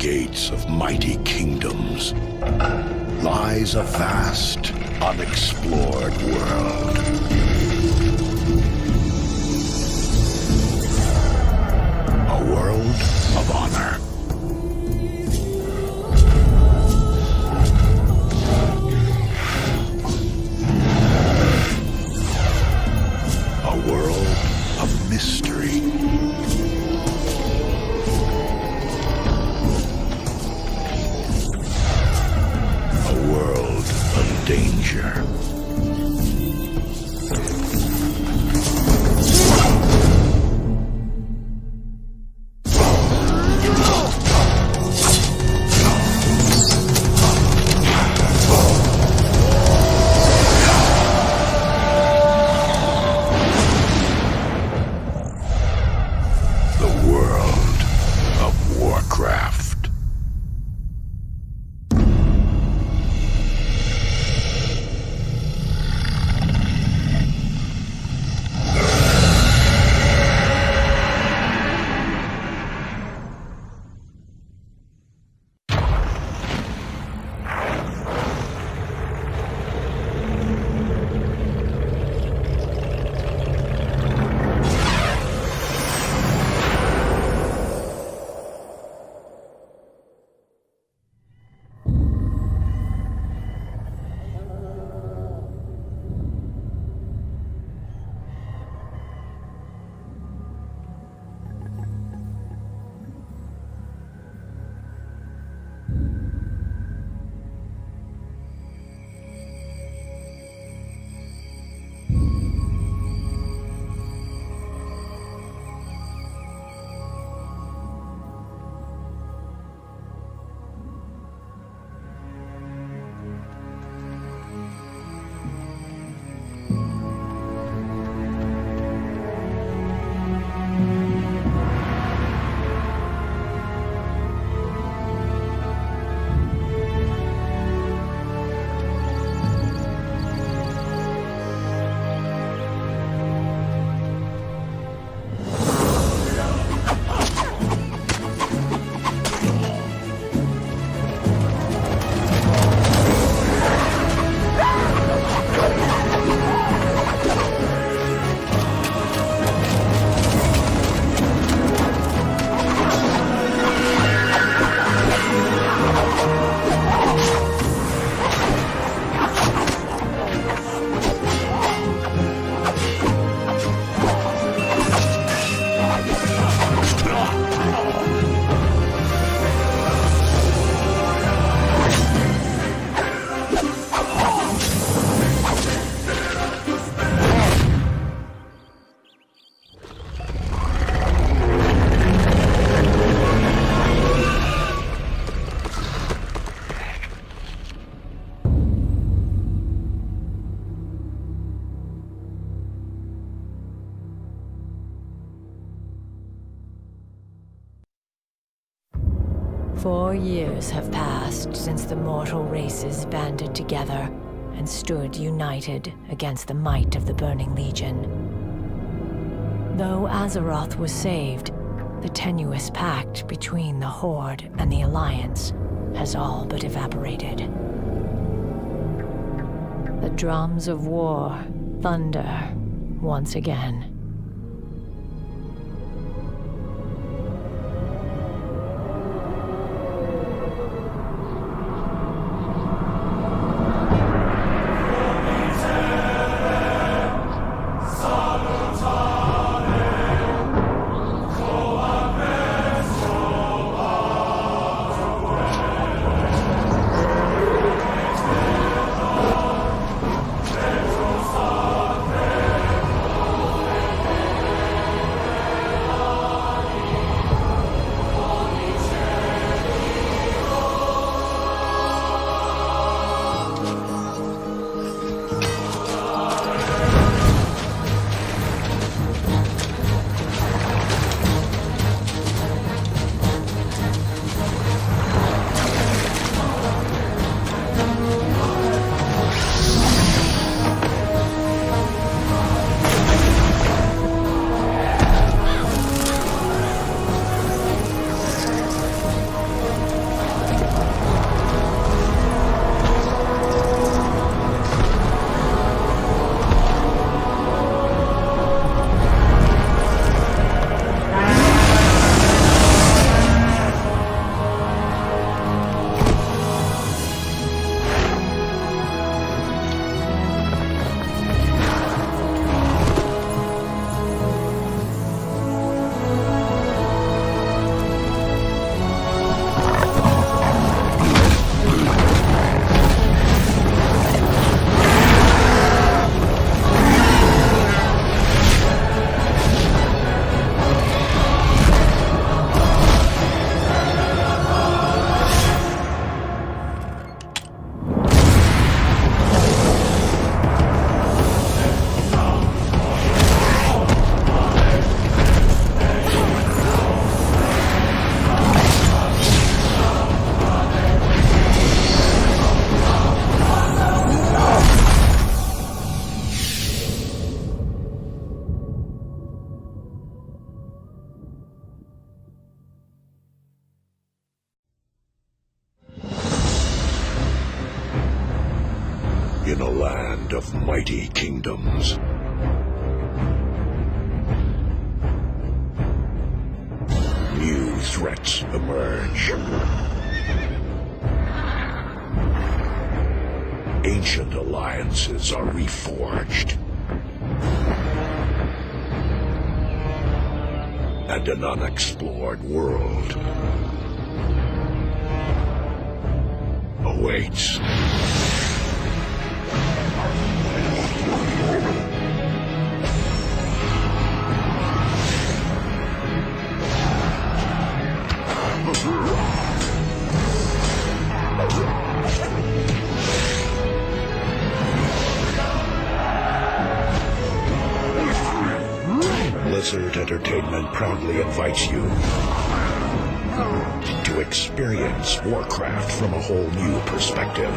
gates of mighty kingdoms lies a vast, unexplored world. A world of honor. A world of mystery. A world of danger. Warcraft. 4 years have passed since the mortal races banded together and stood united against the might of the Burning Legion. Though Azeroth was saved, the tenuous pact between the Horde and the Alliance has all but evaporated. The drums of war thunder once again. In a land of mighty kingdoms, new threats emerge. Ancient alliances are reforged. And an unexplored world awaits. Blizzard Entertainment proudly invites you to experience Warcraft from a whole new perspective.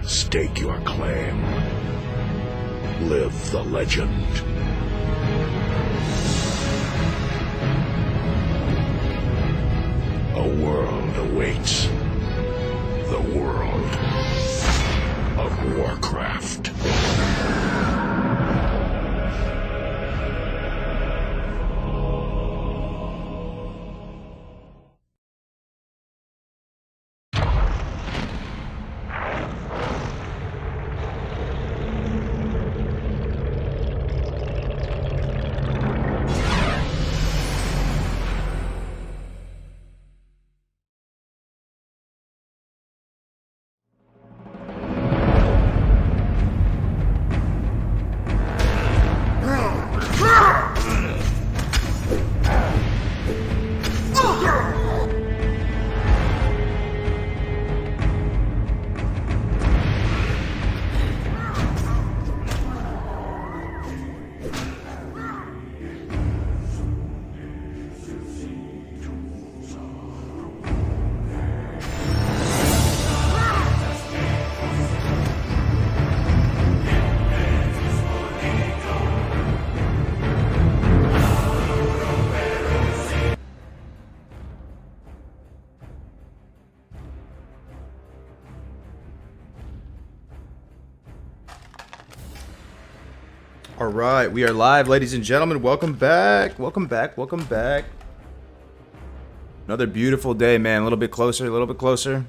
Stake your claim. Live the legend. A world awaits. The world of Warcraft. All right, we are live, ladies and gentlemen. Welcome back. Welcome back. Welcome back. Another beautiful day, man. A little bit closer. A little bit closer.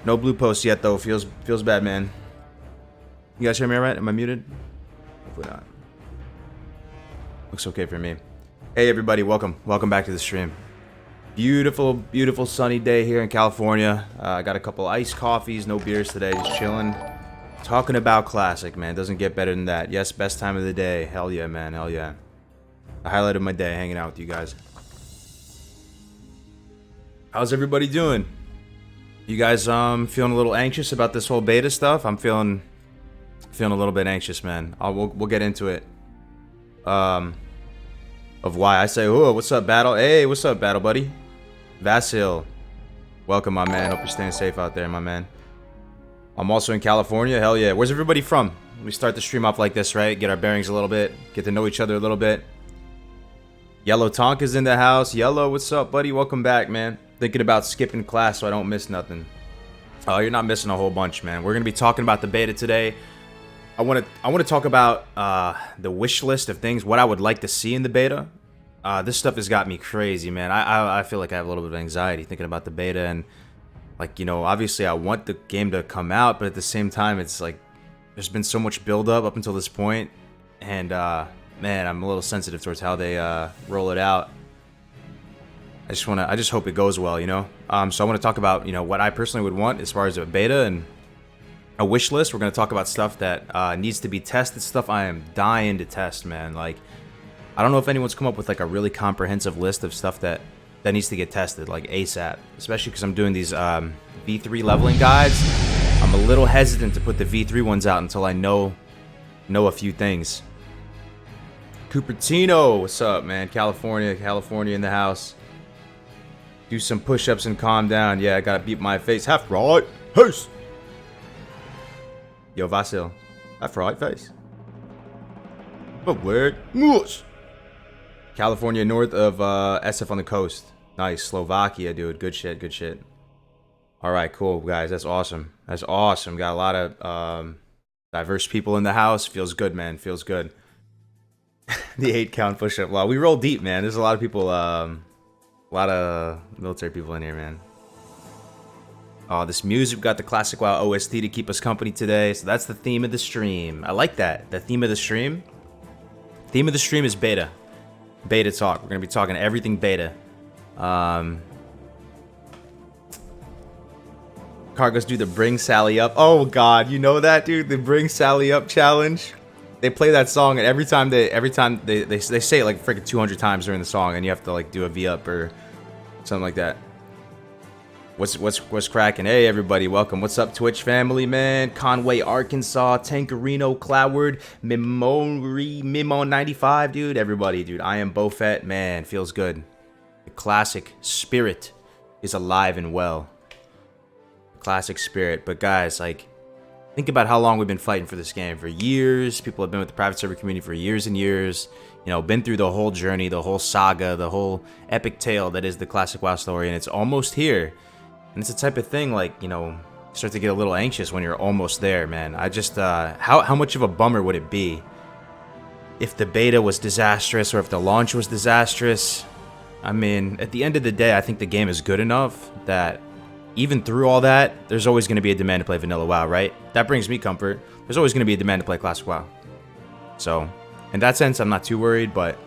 No blue post yet, though. Feels bad, man. You guys hear me all right? Am I muted? Hopefully not. Looks okay for me. Hey, everybody. Welcome. Welcome back to the stream. Beautiful, beautiful sunny day here in California. I got a couple iced coffees. No beers today. Just chilling. Talking about classic, man. Doesn't get better than that. Yes, best time of the day. Hell yeah, man. Hell yeah. The highlight of my day, hanging out with you guys. How's everybody doing? You guys feeling a little anxious about this whole beta stuff? I'm feeling a little bit anxious, man. We'll get into it. Of why I say, oh, what's up, Battle? Hey, what's up, Battle buddy? Vasil. Welcome, my man. Hope you're staying safe out there, my man. I'm also in California. Hell yeah. Where's everybody from? We start the stream off like this, right? Get our bearings a little bit. Get to know each other a little bit. Yellow Tonk is in the house. Yellow, what's up, buddy? Welcome back, man. Thinking about skipping class so I don't miss nothing. Oh, you're not missing a whole bunch, man. We're going to be talking about the beta today. I want to talk about the wish list of things, what I would like to see in the beta. This stuff has got me crazy, man. I feel like I have a little bit of anxiety thinking about the beta, and like, you know, obviously I want the game to come out, but at the same time, it's like there's been so much build up until this point, and man, I'm a little sensitive towards how they roll it out. I just hope it goes well, you know. So I want to talk about, you know, what I personally would want as far as a beta and a wish list. We're going to talk about stuff that needs to be tested, stuff I am dying to test, man. Like, I don't know if anyone's come up with like a really comprehensive list of stuff that needs to get tested, like ASAP, especially because I'm doing these V3 leveling guides. I'm a little hesitant to put the V3 ones out until I know a few things. Cupertino, what's up, man? California in the house. Do some push-ups and calm down. Yeah, I gotta beat my face. Half right, face. Yo, Vasil, half right face. But word, moose. California, north of SF on the coast. Nice. Slovakia, dude. Good shit. Good shit. All right, cool, guys. That's awesome. That's awesome. Got a lot of diverse people in the house. Feels good, man. Feels good. The 8 count push-up. Wow, we roll deep, man. There's a lot of people, a lot of military people in here, man. Oh, this music. We've got the Classic WoW OST to keep us company today. So that's the theme of the stream. I like that. The theme of the stream. Theme of the stream is beta. Beta talk. We're going to be talking everything beta. Kargoz do the Bring Sally Up. Oh, God. You know that, dude? The Bring Sally Up challenge. They play that song, and every time they say it like freaking 200 times during the song, and you have to like do a V-up or something like that. What's cracking? Hey everybody, welcome. What's up, Twitch family, man? Conway, Arkansas, Tankerino, Cloudward, Mimo 95, dude. Everybody, dude. I am Bofet, man. Feels good. The classic spirit is alive and well. Classic spirit, but guys, like, think about how long we've been fighting for this game. For years, people have been with the private server community for years and years. You know, been through the whole journey, the whole saga, the whole epic tale that is the Classic WoW story, and it's almost here. And it's the type of thing, like, you know, you start to get a little anxious when you're almost there, man. I just, how much of a bummer would it be if the beta was disastrous or if the launch was disastrous? I mean, at the end of the day, I think the game is good enough that even through all that, there's always going to be a demand to play Vanilla WoW, right? That brings me comfort. There's always going to be a demand to play Classic WoW. So, in that sense, I'm not too worried, but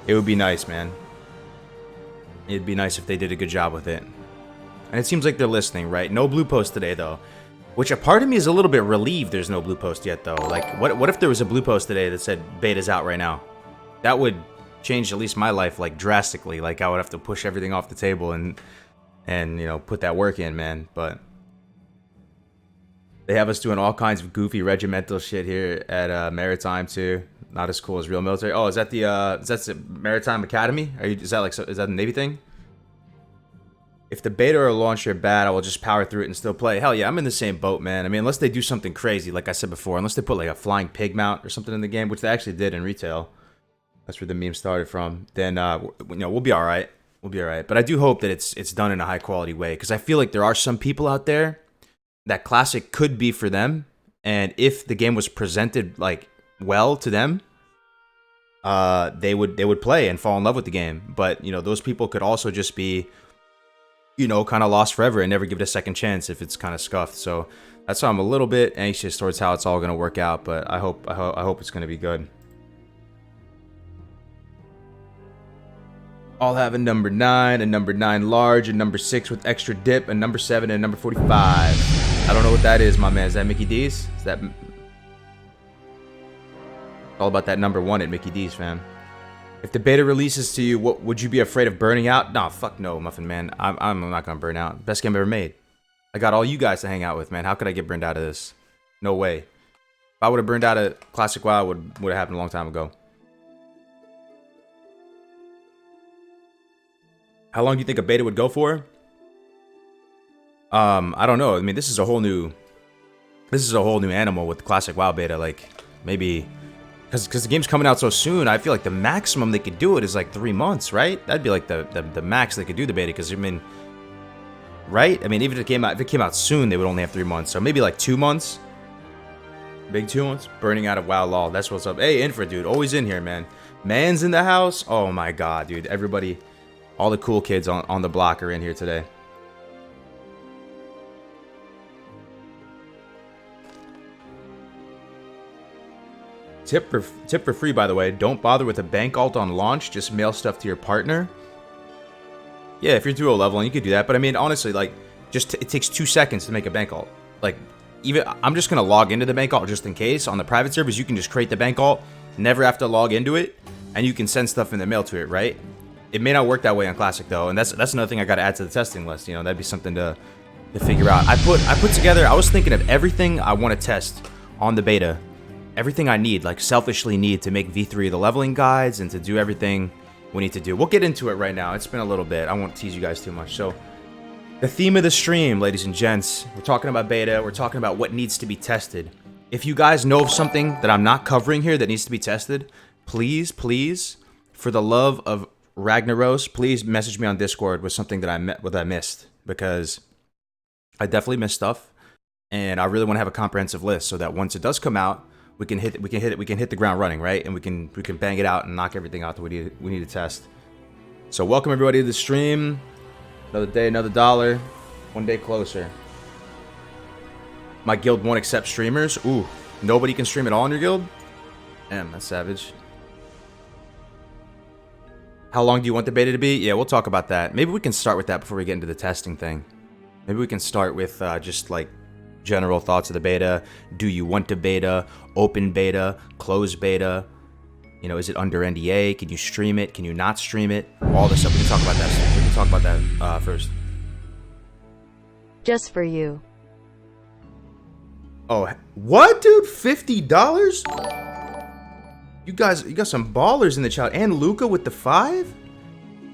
it would be nice, man. It'd be nice if they did a good job with it. And it seems like they're listening, right? No blue post today, though. Which a part of me is a little bit relieved there's no blue post yet, though. Like, what if there was a blue post today that said beta's out right now? That would change at least my life, like, drastically. Like, I would have to push everything off the table and you know, put that work in, man. But they have us doing all kinds of goofy regimental shit here at Maritime, too. Not as cool as real military. Oh, is that the Maritime Academy? Is that a Navy thing? If the beta or launch are bad, I will just power through it and still play. Hell yeah, I'm in the same boat, man. I mean, unless they do something crazy, like I said before, unless they put like a flying pig mount or something in the game, which they actually did in retail. That's where the meme started from. Then, you know, we'll be all right. We'll be all right. But I do hope that it's done in a high quality way, because I feel like there are some people out there that Classic could be for them, and if the game was presented like well to them, they would play and fall in love with the game. But you know, those people could also just be, you know, kind of lost forever and never give it a second chance if it's kind of scuffed. So that's why I'm a little bit anxious towards how it's all going to work out. But I hope it's going to be good. All have a number 9, a number 9 large, a number 6 with extra dip, a number 7, and a number 45. I don't know what that is, my man. Is that Mickey D's? Is that all about that number 1 at Mickey D's, fam? If the beta releases to you, what would you be afraid of burning out? Nah, fuck no, Muffin Man. I'm not gonna burn out. Best game ever made. I got all you guys to hang out with, man. How could I get burned out of this? No way. If I would have burned out of Classic WoW, would have happened a long time ago. How long do you think a beta would go for? I don't know. I mean, this is a whole new animal with the Classic WoW beta. Like, maybe because the game's coming out so soon, I feel like the maximum they could do it is like 3 months, right? That'd be like the max they could do the beta. Because I mean, right? I mean, even if it came out soon, they would only have 3 months. So maybe like 2 months. Big 2 months. Burning out of WoW lol. That's what's up. Hey, Infra dude, always in here, man. Man's in the house. Oh my god, dude. Everybody. All the cool kids on the block are in here today. Tip for free, by the way. Don't bother with a bank alt on launch. Just mail stuff to your partner. Yeah, if you're duo leveling, you could do that. But I mean, honestly, like, it takes 2 seconds to make a bank alt. Like, even I'm just gonna log into the bank alt just in case. On the private servers, you can just create the bank alt, never have to log into it, and you can send stuff in the mail to it, right? It may not work that way on Classic though, and that's another thing I got to add to the testing list. You know, that'd be something to figure out. I put together. I was thinking of everything I want to test on the beta, everything I need, like selfishly need to make V3 the leveling guides and to do everything we need to do. We'll get into it right now. It's been a little bit. I won't tease you guys too much. So, the theme of the stream, ladies and gents, we're talking about beta. We're talking about what needs to be tested. If you guys know of something that I'm not covering here that needs to be tested, please for the love of Ragnaros, please message me on Discord with something that I missed, because I definitely missed stuff, and I really want to have a comprehensive list so that once it does come out, we can hit the ground running, right? And we can bang it out and knock everything out that we need to test. So welcome everybody to the stream. Another day, another dollar, one day closer. My guild won't accept streamers. Ooh, nobody can stream at all in your guild? Damn, that's savage. How long do you want the beta to be? Yeah, we'll talk about that. Maybe we can start with that before we get into the testing thing. Maybe we can start with just like general thoughts of the beta. Do you want a beta? Open beta? Closed beta? You know, is it under NDA? Can you stream it? Can you not stream it? All this stuff. We can talk about that. We can talk about that first. Just for you. Oh, what, dude? $50? You got some ballers in the chat. And Luca with the 5?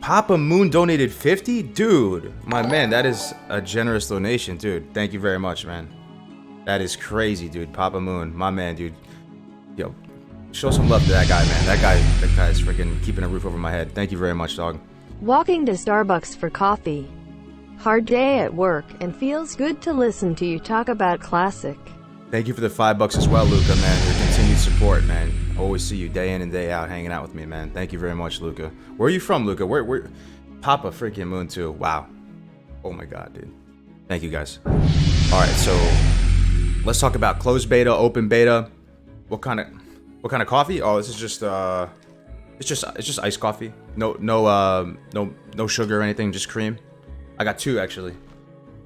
Papa Moon donated 50? Dude, my man, that is a generous donation, dude. Thank you very much, man. That is crazy, dude. Papa Moon, my man, dude. Yo, show some love to that guy, man. That guy is freaking keeping a roof over my head. Thank you very much, dog. Walking to Starbucks for coffee. Hard day at work, and feels good to listen to you talk about classic. Thank you for the $5 as well, Luca, man. Your continued support, man. Always see you day in and day out hanging out with me, man. Thank you very much, Luca. Where are you from, Luca? Where? Papa freaking Moon too. Wow. Oh my God, dude. Thank you guys. All right, so let's talk about closed beta, open beta. What kind of coffee? Oh, this is just it's just iced coffee. No sugar or anything, just cream. I got 2 actually.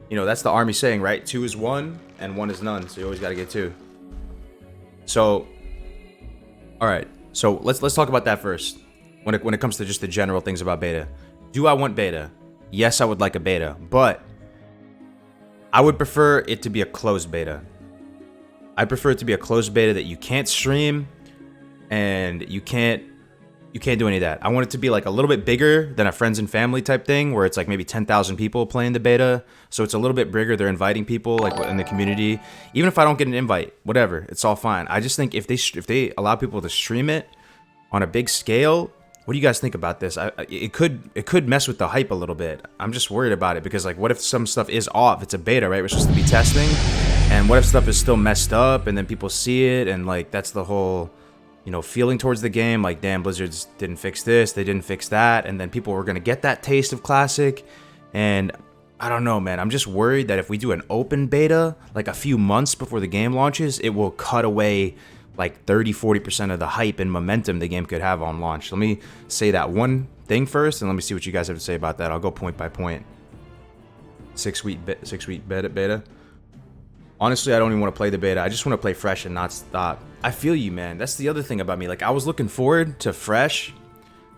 You know, that's the army saying, right? 2 is 1 and 1 is none. So you always got to get 2. So all right, so let's talk about that first. When it comes to just the general things about beta, do I want beta? Yes, I would like a beta, but I would prefer it to be a closed beta. I prefer it to be a closed beta that you can't stream and you can't do any of that. I want it to be like a little bit bigger than a friends and family type thing, where it's like maybe 10,000 people playing the beta. So it's a little bit bigger. They're inviting people like in the community. Even if I don't get an invite, whatever, it's all fine. I just think if they allow people to stream it on a big scale, what do you guys think about this? It could mess with the hype a little bit. I'm just worried about it because like, what if some stuff is off? It's a beta, right? We're supposed to be testing, and what if stuff is still messed up and then people see it and like that's the whole, you know, feeling towards the game, like, damn, Blizzards didn't fix this, they didn't fix that, and then people were gonna get that taste of classic. And I don't know, man, I'm just worried that if we do an open beta like a few months before the game launches, it will cut away like 30-40% of the hype and momentum the game could have on launch. Let me say that one thing first, and let me see what you guys have to say about that. I'll go point by point. 6-week beta. Honestly, I don't even want to play the beta. I just want to play fresh and not stop. I feel you, man. That's the other thing about me. Like, I was looking forward to fresh,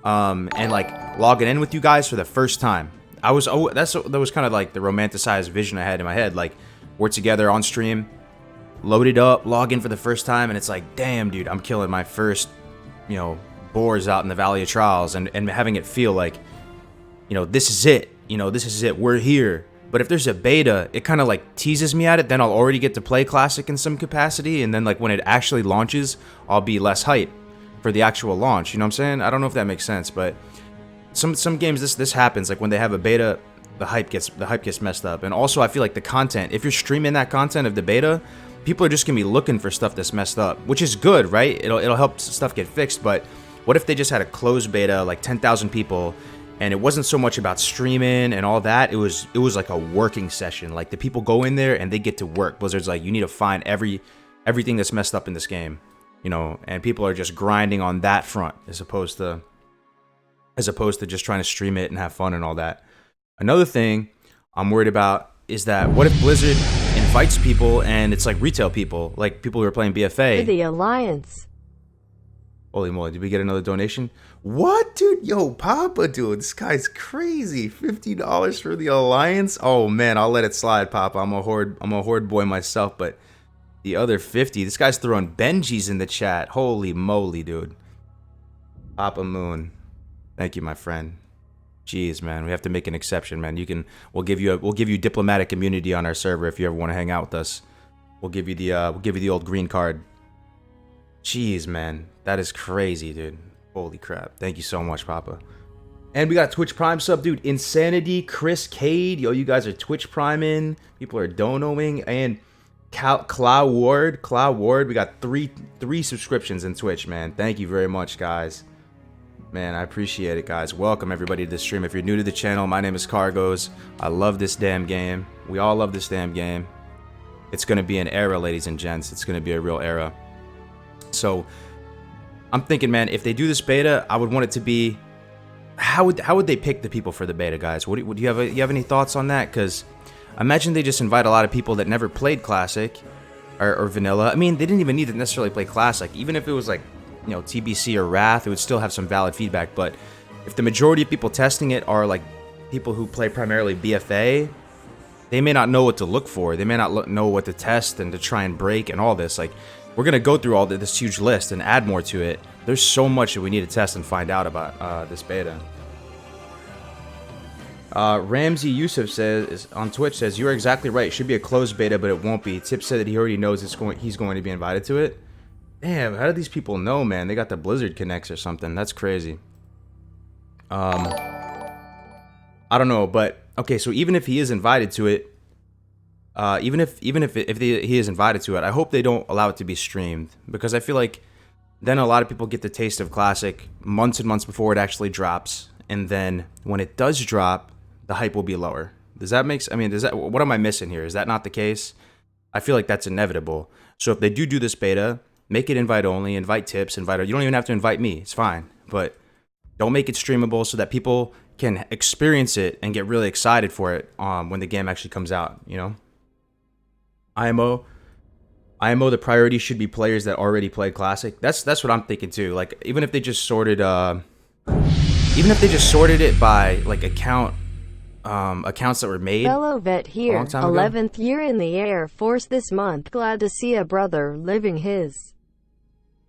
and like logging in with you guys for the first time. That was kind of like the romanticized vision I had in my head. Like, we're together on stream, loaded up, log in for the first time, and it's like, damn, dude, I'm killing my first, you know, boars out in the Valley of Trials, and having it feel like, you know, this is it. You know, this is it. We're here. But if there's a beta, it kind of like teases me at it. Then I'll already get to play Classic in some capacity. And then like when it actually launches, I'll be less hype for the actual launch. You know what I'm saying? I don't know if that makes sense, but some games this happens. Like when they have a beta, the hype gets messed up. And also I feel like the content, if you're streaming that content of the beta, people are just gonna be looking for stuff that's messed up, which is good, right? It'll help stuff get fixed. But what if they just had a closed beta, like 10,000 people, and it wasn't so much about streaming and all that. It was like a working session. Like the people go in there and they get to work. Blizzard's like, you need to find everything that's messed up in this game, you know, and people are just grinding on that front as opposed to just trying to stream it and have fun and all that. Another thing I'm worried about is that what if Blizzard invites people and it's like retail people, like people who are playing BFA. For the Alliance. Holy moly, did we get another donation? What, dude? Yo, Papa, dude, this guy's crazy. $50 for the Alliance? Oh, man, I'll let it slide, Papa. I'm a horde boy myself, but the other 50, this guy's throwing Benjis in the chat. Holy moly, dude. Papa Moon. Thank you, my friend. Jeez, man, we have to make an exception, man. We'll give you diplomatic immunity on our server if you ever want to hang out with us. We'll give you the old green card. Jeez, man, that is crazy, dude. Holy crap. Thank you so much, Papa. And we got a Twitch Prime sub, dude. Insanity, Chris Cade. Yo, you guys are Twitch Priming. People are donoing. And Clow Ward. We got three subscriptions in Twitch, man. Thank you very much, guys. Man, I appreciate it, guys. Welcome, everybody, to the stream. If you're new to the channel, my name is Kargoz. I love this damn game. We all love this damn game. It's going to be an era, ladies and gents. It's going to be a real era. So, I'm thinking, man, if they do this beta, I would want it to be... How would they pick the people for the beta, guys? Would you have any thoughts on that? Because imagine they just invite a lot of people that never played Classic or Vanilla. I mean, they didn't even need to necessarily play Classic. Even if it was like, you know, TBC or Wrath, it would still have some valid feedback. But if the majority of people testing it are like people who play primarily BFA, they may not know what to look for. They may not know what to test and to try and break and all this. Like, we're going to go through all this huge list and add more to it. There's so much that we need to test and find out about this beta. Ramsey Yusuf says on Twitch says, "You are exactly right. It should be a closed beta, but it won't be. Tip said that he already knows he's going to be invited to it." Damn, how do these people know, man? They got the Blizzard connects or something. That's crazy. I don't know, but okay. So even if he is invited to it, even if he is invited to it, I hope they don't allow it to be streamed, because I feel like then a lot of people get the taste of Classic months and months before it actually drops, and then when it does drop, the hype will be lower. Does that make sense? I mean, what am I missing here? Is that not the case? I feel like that's inevitable. So if they do this beta, make it invite only, invite tips, you don't even have to invite me. It's fine. But don't make it streamable so that people can experience it and get really excited for it when the game actually comes out, you know? IMO, the priority should be players that already played Classic. That's what I'm thinking too. Like, even if they just sorted it by like accounts that were made. Fellow vet here, 11th year in the Air Force this month. Glad to see a brother living his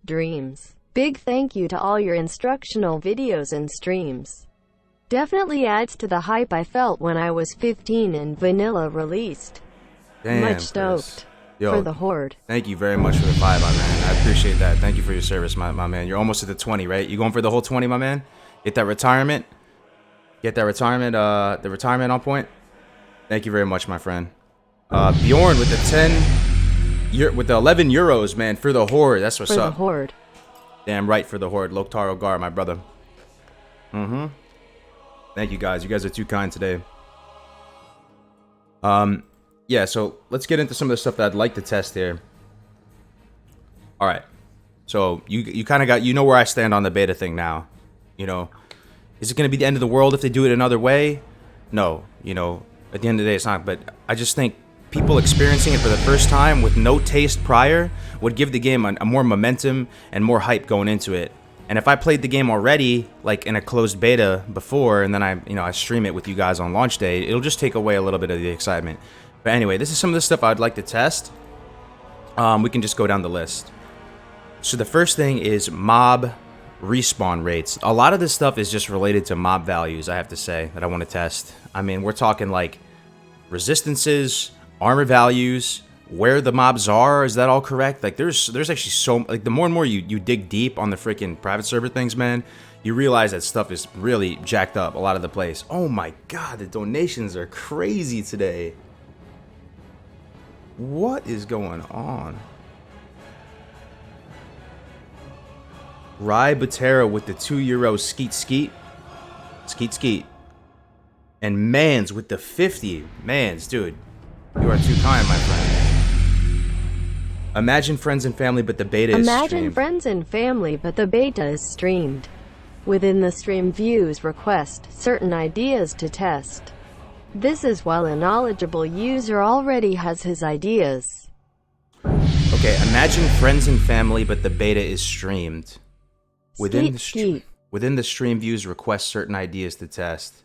dreams. Big thank you to all your instructional videos and streams. Definitely adds to the hype I felt when I was 15 and Vanilla released. Damn, much stoked for the Horde. Thank you very much for the 5, my man. I appreciate that. Thank you for your service, my man. You're almost at the 20, right? You going for the whole 20, my man? Get that retirement. Get that retirement, the retirement on point. Thank you very much, my friend. Bjorn with the 11 euros, man, for the Horde. That's what's up. For the Horde. Damn right, for the Horde. Loktar Ogar, my brother. Thank you, guys. You guys are too kind today. Yeah, so let's get into some of the stuff that I'd like to test here. All right. So you kind of got, you know where I stand on the beta thing now. You know, is it going to be the end of the world if they do it another way? No, you know, at the end of the day, it's not. But I just think people experiencing it for the first time with no taste prior would give the game a more momentum and more hype going into it. And if I played the game already, like in a closed beta before, and then I stream it with you guys on launch day, it'll just take away a little bit of the excitement. But anyway, this is some of the stuff I'd like to test. We can just go down the list. So the first thing is mob respawn rates. A lot of this stuff is just related to mob values, I have to say, that I want to test. I mean, we're talking like resistances, armor values, where the mobs are. Is that all correct? Like, there's actually so, like, the more and more you dig deep on the freaking private server things, man, you realize that stuff is really jacked up a lot of the place. Oh my god, the donations are crazy today. What is going on? Rai Butera with the €2 skeet. And Mans with the 50. Mans, dude, you are too kind, my friend. Imagine friends and family, but the beta is streamed. Imagine friends and family, but the beta is streamed. Within the stream views, request certain ideas to test. This is while a knowledgeable user already has his ideas. Okay, imagine friends and family, but the beta is streamed. Within the stream views, request certain ideas to test.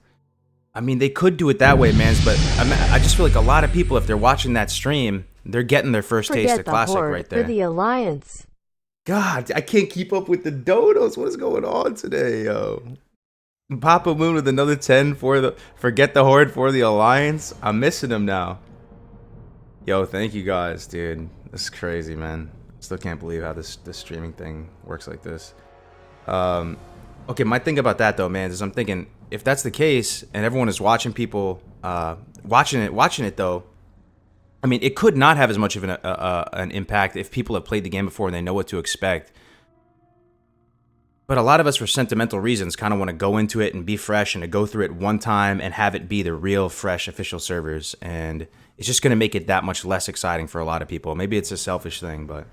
I mean, they could do it that way, mans, but I just feel like a lot of people, if they're watching that stream, they're getting their first taste of Classic right there. For the Alliance. God, I can't keep up with the donos. What is going on today, yo? Papa Moon with another 10 for Forget the Horde for the Alliance. I'm missing him now. Yo, thank you guys, dude. This is crazy, man. Still can't believe how this streaming thing works like this. Okay, my thing about that though, man, is I'm thinking if that's the case and everyone is watching people watching it though, I mean, it could not have as much of an impact if people have played the game before and they know what to expect. But a lot of us, for sentimental reasons, kind of want to go into it and be fresh and to go through it one time and have it be the real, fresh, official servers. And it's just going to make it that much less exciting for a lot of people. Maybe it's a selfish thing, but...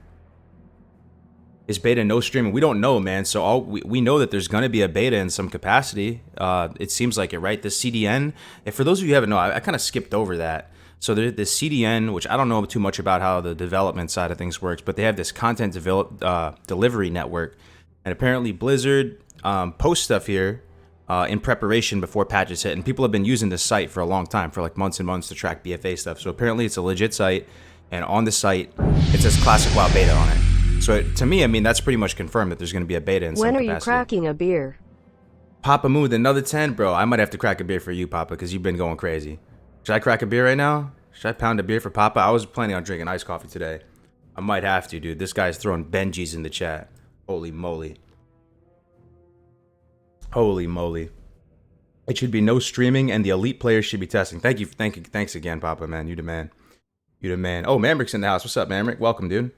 Is beta no streaming? We don't know, man. So we know that there's going to be a beta in some capacity. It seems like it, right? The CDN. And for those of you who haven't known, I kind of skipped over that. So the CDN, which I don't know too much about how the development side of things works, but they have this content delivery network. And apparently Blizzard posts stuff here in preparation before patches hit. And people have been using this site for a long time, for like months and months, to track BFA stuff. So apparently it's a legit site. And on the site, it says Classic WoW Beta on it. So to me, I mean, that's pretty much confirmed that there's going to be a beta in some capacity. When are you cracking a beer? Papa Moo with another 10? Bro, I might have to crack a beer for you, Papa, because you've been going crazy. Should I crack a beer right now? Should I pound a beer for Papa? I was planning on drinking iced coffee today. I might have to, dude. This guy's throwing Benjis in the chat. Holy moly. Holy moly. It should be no streaming, and the elite players should be testing. Thank you. Thanks again, Papa, man. You the man. You the man. Oh, Mamrick's in the house. What's up, Mamrick? Welcome, dude.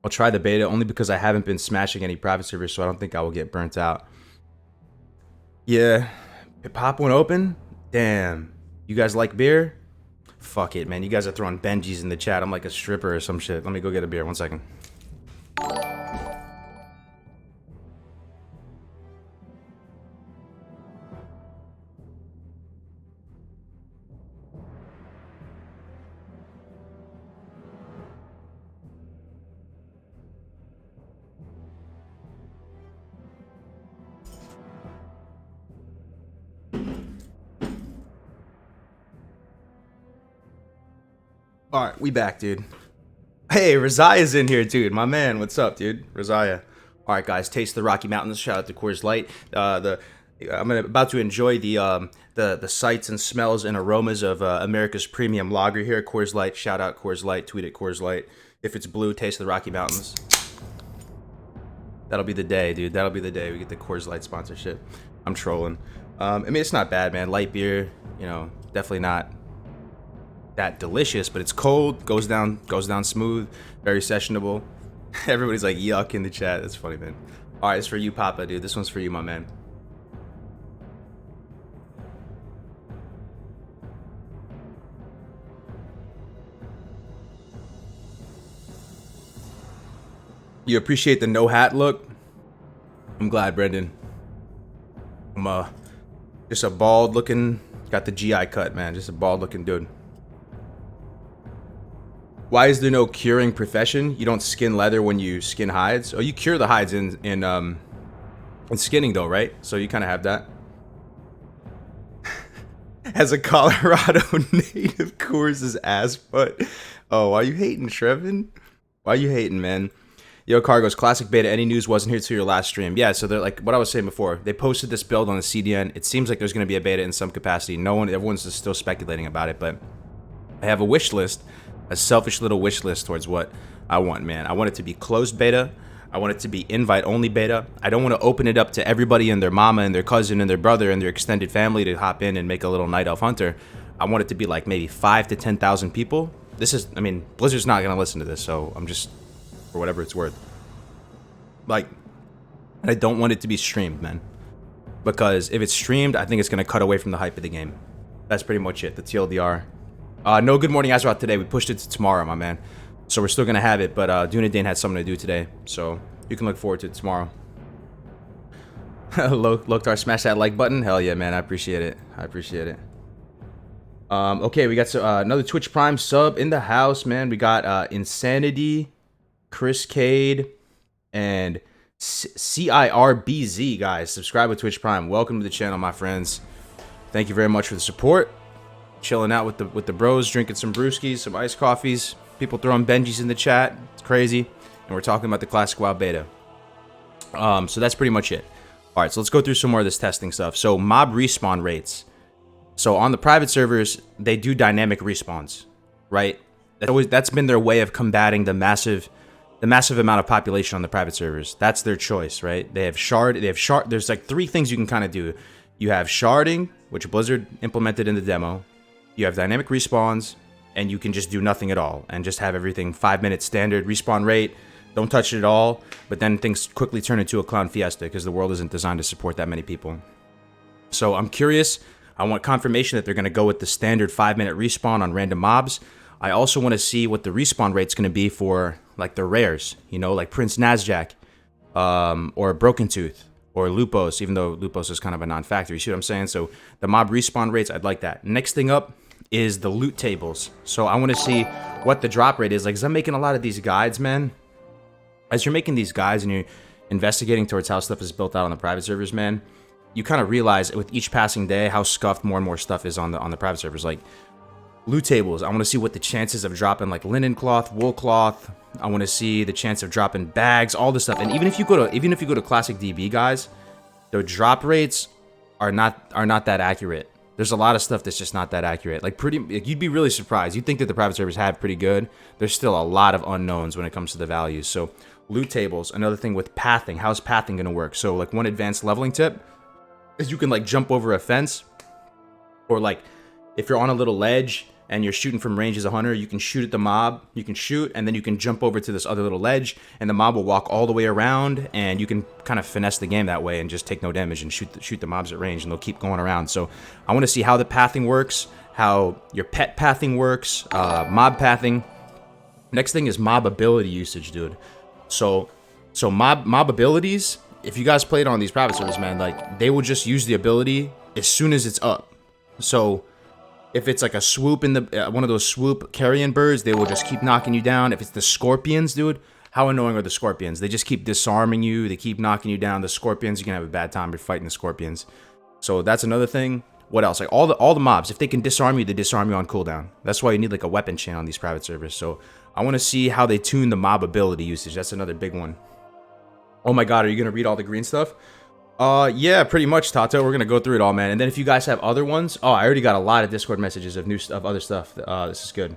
I'll try the beta only because I haven't been smashing any private servers, so I don't think I will get burnt out. Yeah. If Pop went open? Damn. You guys like beer? Fuck it, man. You guys are throwing Benjis in the chat. I'm like a stripper or some shit. Let me go get a beer. 1 second. All right, we back, dude. Hey, Raziah's in here, dude. My man, what's up, dude? Raziah. All right, guys, taste the Rocky Mountains. Shout out to Coors Light. I'm about to enjoy the sights and smells and aromas of America's premium lager here. Coors Light. Shout out Coors Light. Tweet at Coors Light. If it's blue, taste the Rocky Mountains. That'll be the day, dude. That'll be the day we get the Coors Light sponsorship. I'm trolling. I mean, it's not bad, man. Light beer, you know, definitely not that delicious, but it's cold, goes down smooth, very sessionable. Everybody's like yuck in the chat. That's funny, man. All right, it's for you, Papa, dude. This one's for you, my man. You appreciate the no hat look? I'm glad, Brendan. I'm just a bald looking, got the GI cut, man. Just a bald looking dude. Why is there no curing profession? You don't skin leather when you skin hides? Oh, you cure the hides in skinning though, right? So you kind of have that. As a Colorado native, Coors is ass, but oh, why are you hating, Trevin? Why are you hating, man? Yo, Kargoz, classic beta. Any news wasn't here till your last stream. Yeah, so they're like what I was saying before. They posted this build on the CDN. It seems like there's going to be a beta in some capacity. Everyone's just still speculating about it, but I have a wish list. A selfish little wish list towards what I want, man. I want it to be closed beta. I want it to be invite-only beta. I don't want to open it up to everybody and their mama and their cousin and their brother and their extended family to hop in and make a little night elf hunter. I want it to be like maybe 5,000 to 10,000 people. This is, I mean, Blizzard's not going to listen to this, so I'm just, for whatever it's worth. Like, I don't want it to be streamed, man. Because if it's streamed, I think it's going to cut away from the hype of the game. That's pretty much it, the TLDR. No Good Morning Azeroth today. We pushed it to tomorrow, my man. So we're still going to have it, but Dunedain had something to do today. So you can look forward to it tomorrow. Loktar, smash that like button. Hell yeah, man. I appreciate it. I appreciate it. Okay, we got another Twitch Prime sub in the house, man. We got Insanity, Chris Cade, and CIRBZ, guys. Subscribe with Twitch Prime. Welcome to the channel, my friends. Thank you very much for the support. Chilling out with the bros, drinking some brewskis, some iced coffees. People throwing Benjis in the chat. It's crazy. And we're talking about the Classic WoW beta. So that's pretty much it. All right, so let's go through some more of this testing stuff. So mob respawn rates. So on the private servers, they do dynamic respawns, right? That's been their way of combating the massive the massive amount of population on the private servers. That's their choice, right? They have shard. There's like 3 things you can kind of do. You have sharding, which Blizzard implemented in the demo. You have dynamic respawns, and you can just do nothing at all and just have everything 5-minute standard respawn rate. Don't touch it at all. But then things quickly turn into a clown fiesta because the world isn't designed to support that many people. So I'm curious. I want confirmation that they're going to go with the standard 5-minute respawn on random mobs. I also want to see what the respawn rate's going to be for like the rares, you know, like Prince Nazjack, or Broken Tooth, or Lupos, even though Lupos is kind of a non-factor. You see what I'm saying? So the mob respawn rates, I'd like that. Next thing up is the loot tables. So I want to see what the drop rate is. Like, 'cause I'm making a lot of these guides, man. As you're making these guides and you're investigating towards how stuff is built out on the private servers, man, you kind of realize with each passing day how scuffed more and more stuff is on the private servers. Like, loot tables, I want to see what the chances of dropping like linen cloth, wool cloth. I want to see the chance of dropping bags, all this stuff. And even if you go to classic DB, guys, the drop rates are not that accurate. There's a lot of stuff that's just not that accurate. Like, you'd be really surprised. You'd think that the private servers have pretty good. There's still a lot of unknowns when it comes to the values. So loot tables, another thing with pathing. How's pathing going to work? So like, one advanced leveling tip is you can like jump over a fence, or like if you're on a little ledge and you're shooting from range as a hunter, you can shoot at the mob. You can shoot, and then you can jump over to this other little ledge, and the mob will walk all the way around, and you can kind of finesse the game that way and just take no damage and shoot the mobs at range, and they'll keep going around. So I want to see how the pathing works, how your pet pathing works, mob pathing. Next thing is mob ability usage, dude. So mob abilities, if you guys played on these private servers, man, like, they will just use the ability as soon as it's up. So if it's like a swoop in the one of those swoop carrion birds, they will just keep knocking you down. If it's the scorpions, dude, how annoying are the scorpions? They just keep disarming you. They keep knocking you down. The scorpions, you can have a bad time if fighting the scorpions. So that's another thing. What else? Like all the mobs, if they can disarm you, they disarm you on cooldown. That's why you need like a weapon chain on these private servers. So I want to see how they tune the mob ability usage. That's another big one. Oh my god, are you gonna read all the green stuff? Yeah, pretty much, Tato. We're gonna go through it all, man. And then if you guys have other ones, I already got a lot of Discord messages of other stuff. This is good.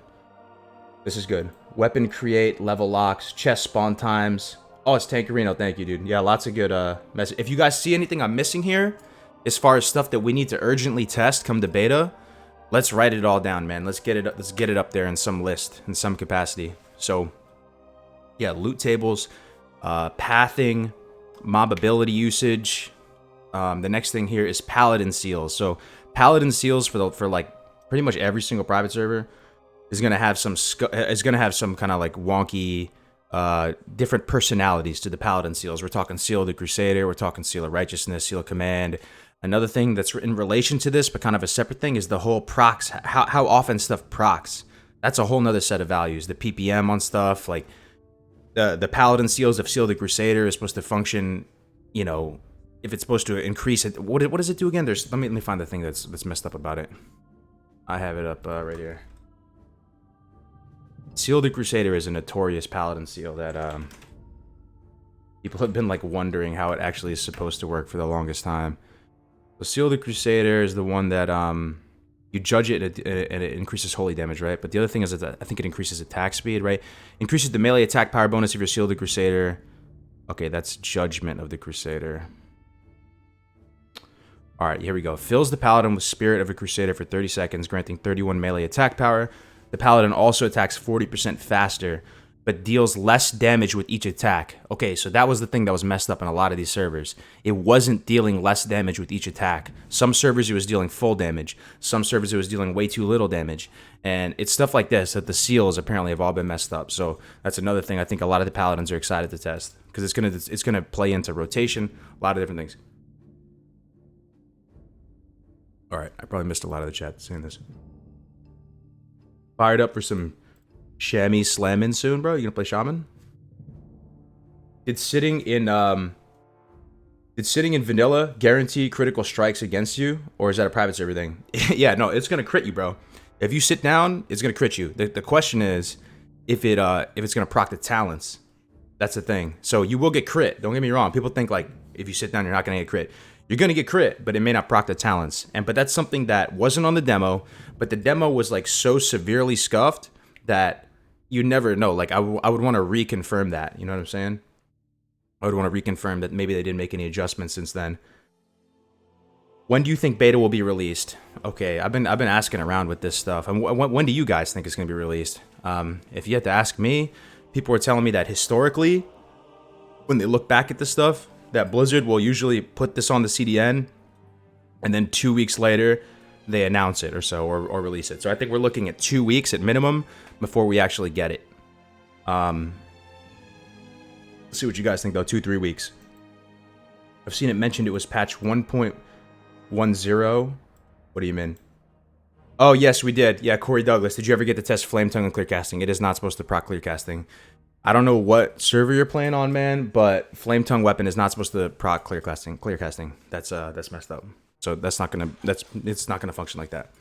This is good. Weapon create, level locks, chest spawn times. Oh, it's Tankerino. Thank you, dude. Yeah, lots of good message. If you guys see anything I'm missing here, as far as stuff that we need to urgently test come to beta, let's write it all down, man. Let's get it up there in some list, in some capacity. So, yeah, loot tables, pathing, mob ability usage. The next thing here is paladin seals. So paladin seals for like pretty much every single private server is gonna have some kind of like wonky different personalities to the paladin seals. We're talking Seal of the Crusader, we're talking Seal of Righteousness, Seal of Command. Another thing that's in relation to this, but kind of a separate thing, is the whole procs. How often stuff procs. That's a whole nother set of values. The PPM on stuff, like the paladin seals of Seal of the Crusader is supposed to function, you know, if it's supposed to increase it. What does it do again? Let me find the thing that's messed up about it. I have it up right here. Seal of the Crusader is a notorious paladin seal that people have been like wondering how it actually is supposed to work for the longest time. So Seal of the Crusader is the one that you judge it and it increases holy damage, right? But the other thing is that I think it increases attack speed, right? Increases the melee attack power bonus of your Seal of the Crusader. Okay, that's Judgment of the Crusader. Alright, here we go. Fills the Paladin with Spirit of a Crusader for 30 seconds, granting 31 melee attack power. The Paladin also attacks 40% faster, but deals less damage with each attack. Okay, so that was the thing that was messed up in a lot of these servers. It wasn't dealing less damage with each attack. Some servers it was dealing full damage. Some servers it was dealing way too little damage. And it's stuff like this that the seals apparently have all been messed up. So that's another thing I think a lot of the Paladins are excited to test, because it's gonna play into rotation, a lot of different things. Alright, I probably missed a lot of the chat saying this. Fired up for some chamois slamming soon, bro? You gonna play Shaman? Did sitting in vanilla guarantee critical strikes against you? Or is that a private server thing? Yeah, no, it's gonna crit you, bro. If you sit down, it's gonna crit you. The question is if it's gonna proc the talents. That's the thing. So you will get crit. Don't get me wrong. People think like if you sit down you're not gonna get crit. You're going to get crit, but it may not proc the talents. But that's something that wasn't on the demo, but the demo was like so severely scuffed that you never know. Like I would want to reconfirm that. You know what I'm saying? I would want to reconfirm that maybe they didn't make any adjustments since then. When do you think beta will be released? Okay, I've been asking around with this stuff. And when do you guys think it's going to be released? If you had to ask me, people were telling me that historically, when they look back at this stuff, that Blizzard will usually put this on the CDN, and then 2 weeks later, they announce it or release it. So I think we're looking at 2 weeks at minimum before we actually get it. Let's see what you guys think though. 2-3 weeks. I've seen it mentioned it was patch 1.10. What do you mean? Oh yes, we did. Yeah, Corey Douglas. Did you ever get to test Flame Tongue and clear casting? It is not supposed to proc clear casting. I don't know what server you're playing on, man, but Flame Tongue weapon is not supposed to proc clear casting. That's messed up. So it's not gonna function like that.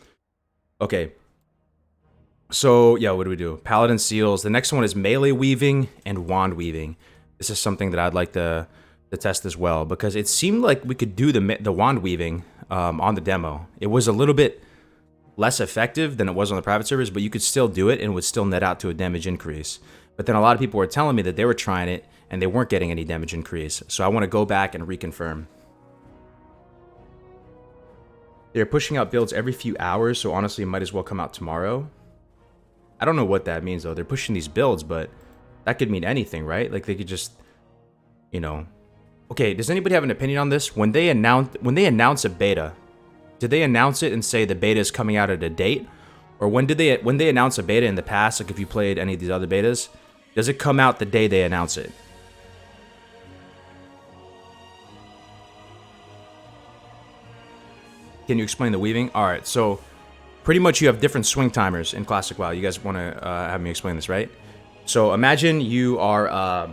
Okay. So yeah, what do we do? Paladin seals. The next one is melee weaving and wand weaving. This is something that I'd like to test as well, because it seemed like we could do the wand weaving on the demo. It was a little bit less effective than it was on the private servers, but you could still do it and it would still net out to a damage increase. But then a lot of people were telling me that they were trying it and they weren't getting any damage increase. So I want to go back and reconfirm. They're pushing out builds every few hours, so honestly it might as well come out tomorrow. I don't know what that means though. They're pushing these builds, but that could mean anything, right? Like they could just, you know. Okay, does anybody have an opinion on this? When they announce a beta, did they announce it and say the beta is coming out at a date? Or when they announce a beta in the past, like if you played any of these other betas, does it come out the day they announce it? Can you explain the weaving? All right, so pretty much you have different swing timers in Classic WoW. You guys want to have me explain this, right? So imagine you are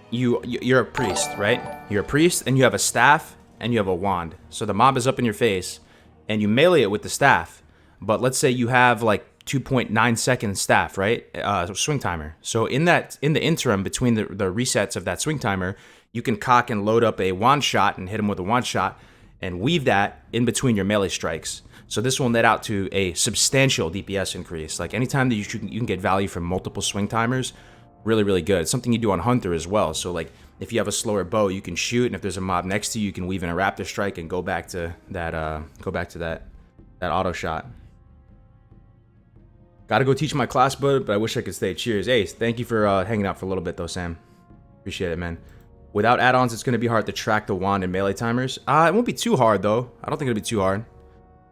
you're a priest, right? You're a priest and you have a staff and you have a wand. So the mob is up in your face and you melee it with the staff. But let's say you have like 2.9 second staff, right? Swing timer. So in the interim between the resets of that swing timer, you can cock and load up a wand shot and hit him with a wand shot and weave that in between your melee strikes. So this will net out to a substantial DPS increase. Like anytime that you can get value from multiple swing timers, really, really good. It's something you do on Hunter as well. So like if you have a slower bow, you can shoot, and if there's a mob next to you, you can weave in a raptor strike and go back to that auto shot. Gotta go teach my class, but I wish I could stay. Cheers. Ace, thank you for hanging out for a little bit though, Sam. Appreciate it, man. Without add-ons, it's gonna be hard to track the wand and melee timers. It won't be too hard though. I don't think it'll be too hard.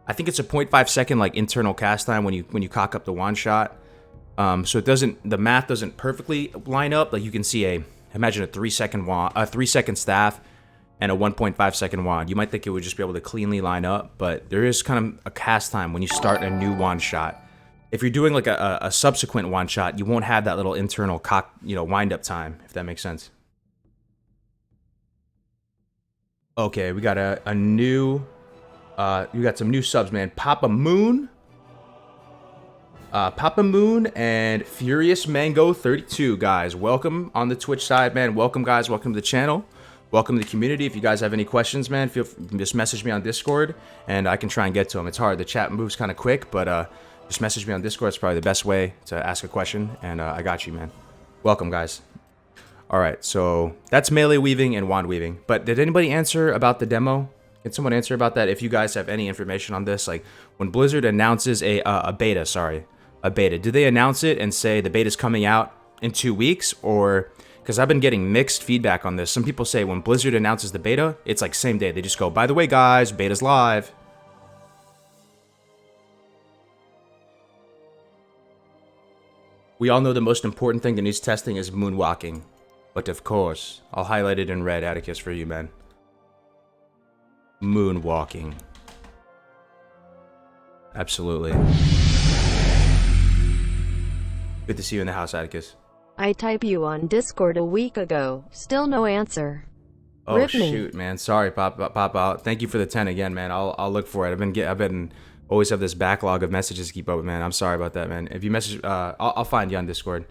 I think it's a 0.5 second like internal cast time when you cock up the wand shot. So the math doesn't perfectly line up. Like you can see imagine a 3 second staff and a 1.5 second wand. You might think it would just be able to cleanly line up, but there is kind of a cast time when you start a new wand shot. If you're doing like a subsequent wand shot, you won't have that little internal wind up time, if that makes sense. Okay, we got a new, we got some new subs, man. Papa Moon and Furious Mango 32, guys. Welcome on the Twitch side, man. Welcome, guys. Welcome to the channel. Welcome to the community. If you guys have any questions, man, just message me on Discord, and I can try and get to them. It's hard. The chat moves kind of quick, but just message me on Discord. It's probably the best way to ask a question, and I got you, man. Welcome, guys. All right, so that's melee weaving and wand weaving. But did anybody answer about the demo? Can someone answer about that? If you guys have any information on this, like when Blizzard announces a beta, do they announce it and say the beta's coming out in 2 weeks? Or, because I've been getting mixed feedback on this. Some people say when Blizzard announces the beta, it's like same day. They just go, by the way, guys, beta's live. We all know the most important thing that needs testing is moonwalking. But of course, I'll highlight it in red, Atticus, for you, man. Moonwalking. Absolutely. Good to see you in the house, Atticus. I typed you on Discord a week ago. Still no answer. Oh, Rip shoot, me. Man. Sorry, Pop out. Thank you for the 10 again, man. I'll look for it. I've been always have this backlog of messages to keep up with, man. I'm sorry about that, man. If you message, I'll find you on Discord.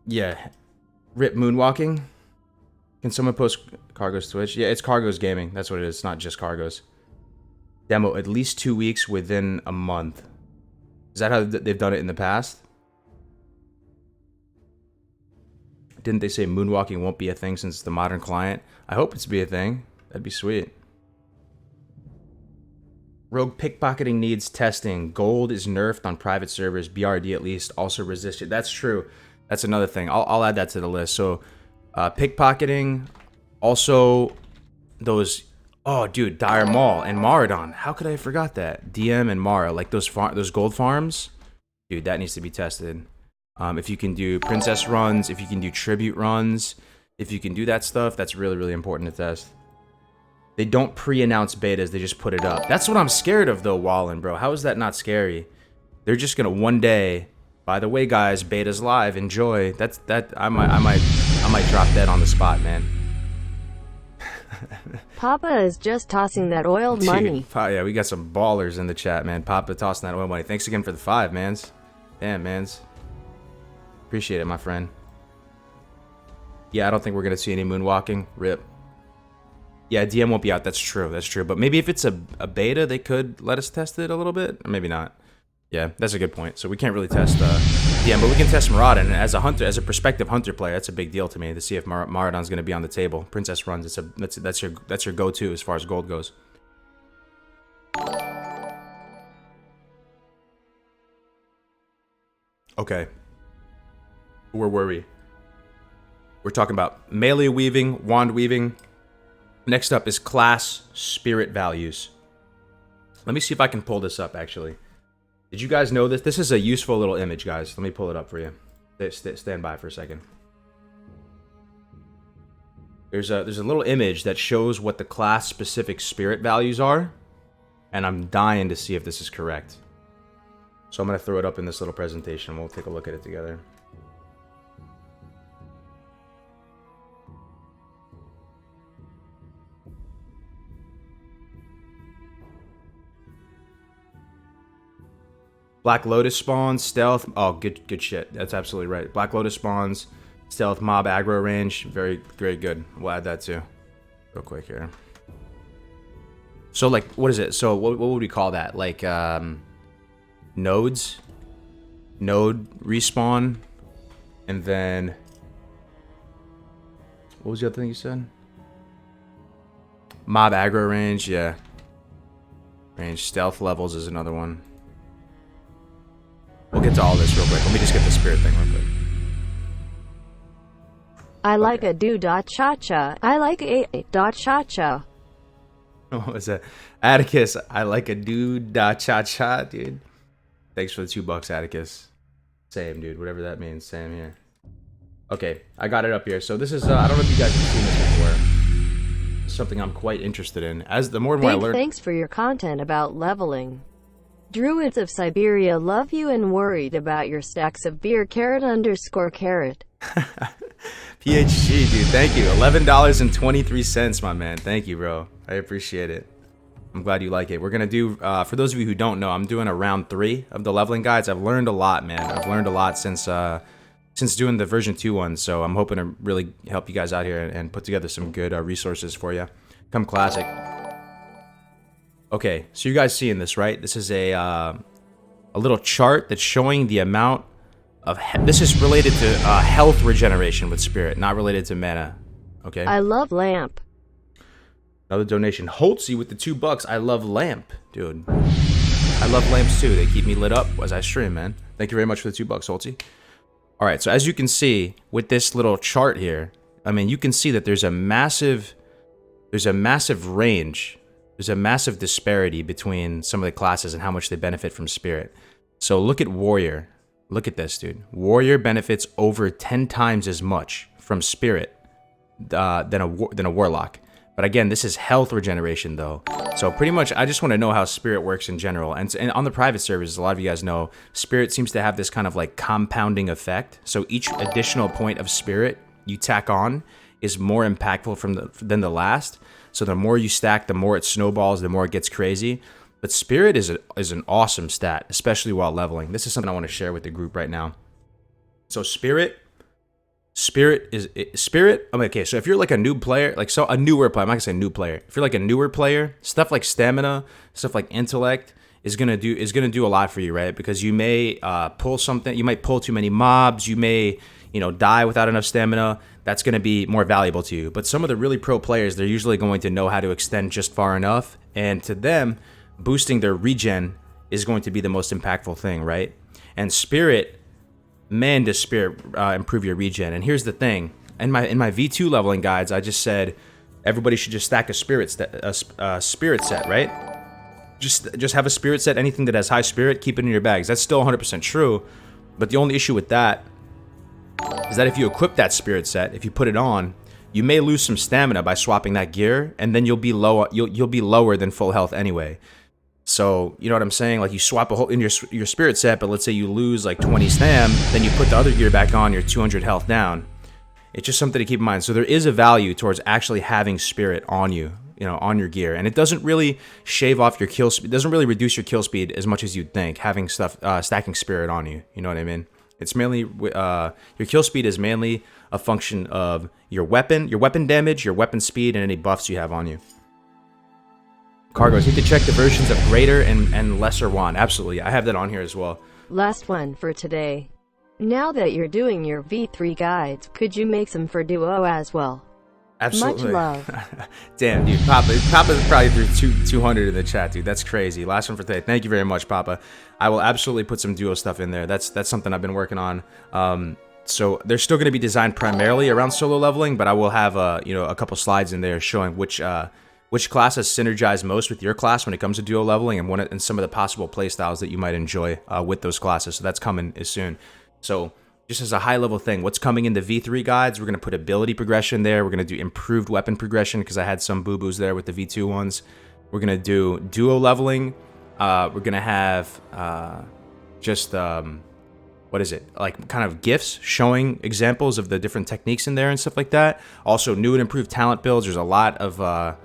Yeah. Rip moonwalking. Can someone post Kargoz Twitch? Yeah, it's Kargoz Gaming. That's what it is. It's not just Kargoz. Demo at least 2 weeks within a month. Is that how they've done it in the past? Didn't they say moonwalking won't be a thing since it's the modern client? I hope it's be a thing. That'd be sweet. Rogue pickpocketing needs testing. Gold is nerfed on private servers. BRD at least also resisted. That's true. That's another thing. I'll add that to the list. So pickpocketing. Also those... Oh, dude. Dire Maul and Maradon. How could I have forgot that? DM and Mara. Like those gold farms. Dude, that needs to be tested. If you can do princess runs, if you can do tribute runs, if you can do that stuff, that's really, really important to test. They don't pre-announce betas, they just put it up. That's what I'm scared of though, Wallen, bro. How is that not scary? They're just gonna one day, by the way, guys, beta's live, enjoy. I might drop dead on the spot, man. Papa is just tossing that oiled money. Yeah, we got some ballers in the chat, man. Papa tossing that oil money. Thanks again for the 5, mans. Damn, mans. Appreciate it, my friend. Yeah, I don't think we're gonna see any moonwalking. Rip. Yeah, DM won't be out. That's true. That's true. But maybe if it's a beta, they could let us test it a little bit. Or maybe not. Yeah, that's a good point. So we can't really test DM, but we can test Maradon. And as a hunter, as a prospective hunter player, that's a big deal to me to see if Maradon's gonna be on the table. Princess runs. That's your go-to as far as gold goes. Okay. Where were we? We're talking about melee weaving, wand weaving. Next up is class spirit values. Let me see if I can pull this up, actually. Did you guys know this? This is a useful little image, guys. Let me pull it up for you. Stand by for a second. There's a little image that shows what the class-specific spirit values are. And I'm dying to see if this is correct. So I'm going to throw it up in this little presentation. We'll take a look at it together. Black Lotus spawns, stealth. Oh, good shit. That's absolutely right. Black Lotus spawns, stealth, mob, aggro range. Very good. We'll add that too. Real quick here. So, like, what is it? So, what would we call that? Like, nodes? Node respawn. And then... What was the other thing you said? Mob aggro range, yeah. Range. Stealth levels is another one. We'll get to all this real quick. Let me just get the spirit thing real quick. I like a do-da-cha-cha. I like a da-cha-cha. What was that? Atticus, I like a do-da-cha-cha, dude. Thanks for the $2, Atticus. Same, dude. Whatever that means. Same here. Okay, I got it up here. So this is, I don't know if you guys have seen this before. Something I'm quite interested in. As the more and more I learn... Thanks for your content about leveling. Druids of Siberia love you and worried about your stacks of beer. _carrot. PHG, dude, thank you. $11.23, my man. Thank you, bro. I appreciate it. I'm glad you like it. We're gonna do, for those of you who don't know, I'm doing a round 3 of the leveling guides. I've learned a lot, man. I've learned a lot since doing the version 2 one. So I'm hoping to really help you guys out here and put together some good resources for you. Come classic. Okay, so you guys seeing this, right? This is a little chart that's showing the amount of... This is related to health regeneration with spirit, not related to mana. Okay? I love lamp. Another donation. Holtzy with the $2. I love lamp, dude. I love lamps too. They keep me lit up as I stream, man. Thank you very much for the $2, Holtzy. All right, so as you can see with this little chart here, I mean, you can see that there's a massive range. There's a massive disparity between some of the classes and how much they benefit from spirit. So look at warrior. Look at this, dude. Warrior benefits over 10 times as much from spirit than a warlock. But again, this is health regeneration though. So pretty much, I just want to know how spirit works in general. And on the private servers, a lot of you guys know, spirit seems to have this kind of like compounding effect. So each additional point of spirit you tack on is more impactful than the last. So the more you stack, the more it snowballs, the more it gets crazy. But spirit is an awesome stat, especially while leveling. This is something I want to share with the group right now. So spirit. Okay, so if you're like a new player, a newer player, I'm not gonna say new player. If you're like a newer player, stuff like stamina, stuff like intellect is gonna do a lot for you, right? Because you may pull something, you might pull too many mobs, you may, you know, die without enough stamina. That's gonna be more valuable to you. But some of the really pro players, they're usually going to know how to extend just far enough, and to them, boosting their regen is going to be the most impactful thing, right? And spirit, man, does spirit improve your regen. And here's the thing: in my V2 leveling guides, I just said everybody should just stack a spirit set, right? Just have a spirit set. Anything that has high spirit, keep it in your bags. That's still 100% true. But the only issue with that is that if you equip that spirit set, if you put it on, you may lose some stamina by swapping that gear, and then you'll be low. You'll be lower than full health anyway. So you know what I'm saying? Like you swap a whole in your spirit set, but let's say you lose like 20 stam, then you put the other gear back on, you're 200 health down. It's just something to keep in mind. So there is a value towards actually having spirit on you, you know, on your gear, and it doesn't really shave off your kill speed. It doesn't really reduce your kill speed as much as you'd think having stuff stacking spirit on you. You know what I mean? It's mainly your kill speed is mainly a function of your weapon damage, your weapon speed, and any buffs you have on you. Kargoz, you can check the versions of greater and lesser wand. Absolutely, I have that on here as well. Last one for today. Now that you're doing your V3 guides, could you make some for Duo as well? Absolutely. Much love. Damn, dude. Papa's probably threw 200 in the chat, dude. That's crazy. Last one for today. Thank you very much, Papa. I will absolutely put some Duo stuff in there. That's something I've been working on. So they're still going to be designed primarily around solo leveling, but I will have you know, a couple slides in there showing which classes synergize most with your class when it comes to Duo leveling, and some of the possible playstyles that you might enjoy with those classes. So that's coming as soon. So just as a high-level thing, what's coming in the V3 guides, we're going to put ability progression there. We're going to do improved weapon progression because I had some boo-boos there with the V2 ones. We're going to do Duo leveling. We're going to have what is it? Like kind of GIFs showing examples of the different techniques in there and stuff like that. Also, new and improved talent builds. There's a lot of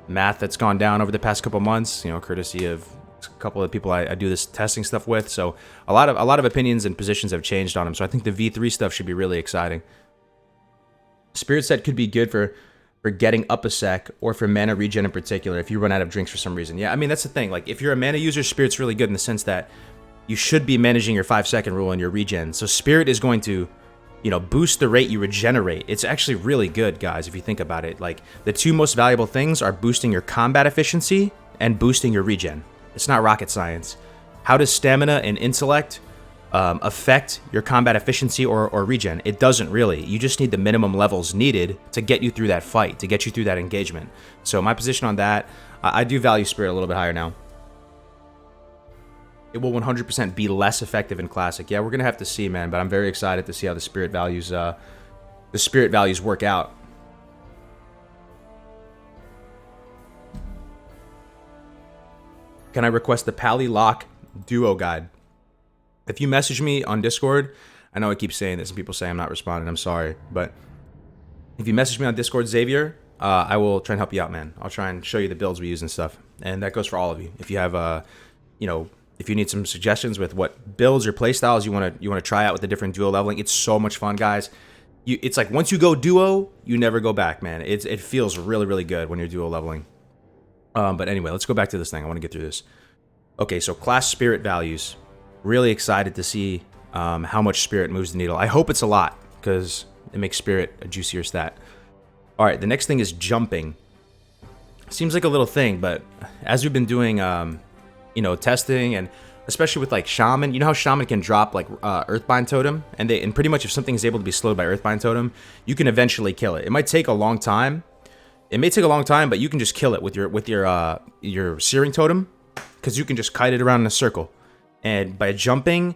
math that's gone down over the past couple months, you know, courtesy of a couple of people I do this testing stuff with. So a lot of opinions and positions have changed on them. So I think the V3 stuff should be really exciting. Spirit set could be good for getting up a sec or for mana regen in particular if you run out of drinks for some reason. Yeah, I mean, that's the thing. Like if you're a mana user, Spirit's really good in the sense that you should be managing your 5-second rule and your regen. So Spirit is going to, you know, boost the rate you regenerate. It's actually really good, guys, if you think about it. Like the two most valuable things are boosting your combat efficiency and boosting your regen. It's not rocket science. How does stamina and intellect affect your combat efficiency or regen? It doesn't really. You just need the minimum levels needed to get you through that fight, to get you through that engagement. So my position on that, I do value Spirit a little bit higher now. It will 100% be less effective in Classic. Yeah, we're gonna have to see, man. But I'm very excited to see how the Spirit values work out. Can I request the Pally Lock Duo guide? If you message me on Discord, I know I keep saying this and people say I'm not responding, I'm sorry. But if you message me on Discord, Xavier, I will try and help you out, man. I'll try and show you the builds we use and stuff. And that goes for all of you. If you have, you know, if you need some suggestions with what builds or playstyles you want to try out with the different Duo leveling, it's so much fun, guys. It's like once you go Duo, you never go back, man. It feels really, really good when you're Duo leveling. But anyway, let's go back to this thing. I want to get through this. Okay, so class Spirit values. Really excited to see how much Spirit moves the needle. I hope it's a lot, because it makes Spirit a juicier stat. All right, the next thing is jumping. Seems like a little thing, but as we've been doing, you know, testing, and especially with like Shaman, you know how Shaman can drop like Earthbind Totem, and pretty much if something is able to be slowed by Earthbind Totem, you can eventually kill it. It might take a long time. It may take a long time, but you can just kill it with your Searing Totem, because you can just kite it around in a circle. And by jumping,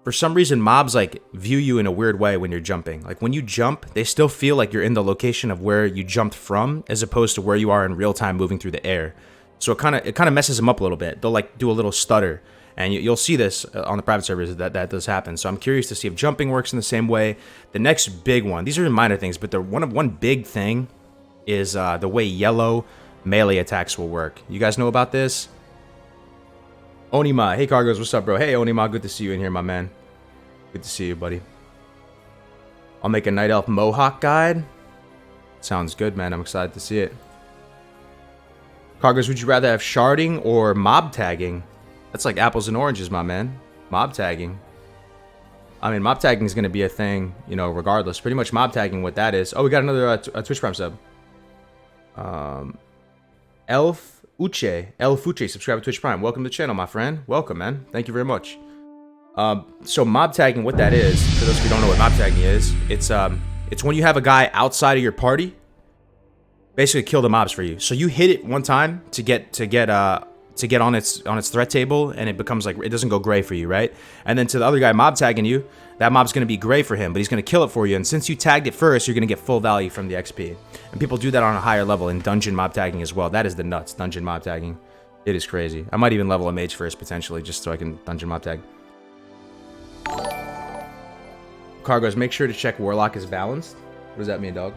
for some reason, mobs like view you in a weird way when you're jumping. Like when you jump, they still feel like you're in the location of where you jumped from, as opposed to where you are in real time moving through the air. So it kind of messes them up a little bit. They'll like do a little stutter, and you'll see this on the private servers that does happen. So I'm curious to see if jumping works in the same way. The next big one, these are minor things, but the one big thing is the way yellow melee attacks will work. You guys know about this? Onima, hey Kargoz, what's up, bro? Hey Onima, good to see you in here, my man. Good to see you, buddy. I'll make a Night Elf Mohawk guide. Sounds good, man. I'm excited to see it. Kargoz, would you rather have sharding or mob tagging? That's like apples and oranges, my man. Mob tagging. I mean, mob tagging is going to be a thing, you know, regardless. Pretty much mob tagging, what that is. Oh, we got another Twitch Prime sub. Elf Uche, subscribe to Twitch Prime. Welcome to the channel, my friend. Welcome, man. Thank you very much. So mob tagging, what that is, for those who don't know what mob tagging is, it's when you have a guy outside of your party basically kill the mobs for you. So you hit it one time to get on its threat table, and it becomes like, it doesn't go gray for you, right? And then to the other guy mob tagging you, that mob's going to be gray for him, but he's going to kill it for you. And since you tagged it first, you're going to get full value from the XP. And people do that on a higher level in dungeon mob tagging as well. That is the nuts, dungeon mob tagging. It is crazy. I might even level a mage first potentially, just so I can dungeon mob tag. Kargoz, make sure to check Warlock is balanced. What does that mean, dog?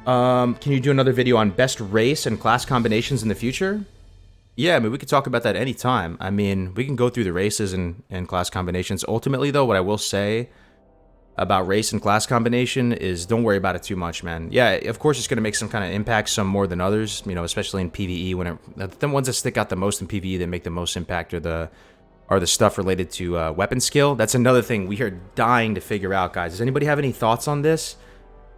Can you do another video on best race and class combinations in the future? Yeah, I mean, we could talk about that anytime. I mean, we can go through the races and class combinations. Ultimately, though, what I will say about race and class combination is don't worry about it too much, man. Yeah, of course, it's going to make some kind of impact, some more than others, you know, especially in PvE. The ones that stick out the most in PvE that make the most impact are the stuff related to weapon skill. That's another thing we are dying to figure out, guys. Does anybody have any thoughts on this?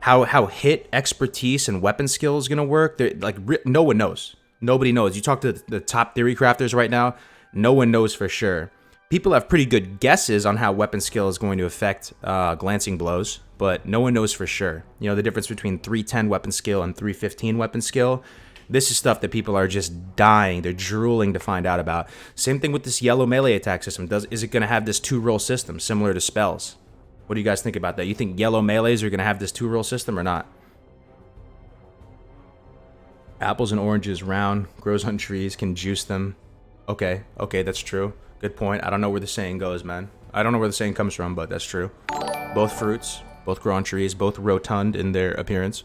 How hit expertise and weapon skill is going to work? Like, no one knows. Nobody knows. You talk to the top theory crafters right now, no one knows for sure. People have pretty good guesses on how weapon skill is going to affect glancing blows, but no one knows for sure. You know, the difference between 310 weapon skill and 315 weapon skill. This is stuff that people are just dying. They're drooling to find out about. Same thing with this yellow melee attack system. Is it going to have this 2-roll system similar to spells? What do you guys think about that? You think yellow melees are going to have this 2-roll system or not? Apples and oranges, round, grows on trees, can juice them. Okay, that's true. Good point. I don't know where the saying goes, man. I don't know where the saying comes from, but that's true. Both fruits, both grow on trees, both rotund in their appearance.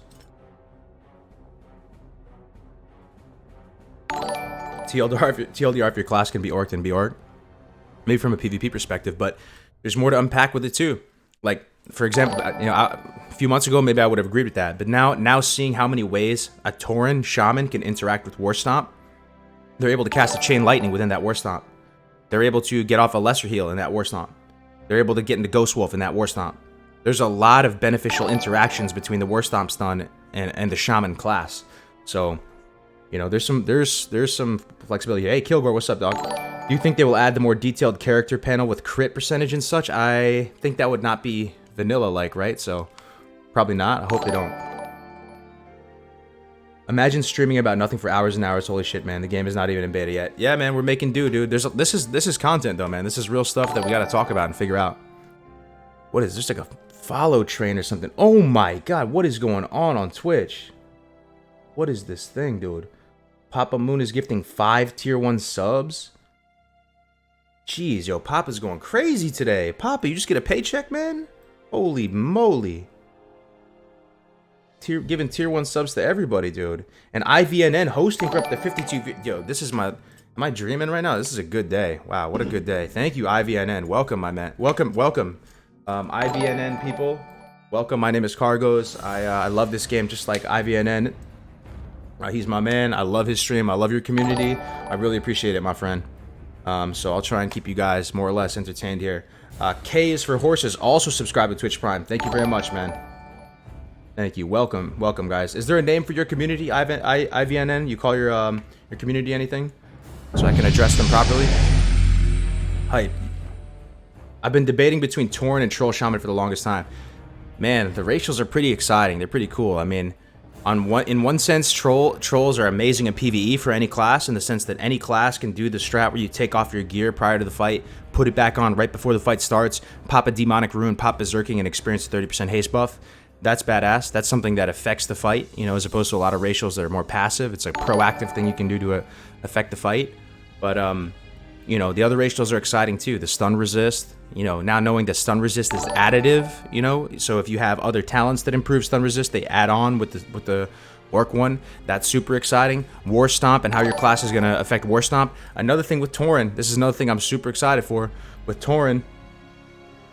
TLDR if your class can be orced and be orc. Maybe from a PvP perspective, but there's more to unpack with it too. Like, for example, you know, a few months ago, maybe I would have agreed with that. But now seeing how many ways a Tauren shaman can interact with War Stomp, they're able to cast a Chain Lightning within that War Stomp. They're able to get off a Lesser Heal in that War Stomp. They're able to get into Ghost Wolf in that War Stomp. There's a lot of beneficial interactions between the War Stomp stun and the Shaman class. So, you know, there's some flexibility. Hey, Kilgore, what's up, dog? Do you think they will add the more detailed character panel with crit percentage and such? I think that would not be vanilla-like, right? So, probably not. I hope they don't. Imagine streaming about nothing for hours and hours. Holy shit, man. The game is not even in beta yet. Yeah, man, we're making do, dude. This is content, though, man. This is real stuff that we got to talk about and figure out. What is this? Like a follow train or something? Oh, my God. What is going on Twitch? What is this thing, dude? Papa Moon is gifting 5 tier 1 subs? Jeez, yo, Papa's going crazy today. Papa, you just get a paycheck, man? Holy moly. Giving tier 1 subs to everybody, dude. And IVNN hosting for up to 52... Yo, this is my... Am I dreaming right now? This is a good day. Wow, what a good day. Thank you, IVNN. Welcome, my man. Welcome. IVNN people. Welcome, my name is Kargoz. I love this game just like IVNN. He's my man. I love his stream. I love your community. I really appreciate it, my friend. So I'll try and keep you guys more or less entertained here. K is for horses. Also subscribe to Twitch Prime. Thank you very much, man. Thank you. Welcome, guys. Is there a name for your community, IVNN? You call your community anything, so I can address them properly? Hype. I've been debating between Tauren and Troll Shaman for the longest time. Man, the racials are pretty exciting. They're pretty cool. I mean, in one sense, trolls are amazing in PvE for any class, in the sense that any class can do the strat where you take off your gear prior to the fight, put it back on right before the fight starts, pop a demonic rune, pop berserking, and experience a 30% haste buff. That's badass. That's something that affects the fight, you know, as opposed to a lot of racials that are more passive. It's a proactive thing you can do to affect the fight. But you know, the other racials are exciting too. The stun resist, you know, now knowing that stun resist is additive, you know, so if you have other talents that improve stun resist, they add on with the orc one. That's super exciting. War Stomp and how your class is going to affect War Stomp. Another thing with Tauren, this is another thing I'm super excited for with Tauren,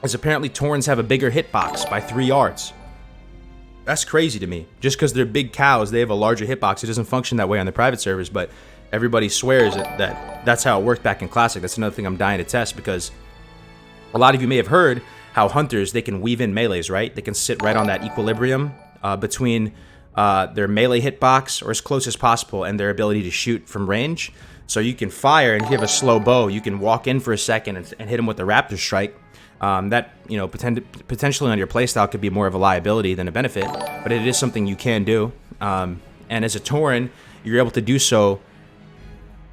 is apparently Taurens have a bigger hitbox by 3 yards. That's crazy to me. Just because they're big cows, they have a larger hitbox. It doesn't function that way on the private servers, but everybody swears that that's how it worked back in Classic. That's another thing I'm dying to test, because a lot of you may have heard how hunters, they can weave in melees, right? They can sit right on that equilibrium between their melee hitbox, or as close as possible, and their ability to shoot from range. So you can fire, and if you have a slow bow, you can walk in for a second and hit them with the Raptor Strike. That, you know, potentially on your playstyle could be more of a liability than a benefit, but it is something you can do. And as a Tauren, you're able to do so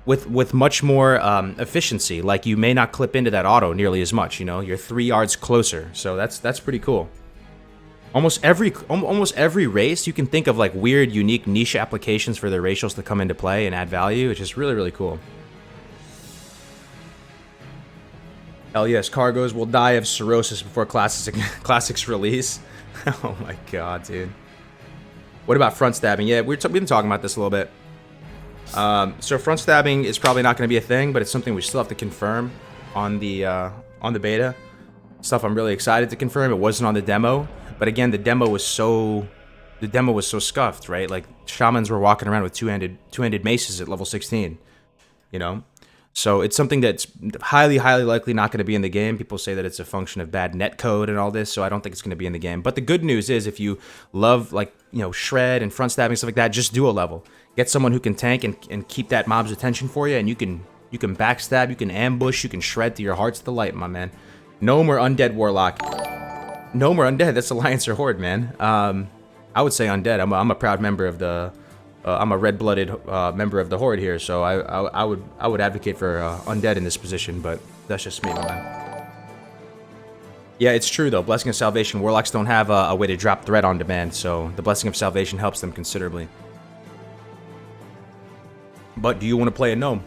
with much more efficiency. Like, you may not clip into that auto nearly as much, you know, you're 3 yards closer. So that's pretty cool. Almost every race, you can think of like weird, unique niche applications for their racials to come into play and add value, which is really, really cool. Hell yes, Kargoz will die of cirrhosis before Classic's release. Oh my god, dude. What about front stabbing? Yeah, we've been talking about this a little bit. So front stabbing is probably not going to be a thing, but it's something we still have to confirm on the beta. Stuff I'm really excited to confirm. It wasn't on the demo, but again, the demo was so scuffed, right? Like, shamans were walking around with two-handed maces at level 16, you know. So it's something that's highly likely not going to be in the game. People say that it's a function of bad netcode and all this, so I don't think it's going to be in the game. But the good news is, if you love, like, you know, shred and front stabbing, stuff like that, just do a level. Get someone who can tank and keep that mob's attention for you, and you can backstab, you can ambush, you can shred to your heart's delight, my man. Gnome or undead warlock? Gnome or undead? That's Alliance or Horde, man. I would say undead. I'm a proud member of the. I'm a red-blooded member of the Horde here, so I would advocate for undead in this position, but that's just me, man. Yeah, it's true though. Blessing of Salvation, warlocks don't have a way to drop threat on demand, so the Blessing of Salvation helps them considerably. But do you want to play a gnome?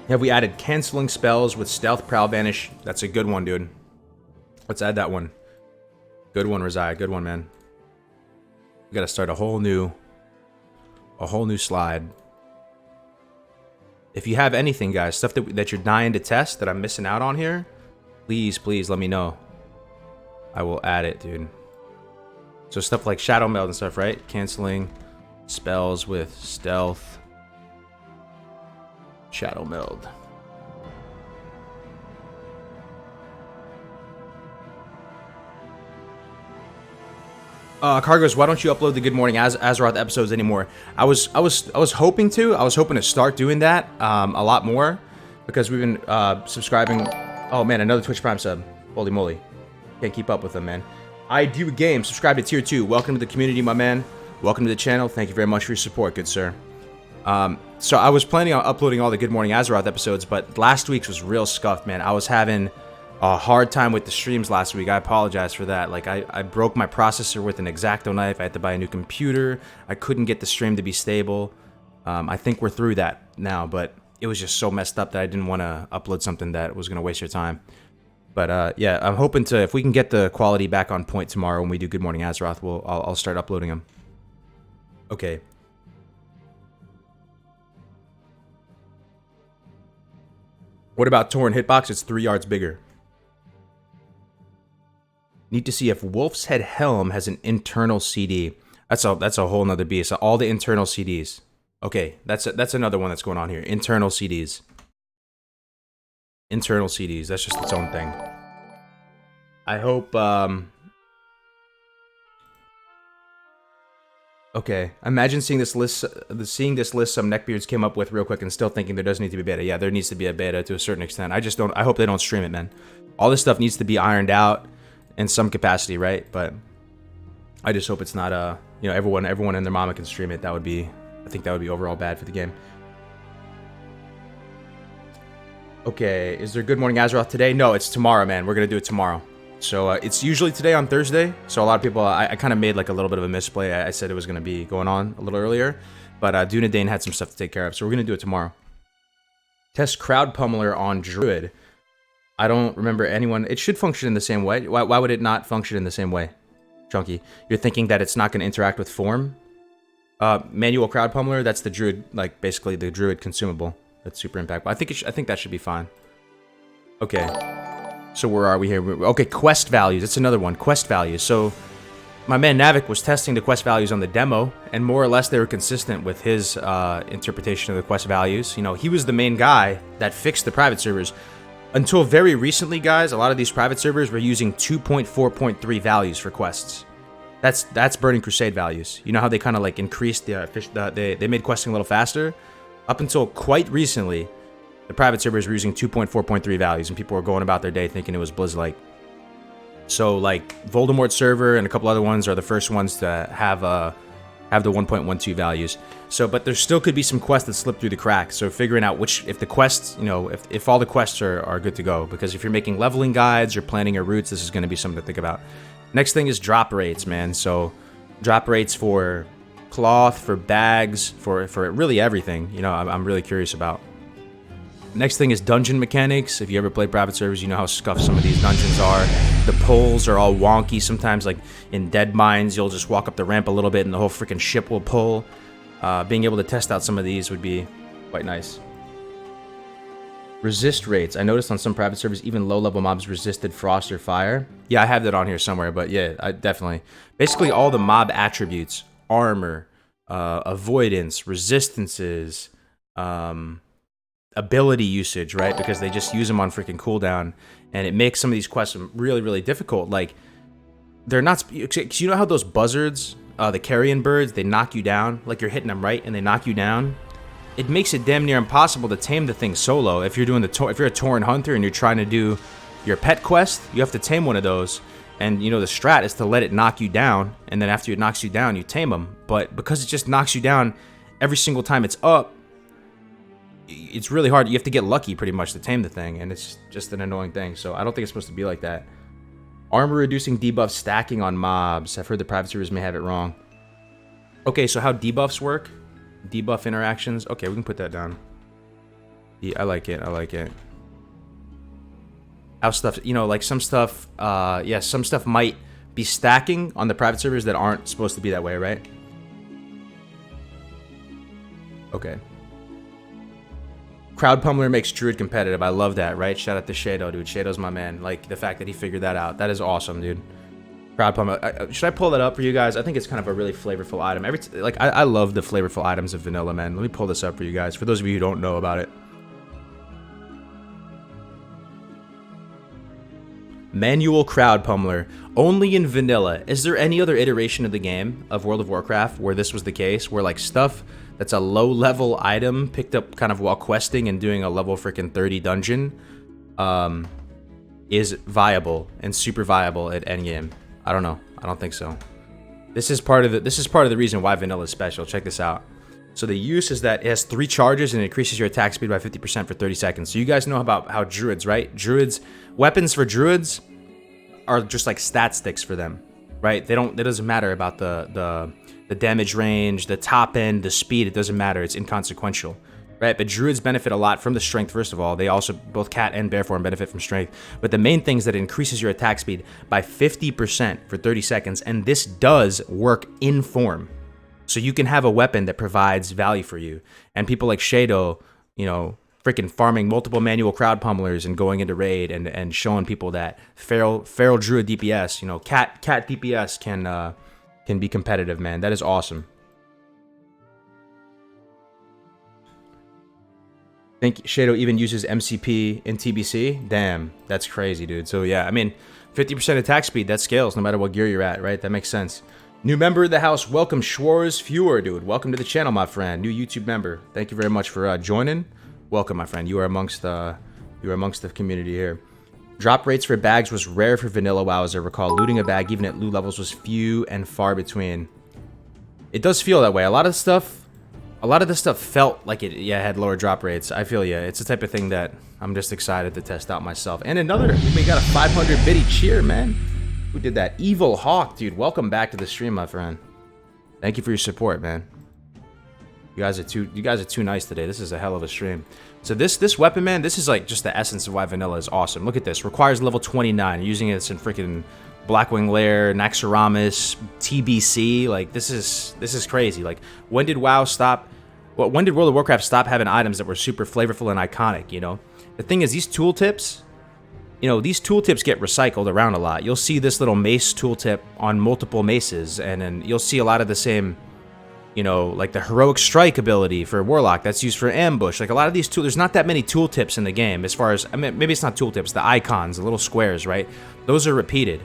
Have we added canceling spells with stealth, prowl, vanish? That's a good one, dude. Let's add that one. Good one, Razai. Good one, man. We gotta start a whole new slide. If you have anything, guys, stuff that you're dying to test that I'm missing out on here, please let me know. I will add it, dude. So stuff like Shadow Meld and stuff, right? Canceling spells with stealth. Shadow Meld. Kargoz, why don't you upload the Good Morning Azeroth episodes anymore? I was hoping to. I was hoping to start doing that a lot more, because we've been subscribing. Oh man, another Twitch Prime sub. Holy moly, can't keep up with them, man. I do a game. Subscribe to Tier 2. Welcome to the community, my man. Welcome to the channel. Thank you very much for your support, good sir. So I was planning on uploading all the Good Morning Azeroth episodes, but last week's was real scuffed, man. I was having a hard time with the streams last week. I apologize for that. Like, I broke my processor with an X-Acto knife. I had to buy a new computer. I couldn't get the stream to be stable. I think we're through that now, but it was just so messed up that I didn't want to upload something that was going to waste your time. But yeah, I'm hoping to, if we can get the quality back on point tomorrow when we do Good Morning Azeroth, I'll start uploading them. Okay. What about Tauren hitbox? It's 3 yards bigger. Need to see if Wolf's Head Helm has an internal CD. That's a whole nother beast. So all the internal CDs. Okay, that's another one that's going on here. Internal CDs. Internal CDs. That's just its own thing. I hope. Okay, imagine seeing this list. Some neckbeards came up with real quick and still thinking there does need to be beta. Yeah, there needs to be a beta to a certain extent. I just don't. I hope they don't stream it, man. All this stuff needs to be ironed out in some capacity, right? But I just hope it's not you know, everyone and their mama can stream it. That would be, I think that would be overall bad for the game. Okay, is there Good Morning Azeroth today? No, it's tomorrow, man. We're gonna do it tomorrow. So it's usually today on Thursday. So a lot of people, I kind of made like a little bit of a misplay. I said it was gonna be going on a little earlier, but Dunedane had some stuff to take care of, so we're gonna do it tomorrow. Test Crowd Pummeler on Druid. I don't remember anyone. It should function in the same way. Why would it not function in the same way? Chunky, you're thinking that it's not going to interact with form? Manual Crowd Pummeler, that's the Druid, like basically the Druid consumable. That's super impactful. I think that should be fine. Okay. So where are we here? Okay, quest values. It's another one. Quest values. So my man Navik was testing the quest values on the demo, and more or less they were consistent with his interpretation of the quest values. You know, he was the main guy that fixed the private servers. Until very recently, guys, a lot of these private servers were using 2.4.3 values for quests. That's Burning Crusade values. You know how they kind of like increased they made questing a little faster? Up until quite recently, the private servers were using 2.4.3 values, and people were going about their day thinking it was Blizz-like. So like Voldemort server and a couple other ones are the first ones to have the 1.12 values. So, but there still could be some quests that slip through the cracks. So figuring out if the quests, you know, if all the quests are good to go. Because if you're making leveling guides or planning your routes, this is going to be something to think about. Next thing is drop rates, man. So drop rates for cloth, for bags, for really everything, you know, I'm really curious about. Next thing is dungeon mechanics. If you ever play private servers, you know how scuffed some of these dungeons are. The pulls are all wonky. Sometimes, like in Dead Mines, you'll just walk up the ramp a little bit and the whole freaking ship will pull. Being able to test out some of these would be quite nice. Resist rates. I noticed on some private servers, even low-level mobs resisted frost or fire. Yeah, I have that on here somewhere, but yeah, I definitely. Basically, all the mob attributes, armor, avoidance, resistances, ability usage, right? Because they just use them on freaking cooldown, and it makes some of these quests really, really difficult. Like, they're not... You know how those buzzards, the carrion birds, they knock you down? Like, you're hitting them right, and they knock you down? It makes it damn near impossible to tame the thing solo. If you're doing if you're a Tauren hunter and you're trying to do your pet quest, you have to tame one of those. And you know the strat is to let it knock you down, and then after it knocks you down, you tame them. But because it just knocks you down every single time it's up, it's really hard. You have to get lucky pretty much to tame the thing, and it's just an annoying thing. So I don't think it's supposed to be like that. Armor reducing debuff stacking on mobs. I've heard the private servers may have it wrong. Okay, so how debuffs work? Debuff interactions. Okay, we can put that down. Yeah, I like it. I like it. How stuff, you know, like some stuff, yeah, some stuff might be stacking on the private servers that aren't supposed to be that way, right? Okay. Crowd Pummeler makes Druid competitive. I love that, right? Shout out to Shadow, dude. Shadow's my man. Like, the fact that he figured that out. That is awesome, dude. Crowd Pummeler. Should I pull that up for you guys? I think it's kind of a really flavorful item. I love the flavorful items of vanilla, man. Let me pull this up for you guys, for those of you who don't know about it. Manual Crowd Pummeler. Only in vanilla. Is there any other iteration of the game, of World of Warcraft, where this was the case? Where, like, stuff that's a low-level item picked up kind of while questing and doing a level freaking 30 dungeon is viable and super viable at endgame? I don't know. I don't think so. This is part of the reason why vanilla is special. Check this out. So the use is that it has 3 charges and it increases your attack speed by 50% for 30 seconds. So you guys know about how druids, right? Weapons for druids are just like stat sticks for them, right? It doesn't matter about the damage range, the top end, the speed. It doesn't matter. It's inconsequential, right? But druids benefit a lot from the strength, first of all. They also, both cat and bear form, benefit from strength. But the main thing is that it increases your attack speed by 50% for 30 seconds. And this does work in form. So you can have a weapon that provides value for you. And people like Shadow, you know, freaking farming multiple manual crowd pummelers and going into raid and showing people that feral druid DPS, you know, cat DPS can be competitive, man. That is awesome. I think Shadow even uses MCP in TBC. Damn, that's crazy, dude. So yeah, I mean, 50% attack speed, that scales no matter what gear you're at, right? That makes sense. New member of the house, welcome Schwarz Fewer, dude. Welcome to the channel, my friend. New YouTube member. Thank you very much for joining. Welcome, my friend. You are amongst the community here. Drop rates for bags was rare for vanilla WoW, as I recall. Looting a bag, even at loot levels, was few and far between. It does feel that way. A lot of this stuff felt like it, yeah, had lower drop rates. I feel yeah. It's the type of thing that I'm just excited to test out myself. And we got a 500 biddy cheer, man. Who did that? Evil Hawk, dude. Welcome back to the stream, my friend. Thank you for your support, man. You guys are too nice today. This is a hell of a stream. So this weapon, man, this is like just the essence of why vanilla is awesome. Look at this. Requires level 29. You're using this in freaking Blackwing Lair, Naxxramas, TBC. Like this is crazy. Like when did WoW stop? Well, when did World of Warcraft stop having items that were super flavorful and iconic, you know? The thing is, these tooltips, you know, these tooltips get recycled around a lot. You'll see this little mace tooltip on multiple maces, and then you'll see a lot of the same, you know, like the heroic strike ability for Warlock that's used for ambush. Like a lot of these tools, there's not that many tooltips in the game as far as, I mean, maybe it's not tooltips, the icons, the little squares, right? Those are repeated.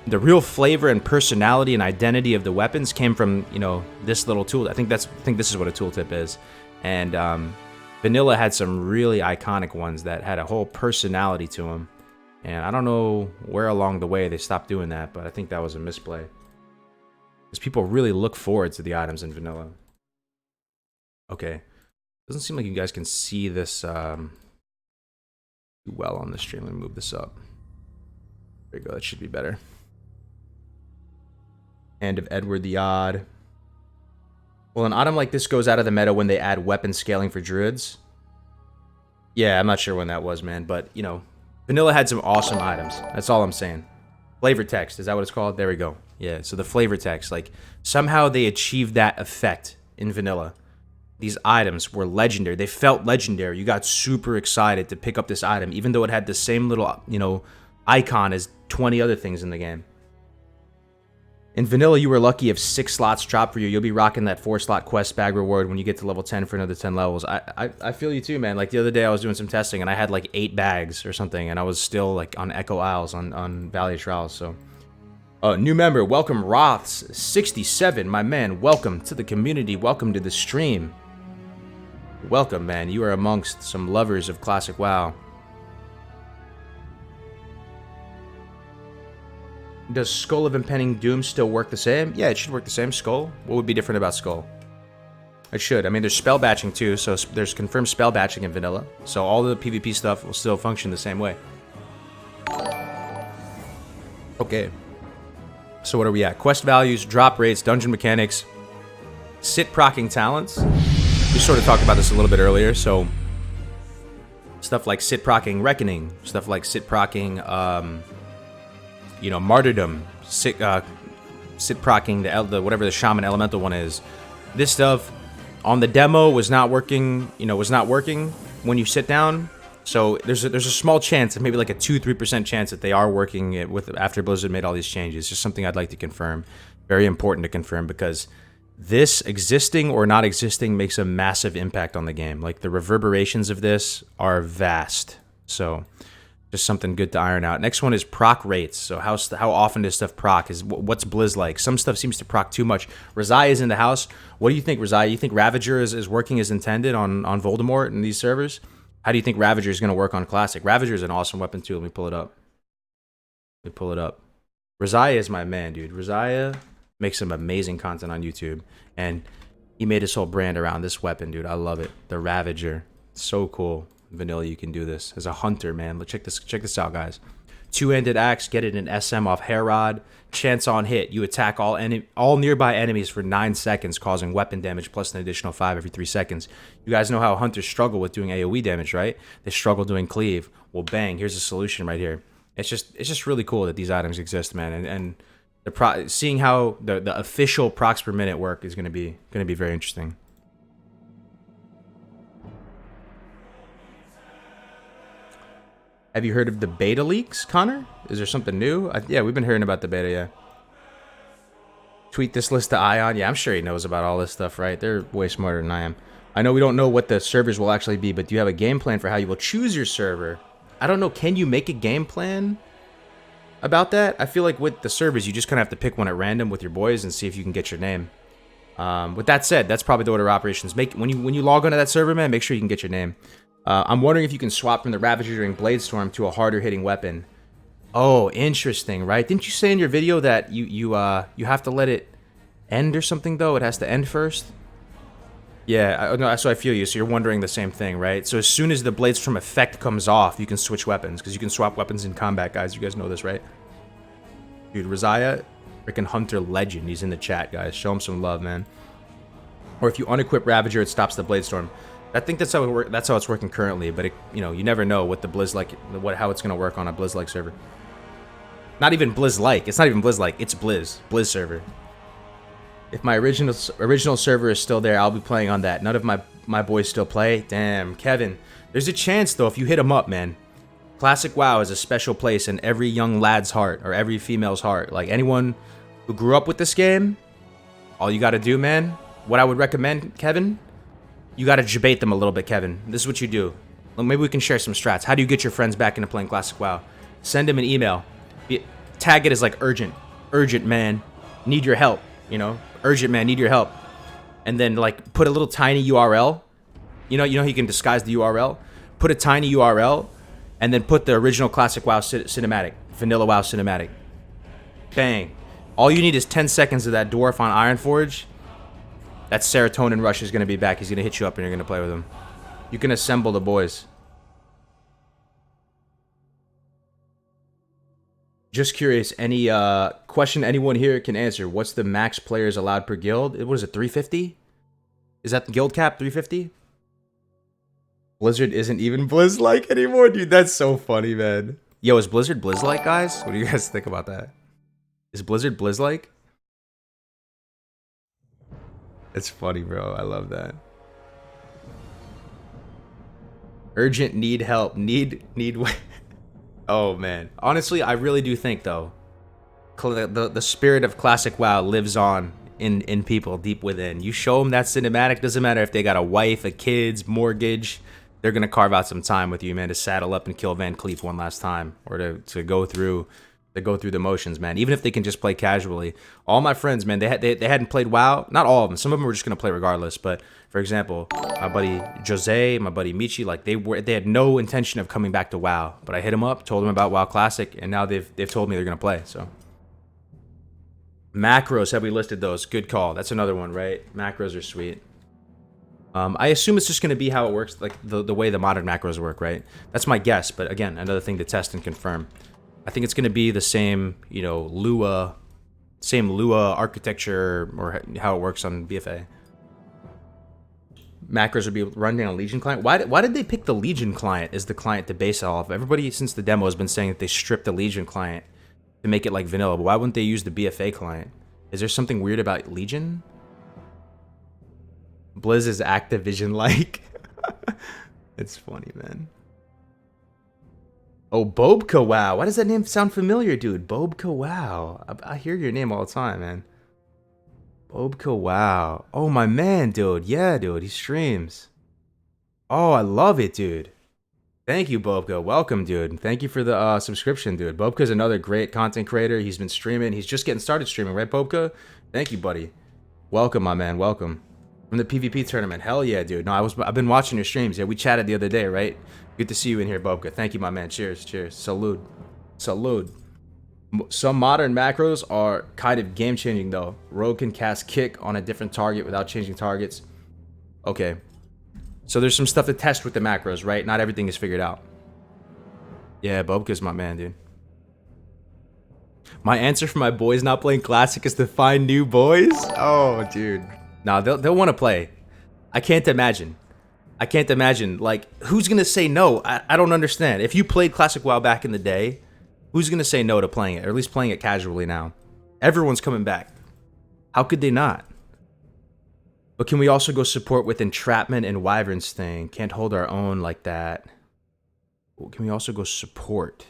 The real flavor and personality and identity of the weapons came from, you know, this little tool. I think this is what a tooltip is. And Vanilla had some really iconic ones that had a whole personality to them. And I don't know where along the way they stopped doing that, but I think that was a misplay. Because people really look forward to the items in Vanilla. Okay. Doesn't seem like you guys can see this well on the stream. Let me move this up. There you go. That should be better. Hand of Edward the Odd. Well, an item like this goes out of the meta when they add weapon scaling for druids. Yeah, I'm not sure when that was, man. But, you know, Vanilla had some awesome items. That's all I'm saying. Flavor text, is that what it's called? There we go. Yeah, so the flavor text, like, somehow they achieved that effect in Vanilla. These items were legendary. They felt legendary. You got super excited to pick up this item, even though it had the same little, you know, icon as 20 other things in the game. In Vanilla, you were lucky if 6 slots dropped for you. You'll be rocking that 4-slot quest bag reward when you get to level 10 for another 10 levels. I feel you too, man. Like the other day I was doing some testing and I had like 8 bags or something, and I was still like on Echo Isles on Valley of Trials. So, new member, welcome Roths67, my man. Welcome to the community. Welcome to the stream. Welcome, man. You are amongst some lovers of classic WoW. Does Skull of Impending Doom still work the same? Yeah, it should work the same. Skull? What would be different about Skull? It should. I mean, there's spell batching too, so there's confirmed spell batching in Vanilla. So all the PvP stuff will still function the same way. Okay. So what are we at? Quest values, drop rates, dungeon mechanics, sit procking talents. We sort of talked about this a little bit earlier, so stuff like sit procking Reckoning, stuff like sit procking you know, Martyrdom, sit procking the whatever the Shaman Elemental one is. This stuff on the demo was not working, you know, was not working when you sit down. So there's a small chance, maybe like a 2-3% chance that they are working it with after Blizzard made all these changes. Just something I'd like to confirm. Very important to confirm, because this existing or not existing makes a massive impact on the game. Like the reverberations of this are vast. So just something good to iron out. Next one is proc rates. So how often does stuff proc? What's Blizz like? Some stuff seems to proc too much. Razai is in the house. What do you think, Razai? You think Ravager is working as intended on Voldemort and these servers? How do you think Ravager is going to work on Classic? Ravager is an awesome weapon too. Let me pull it up. Razai is my man, dude. Razai makes some amazing content on YouTube, and he made his whole brand around this weapon, dude. I love it. The Ravager. So cool. Vanilla, you can do this as a hunter, man. Check this out, guys. 2-handed axe, get it in SM off Herod. Chance on hit, you attack all nearby enemies for 9 seconds, causing weapon damage plus an additional 5 every 3 seconds. You guys know how hunters struggle with doing AoE damage, right? They struggle doing cleave. Well, bang, here's a solution right here. It's just really cool that these items exist, man. And seeing how the official procs per minute work is gonna be very interesting. Have you heard of the beta leaks, Connor? Is there something new? Yeah, we've been hearing about the beta, yeah. Tweet this list to Ion. Yeah, I'm sure he knows about all this stuff, right? They're way smarter than I am. I know we don't know what the servers will actually be, but do you have a game plan for how you will choose your server? I don't know. Can you make a game plan about that? I feel like with the servers, you just kind of have to pick one at random with your boys and see if you can get your name. With that said, that's probably the order of operations. When you log onto that server, man, make sure you can get your name. I'm wondering if you can swap from the Ravager during Bladestorm to a harder hitting weapon. Oh, interesting, right? Didn't you say in your video that you have to let it end or something, though? It has to end first? Yeah, no, so I feel you. So you're wondering the same thing, right? So as soon as the Bladestorm effect comes off, you can switch weapons, because you can swap weapons in combat, guys. You guys know this, right? Dude, Razia, freaking Hunter legend. He's in the chat, guys. Show him some love, man. Or if you unequip Ravager, it stops the Bladestorm. I think that's how it's working currently, but you never know what the Blizz how it's gonna work on a Blizz like server. Not even Blizz like. It's not even Blizz like. It's Blizz server. If my original server is still there, I'll be playing on that. None of my boys still play. Damn, Kevin. There's a chance though if you hit him up, man. Classic WoW is a special place in every young lad's heart, or every female's heart. Like, anyone who grew up with this game, all you gotta do, man, what I would recommend, Kevin, you gotta debate them a little bit, Kevin. This is what you do. Well, maybe we can share some strats. How do you get your friends back into playing Classic WoW? Send them an email. Tag it as like urgent. Urgent, man. Need your help, you know? Urgent, man, need your help. And then like put a little tiny URL. You know you can disguise the URL? Put a tiny URL and then put the original Classic WoW cinematic. Vanilla WoW cinematic. Bang. All you need is 10 seconds of that dwarf on Ironforge. That Serotonin Rush is going to be back. He's going to hit you up and you're going to play with him. You can assemble the boys. Just curious, any question anyone here can answer. What's the max players allowed per guild? What is it, 350? Is that the guild cap, 350? Blizzard isn't even Blizz-like anymore? Dude, that's so funny, man. Yo, is Blizzard Blizz-like, guys? What do you guys think about that? Is Blizzard Blizz-like? It's funny, bro. I love that. Urgent, need help. Need... Oh, man. Honestly, I really do think, though, the spirit of Classic WoW lives on in people deep within. You show them that cinematic, doesn't matter if they got a wife, a kids, mortgage, they're going to carve out some time with you, man, to saddle up and kill Van Cleef one last time, or to go through the motions, man. Even if they can just play casually. All my friends, man, they hadn't played WoW. Not all of them. Some of them were just going to play regardless, but for example, my buddy Jose, my buddy Michi, like they had no intention of coming back to WoW, but I hit them up, told them about WoW Classic, and now they've told me they're gonna play. So macros, have we listed those? Good call. That's another one, right? Macros are sweet. I assume it's just gonna be how it works, like the way the modern macros work, right? That's my guess, but again, another thing to test and confirm. I think it's gonna be the same, you know, Lua architecture, or how it works on BFA. Macros would be running on a Legion client. Why did they pick the Legion client as the client to base it off? Everybody since the demo has been saying that they stripped the Legion client to make it like vanilla, but why wouldn't they use the BFA client? Is there something weird about Legion? Blizz is Activision-like. It's funny, man. Oh, Bobka WoW. Why does that name sound familiar, dude? Bobka WoW. I hear your name all the time, man. Bobka WoW. Oh, my man, dude. Yeah, dude. He streams. Oh, I love it, dude. Thank you, Bobka. Welcome, dude. Thank you for the subscription, dude. Bobka's another great content creator. He's been streaming. He's just getting started streaming, right, Bobka? Thank you, buddy. Welcome, my man. Welcome. From the PvP tournament. Hell yeah, dude. No, I've been watching your streams. Yeah, we chatted the other day, right? Good to see you in here, Bobka. Thank you, my man. Cheers. Cheers. Salute. Salute. Some modern macros are kind of game-changing, though. Rogue can cast Kick on a different target without changing targets. Okay. So there's some stuff to test with the macros, right? Not everything is figured out. Yeah, Bobka's my man, dude. My answer for my boys not playing Classic is to find new boys? Oh, dude. Nah, they'll want to play. I can't imagine. I can't imagine. Like, who's going to say no? I don't understand. If you played Classic WoW back in the day, who's going to say no to playing it? Or at least playing it casually now. Everyone's coming back. How could they not? But can we also go support with Entrapment and Wyvern's thing? Can't hold our own like that. Can we also go support?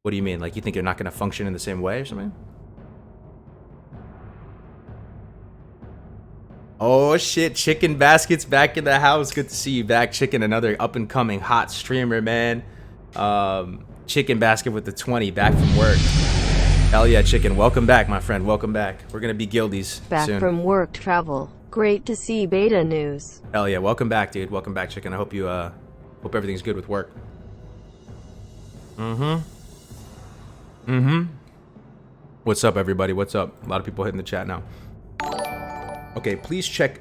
What do you mean? Like, you think they're not going to function in the same way or something? Oh, shit. Chicken Basket's back in the house. Good to see you back, Chicken. Another up-and-coming hot streamer, man. Chicken Basket with the 20, back from work. Hell yeah, Chicken. Welcome back, my friend. Welcome back. We're going to be guildies back soon. From work travel. Great to see beta news. Hell yeah. Welcome back, dude. Welcome back, Chicken. I hope you, hope everything's good with work. What's up, everybody? What's up? A lot of people hitting the chat now. Okay, please check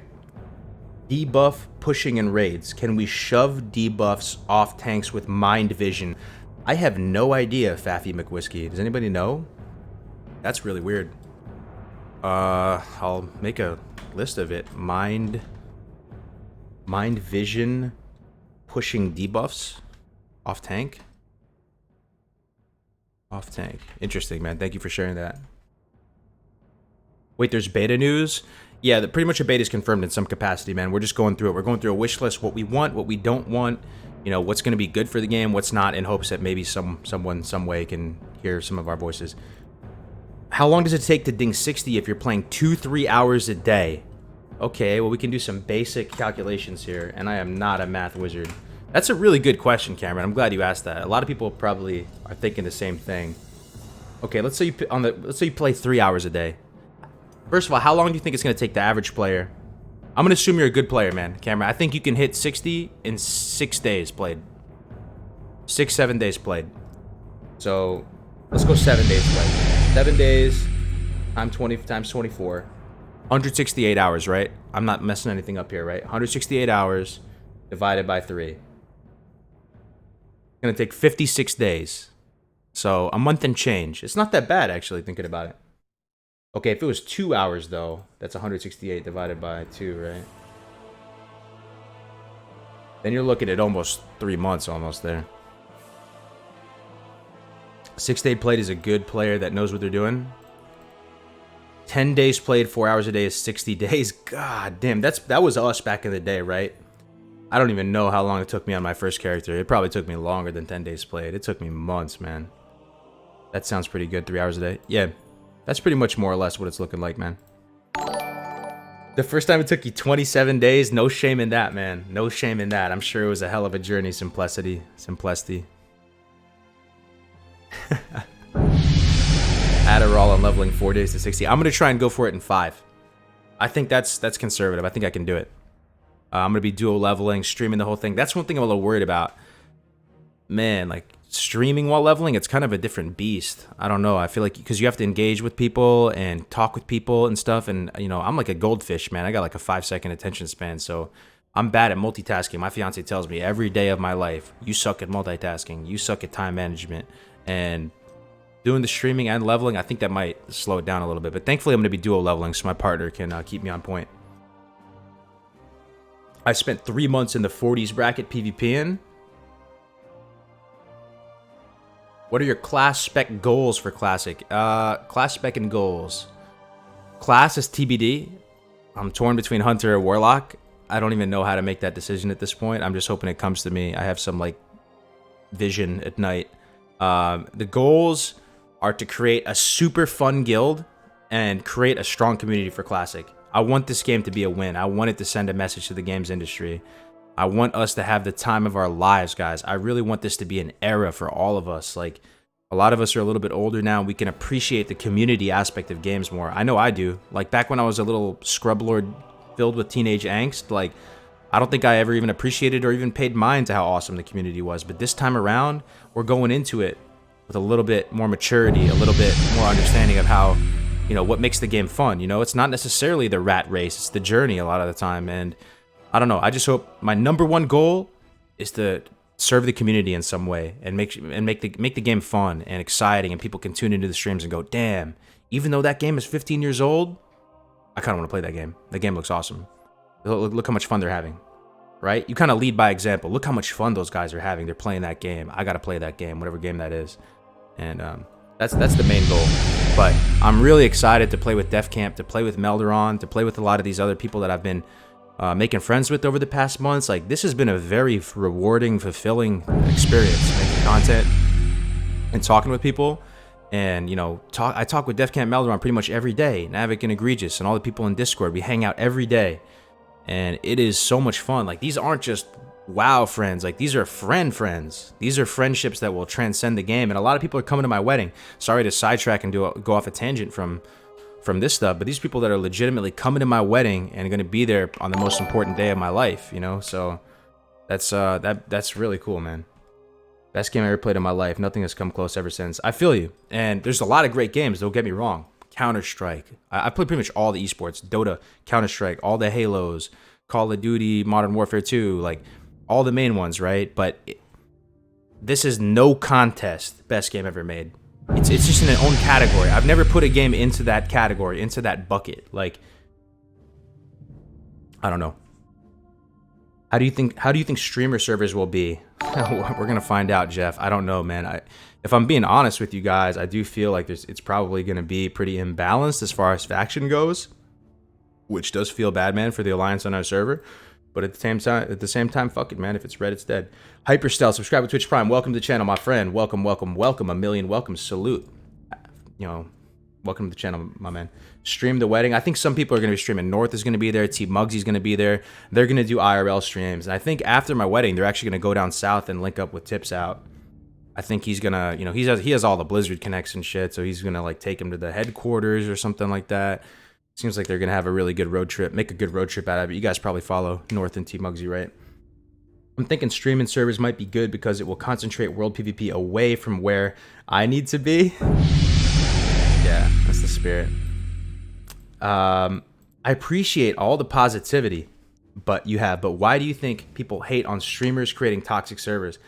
debuff pushing and raids. Can we shove debuffs off tanks with mind vision? I have no idea, Faffy McWhiskey. Does anybody know? That's really weird. I'll make a list of it. Mind vision pushing debuffs off tank. Off tank. Interesting, man. Thank you for sharing that. Wait, there's beta news? Yeah, pretty much a beta is confirmed in some capacity, man. We're just going through it. We're going through a wish list, what we want, what we don't want. you know, what's going to be good for the game, what's not, in hopes that maybe someone some way can hear some of our voices. How long does it take to ding 60 if you're playing 2-3 hours a day? Okay, well, we can do some basic calculations here, and I am not a math wizard. That's a really good question, Cameron. I'm glad you asked that. A lot of people probably are thinking the same thing. Okay, let's say you play 3 hours a day. First of all, how long do you think it's going to take the average player? I'm going to assume you're a good player, man, Cameron. I think you can hit 60 in 6 days played. 6-7 days played. So, let's go 7 days played. 7 days times 20 times 24. 168 hours, right? I'm not messing anything up here, right? 168 hours divided by 3. It's going to take 56 days. So, a month and change. It's not that bad, actually, thinking about it. Okay, if it was 2 hours, though, that's 168 divided by 2, right? Then you're looking at almost 3 months almost there. 6 day played is a good player that knows what they're doing. 10 days played, 4 hours a day is 60 days. God damn, that was us back in the day, right? I don't even know how long it took me on my first character. It probably took me longer than 10 days played. It took me months, man. That sounds pretty good, 3 hours a day. Yeah, that's pretty much more or less what it's looking like, man. The first time it took you 27 days, no shame in that, man. No shame in that. I'm sure it was a hell of a journey, Simplicity. Adderall and leveling 4 days to 60. I'm going to try and go for it in 5. I think that's conservative. I think I can do it. I'm going to be duo leveling, streaming the whole thing. That's one thing I'm a little worried about. Man, like, streaming while leveling, it's kind of a different beast. I don't know. I feel like because you have to engage with people and talk with people and stuff. And, you know, I'm like a goldfish, man. I got like a 5-second attention span. So I'm bad at multitasking. My fiance tells me every day of my life, you suck at multitasking. You suck at time management. And doing the streaming and leveling, I think that might slow it down a little bit. But thankfully, I'm going to be duo leveling so my partner can keep me on point. I spent 3 months in the 40s bracket PvPing. What are your class spec goals for Classic? Class spec and goals. Class is TBD. I'm torn between Hunter or Warlock. I don't even know how to make that decision at this point. I'm just hoping it comes to me. I have some, like, vision at night. The goals are to create a super fun guild and create a strong community for Classic. I want this game to be a win. I want it to send a message to the games industry. I want us to have the time of our lives, guys. I really want this to be an era for all of us. Like, a lot of us are a little bit older now. We can appreciate the community aspect of games more. I know I do. Like, back when I was a little scrub lord filled with teenage angst, like, I don't think I ever even appreciated or even paid mind to how awesome the community was. But this time around, we're going into it with a little bit more maturity, a little bit more understanding of how, you know, what makes the game fun. You know, it's not necessarily the rat race. It's the journey a lot of the time. And I don't know. I just hope my #1 goal is to serve the community in some way and make the game fun and exciting, and people can tune into the streams and go, damn, even though that game is 15 years old, I kind of want to play that game. The game looks awesome. Look how much fun they're having, right? You kind of lead by example. Look how much fun those guys are having. They're playing that game. I got to play that game, whatever game that is. And that's the main goal. But I'm really excited to play with Def Camp, to play with Melderon, to play with a lot of these other people that I've been making friends with over the past months. Like, this has been a very rewarding, fulfilling experience, making content and talking with people. And, you know, I talk with Def Camp Melderon pretty much every day, Navik and Egregious and all the people in Discord. We hang out every day, and it is so much fun. Like, these aren't just WoW friends. Like, these are friends. These are friendships that will transcend the game. And a lot of people are coming to my wedding. Sorry to sidetrack and go off a tangent from this stuff, but these people that are legitimately coming to my wedding and are going to be there on the most important day of my life, you know. So that's really cool, man. Best game I ever played in my life. Nothing has come close ever since. I feel you. And there's a lot of great games, don't get me wrong. Counter-Strike. I played pretty much all the esports. Dota, Counter-Strike, all the Halos, Call of Duty, Modern Warfare 2, like all the main ones, right? But this is no contest best game ever made. It's just in its own category. I've never put a game into that category, into that bucket. Like, I don't know. How do you think streamer servers will be? We're gonna find out, Jeff. I don't know, man. If I'm being honest with you guys, I do feel like it's probably gonna be pretty imbalanced as far as faction goes, which does feel bad, man, for the alliance on our server. But at the same time, fuck it, man. If it's red, it's dead. Hyperstel, subscribe to Twitch Prime. Welcome to the channel, my friend. Welcome, welcome, welcome. A million welcomes. Salute. You know, welcome to the channel, my man. Stream the wedding. I think some people are going to be streaming. North is going to be there. T Muggsy's going to be there. They're going to do IRL streams. And I think after my wedding, they're actually going to go down south and link up with Tips Out. I think he's going to, you know, he has all the Blizzard connects and shit. So he's going to like take him to the headquarters or something like that. Seems like they're going to have a really good road trip. Make a good road trip out of it. You guys probably follow North and T Muggsy, right? I'm thinking streaming servers might be good because it will concentrate world PvP away from where I need to be. Yeah, that's the spirit. I appreciate all the positivity but why do you think people hate on streamers creating toxic servers?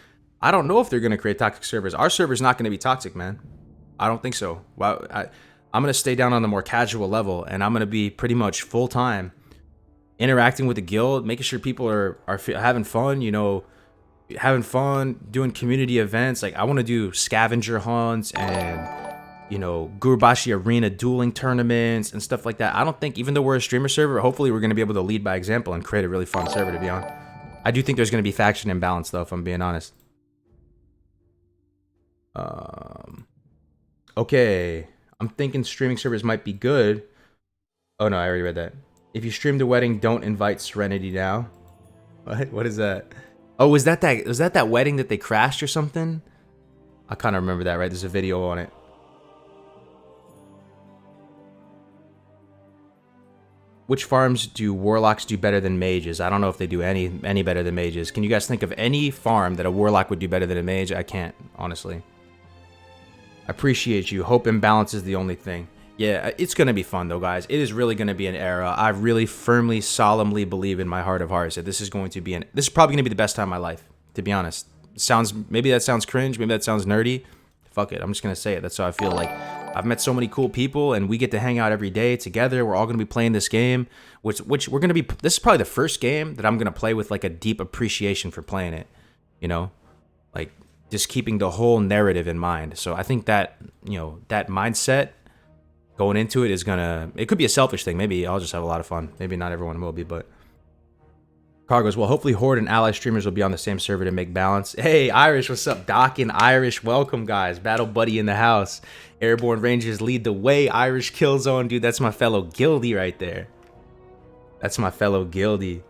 I don't know if they're going to create toxic servers. Our server's not going to be toxic, man. I don't think so. Well, I'm going to stay down on the more casual level, and I'm going to be pretty much full-time interacting with the guild, making sure people are having fun, you know, having fun, doing community events. Like, I want to do scavenger hunts and, you know, Gurubashi Arena dueling tournaments and stuff like that. I don't think, even though we're a streamer server, hopefully we're going to be able to lead by example and create a really fun server, to be honest. I do think there's going to be faction imbalance, though, if I'm being honest. Okay. I'm thinking streaming servers might be good. Oh, no, I already read that. If you stream the wedding, don't invite Serenity now. What? What is that? Oh, was that wedding that they crashed or something? I kind of remember that, right? There's a video on it. Which farms do warlocks do better than mages? I don't know if they do any better than mages. Can you guys think of any farm that a warlock would do better than a mage? I can't, honestly. I appreciate you. Hope imbalance is the only thing. Yeah, it's going to be fun, though, guys. It is really going to be an era. I really firmly, solemnly believe in my heart of hearts that this is going to be this is probably going to be the best time of my life, to be honest. Maybe that sounds cringe. Maybe that sounds nerdy. Fuck it. I'm just going to say it. That's how I feel. Like, I've met so many cool people, and we get to hang out every day together. We're all going to be playing this game, which we're going to be... This is probably the first game that I'm going to play with, like, a deep appreciation for playing it, you know? Like, just keeping the whole narrative in mind. So I think that, you know, that mindset going into it is gonna... It could be a selfish thing. Maybe I'll just have a lot of fun. Maybe not everyone will be, but... Kargoz, well, hopefully Horde and Ally streamers will be on the same server to make balance. Hey, Irish, what's up? Doc and Irish, welcome, guys. Battle buddy in the house. Airborne Rangers lead the way. Irish Killzone, dude, that's my fellow guildie right there. That's my fellow guildie.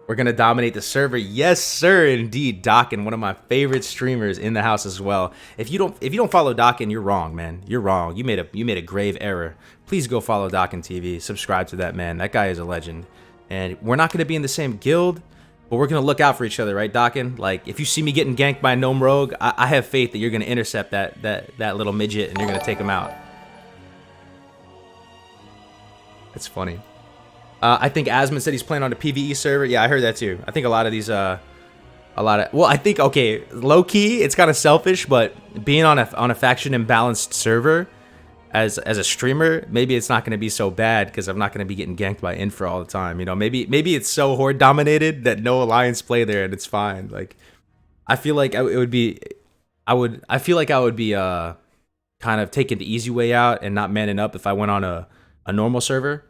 We're gonna dominate the server. Yes, sir, indeed. Dokken, one of my favorite streamers in the house as well. If you don't follow Dokken, you're wrong, man. You're wrong. You made a grave error. Please go follow Dokken TV. Subscribe to that man. That guy is a legend. And we're not gonna be in the same guild, but we're gonna look out for each other, right, Dokken? Like, if you see me getting ganked by a gnome rogue, I have faith that you're gonna intercept that little midget and you're gonna take him out. That's funny. I think Asmund said he's playing on a PvE server. Yeah, I heard that too. I think a lot of these, well, I think, okay, low key, it's kind of selfish, but being on a faction imbalanced server as a streamer, maybe it's not going to be so bad because I'm not going to be getting ganked by Infra all the time. You know, maybe it's so Horde dominated that no Alliance play there and it's fine. Like, I feel like I would be kind of taking the easy way out and not manning up if I went on a normal server.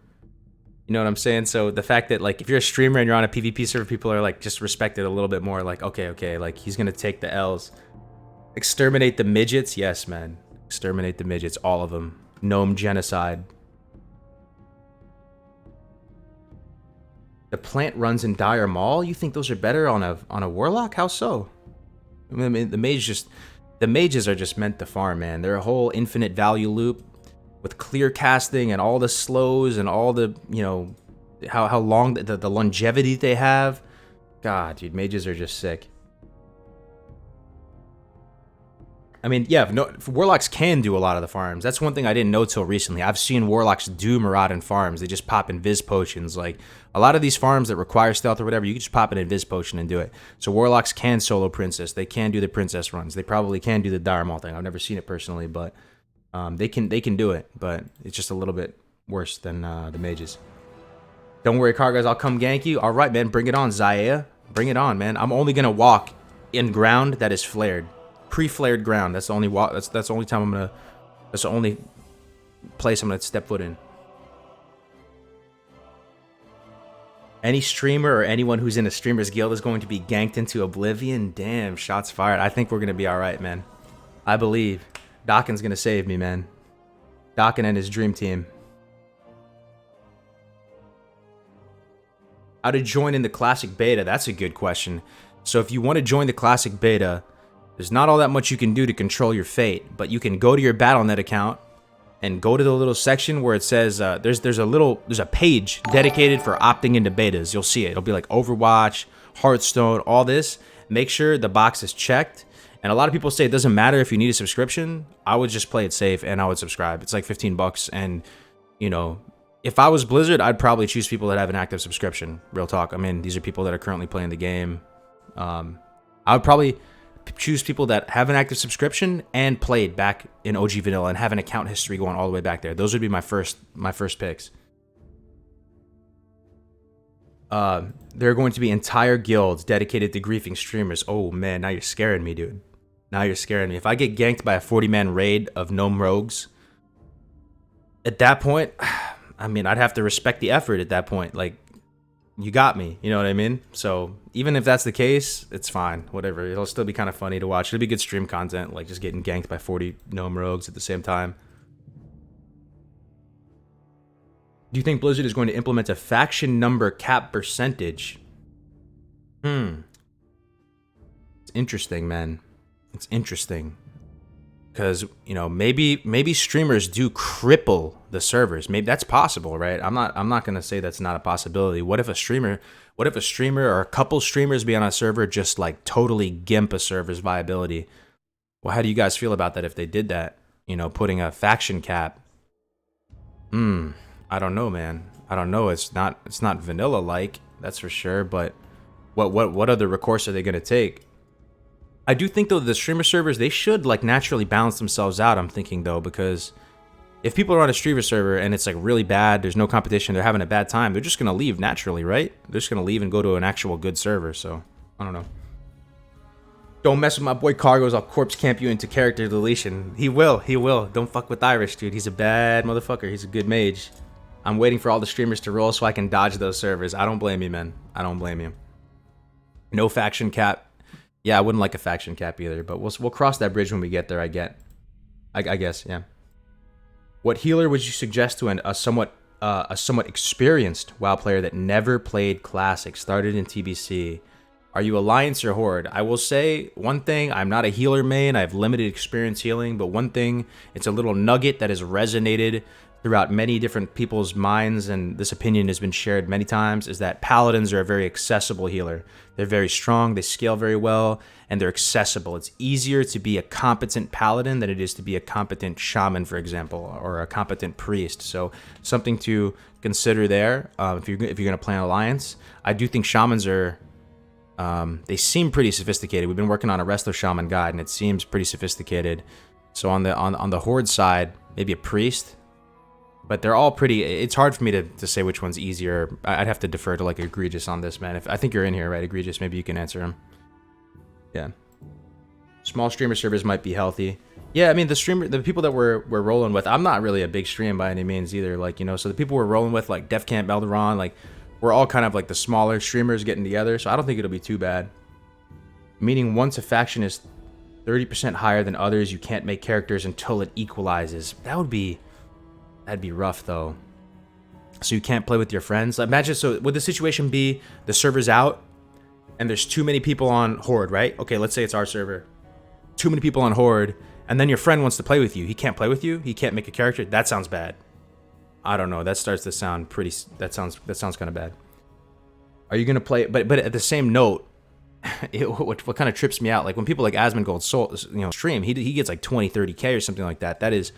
You know what I'm saying? So the fact that, like, if you're a streamer and you're on a PvP server, people are, like, just respect it a little bit more. Like, okay, like, he's gonna take the L's. Exterminate the midgets? Yes, man. Exterminate the midgets, all of them. Gnome genocide. The plant runs in Dire Maul? You think those are better on a warlock? How so? I mean, the mages are just meant to farm, man. They're a whole infinite value loop with clear casting and all the slows and all the, you know, how long the longevity they have. God, dude, mages are just sick. I mean, yeah, warlocks can do a lot of the farms. That's one thing I didn't know till recently. I've seen warlocks do Maraudin farms. They just pop invis potions. Like, a lot of these farms that require stealth or whatever, you can just pop an invis potion and do it. So warlocks can solo princess. They can do the princess runs. They probably can do the Dire Maul thing. I've never seen it personally, but they can do it. But it's just a little bit worse than the mages. Don't worry, Kargoz, I'll come gank you. All right, man, bring it on, Zaya. Bring it on, man. I'm only gonna walk in ground that is flared. Pre-flared ground. That's the only that's the only time that's the only place I'm gonna step foot in. Any streamer or anyone who's in a streamer's guild is going to be ganked into oblivion. Damn, shots fired. I think we're going to be all right, man. I believe. Dawkins going to save me, man. Dawkins and his dream team. How to join in the classic beta? That's a good question. So if you want to join the classic beta, there's not all that much you can do to control your fate, but you can go to your Battle.net account and go to the little section where it says there's a page dedicated for opting into betas. You'll see it. It'll be like Overwatch, Hearthstone, all this. Make sure the box is checked. And a lot of people say it doesn't matter if you need a subscription. I would just play it safe and I would subscribe. It's like 15 bucks. And, you know, if I was Blizzard, I'd probably choose people that have an active subscription. Real talk. I mean, these are people that are currently playing the game. I would probably choose people that have an active subscription and played back in OG Vanilla and have an account history going all the way back there. Those would be my first picks. There are going to be entire guilds dedicated to griefing streamers. Oh man, now you're scaring me, dude. Now you're scaring me. If I get ganked by a 40-man raid of gnome rogues, at that point, I mean, I'd have to respect the effort at that point. Like, you got me, you know what I mean? So even if that's the case, it's fine, whatever. It'll still be kind of funny to watch. It'll be good stream content, like just getting ganked by 40 gnome rogues at the same time. Do you think Blizzard is going to implement a faction number cap percentage? It's interesting, man. It's interesting. Because, you know, maybe streamers do cripple the servers. Maybe that's possible, right? I'm not gonna say that's not a possibility. What if a streamer or a couple streamers be on a server just like totally gimp a server's viability? Well, how do you guys feel about that if they did that? You know, putting a faction cap. I don't know, man. I don't know. It's not vanilla like, that's for sure, but what other recourse are they gonna take? I do think, though, the streamer servers, they should, like, naturally balance themselves out, I'm thinking, though, because if people are on a streamer server and it's, like, really bad, there's no competition, they're having a bad time, they're just going to leave naturally, right? They're just going to leave and go to an actual good server, so, I don't know. Don't mess with my boy Kargoz, I'll corpse camp you into character deletion. He will. Don't fuck with Irish, dude. He's a bad motherfucker. He's a good mage. I'm waiting for all the streamers to roll so I can dodge those servers. I don't blame you, man. I don't blame you. No faction cap. Yeah, I wouldn't like a faction cap either, but we'll cross that bridge when we get there, I guess, yeah. What healer would you suggest to a somewhat experienced WoW player that never played Classic, started in TBC? Are you Alliance or Horde? I will say one thing, I'm not a healer main, I have limited experience healing, but one thing, it's a little nugget that has resonated throughout many different people's minds, and this opinion has been shared many times, is that Paladins are a very accessible healer. They're very strong, they scale very well, and they're accessible. It's easier to be a competent Paladin than it is to be a competent Shaman, for example, or a competent Priest. So something to consider there if you're going to play an Alliance. I do think Shamans are... they seem pretty sophisticated. We've been working on a Resto Shaman guide, and it seems pretty sophisticated. So on the Horde side, maybe a Priest. But they're all pretty... It's hard for me to say which one's easier. I'd have to defer to, like, Egregious on this, man. I think you're in here, right, Egregious? Maybe you can answer him. Yeah. Small streamer servers might be healthy. Yeah, I mean, the people that we're rolling with... I'm not really a big stream by any means either. Like, you know, so the people we're rolling with, like Def Camp, Elderon, like, we're all kind of, like, the smaller streamers getting together. So I don't think it'll be too bad. Meaning once a faction is 30% higher than others, you can't make characters until it equalizes. That'd be rough, though. So you can't play with your friends. Imagine, so would the situation be the server's out and there's too many people on Horde, right? Okay, let's say it's our server. Too many people on Horde, and then your friend wants to play with you. He can't play with you. He can't make a character. That sounds bad. I don't know. That starts to sound pretty... That sounds kind of bad. Are you gonna play? But at the same note, what kind of trips me out, like when people like Asmongold Soul, you know, stream, he gets like 20, 30K or something like that. That is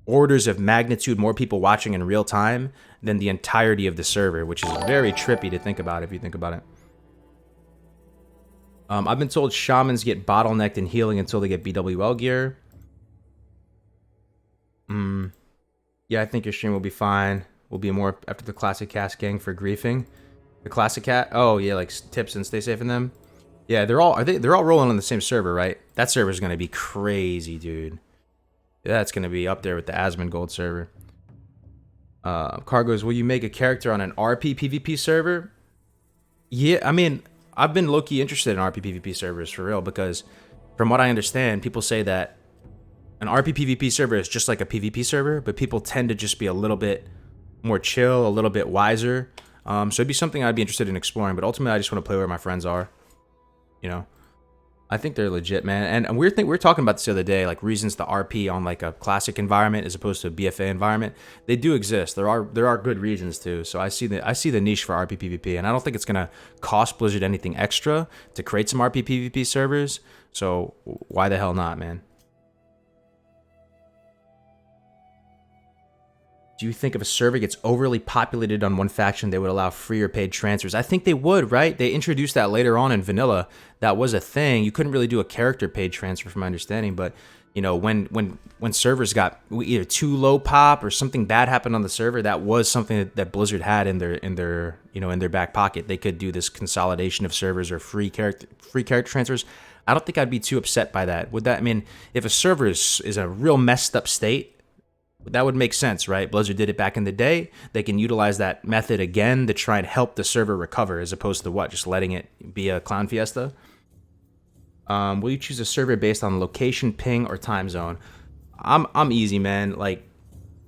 orders of magnitude more people watching in real time than the entirety of the server, which is very trippy to think about if you think about it. I've been told Shamans get bottlenecked in healing until they get BWL gear. Yeah, I think your stream will be fine. Will be more after the Classic Cast gang for griefing. The Classic Cat? Oh, yeah, like tips and stay safe in them. Yeah, they're all rolling on the same server, right? That server's going to be crazy, dude. That's going to be up there with the Asmongold server. Kargoz, will you make a character on an RP PvP server? Yeah, I mean, I've been low-key interested in RP PvP servers for real because from what I understand, people say that an RP PvP server is just like a PvP server, but people tend to just be a little bit more chill, a little bit wiser. So it'd be something I'd be interested in exploring, but ultimately I just want to play where my friends are, you know? I think they're legit, man. And we were talking about this the other day, like reasons to RP on like a classic environment as opposed to a BFA environment. They do exist. There are good reasons too. So I see the niche for RP PvP, and I don't think it's gonna cost Blizzard anything extra to create some RP PvP servers. So why the hell not, man? Do you think if a server gets overly populated on one faction, they would allow free or paid transfers? I think they would, right? They introduced that later on in vanilla. That was a thing. You couldn't really do a character paid transfer from my understanding, but you know, when servers got either too low pop or something bad happened on the server, that was something that Blizzard had in their back pocket. They could do this consolidation of servers or free character transfers. I don't think I'd be too upset by that. Would that, I mean, if a server is a real messed up state, that would make sense, right? Blizzard did it back in the day. They can utilize that method again to try and help the server recover as opposed to what? Just letting it be a clown fiesta? Will you choose a server based on location, ping, or time zone? I'm easy, man. Like,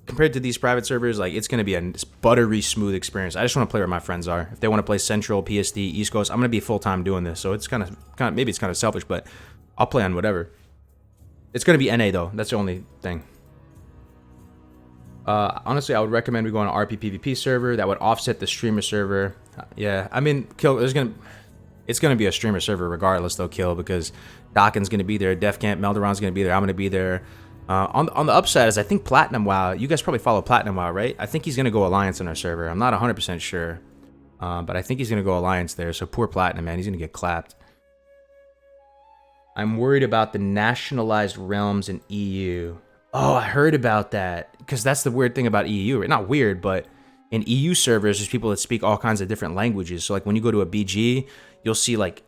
compared to these private servers, like, it's going to be a buttery smooth experience. I just want to play where my friends are. If they want to play Central, PSD, East Coast, I'm going to be full-time doing this. So it's kind of maybe it's kind of selfish, but I'll play on whatever. It's going to be NA, though. That's the only thing. Honestly, I would recommend we go on an RP PvP server that would offset the streamer server. Yeah, I mean, Kill, it's gonna be a streamer server regardless, though, Kill, because Dawkins gonna be there, Def Camp, Melderon's gonna be there, I'm gonna be there. On the upside is I think Platinum WoW. You guys probably follow Platinum WoW, right? I think he's gonna go Alliance on our server. I'm not 100% sure, but I think he's gonna go Alliance there. So poor Platinum, man, he's gonna get clapped. I'm worried about the nationalized realms in EU. Oh, I heard about that. Because that's the weird thing about EU. Right? Not weird, but in EU servers, there's people that speak all kinds of different languages. So, like, when you go to a BG, you'll see, like,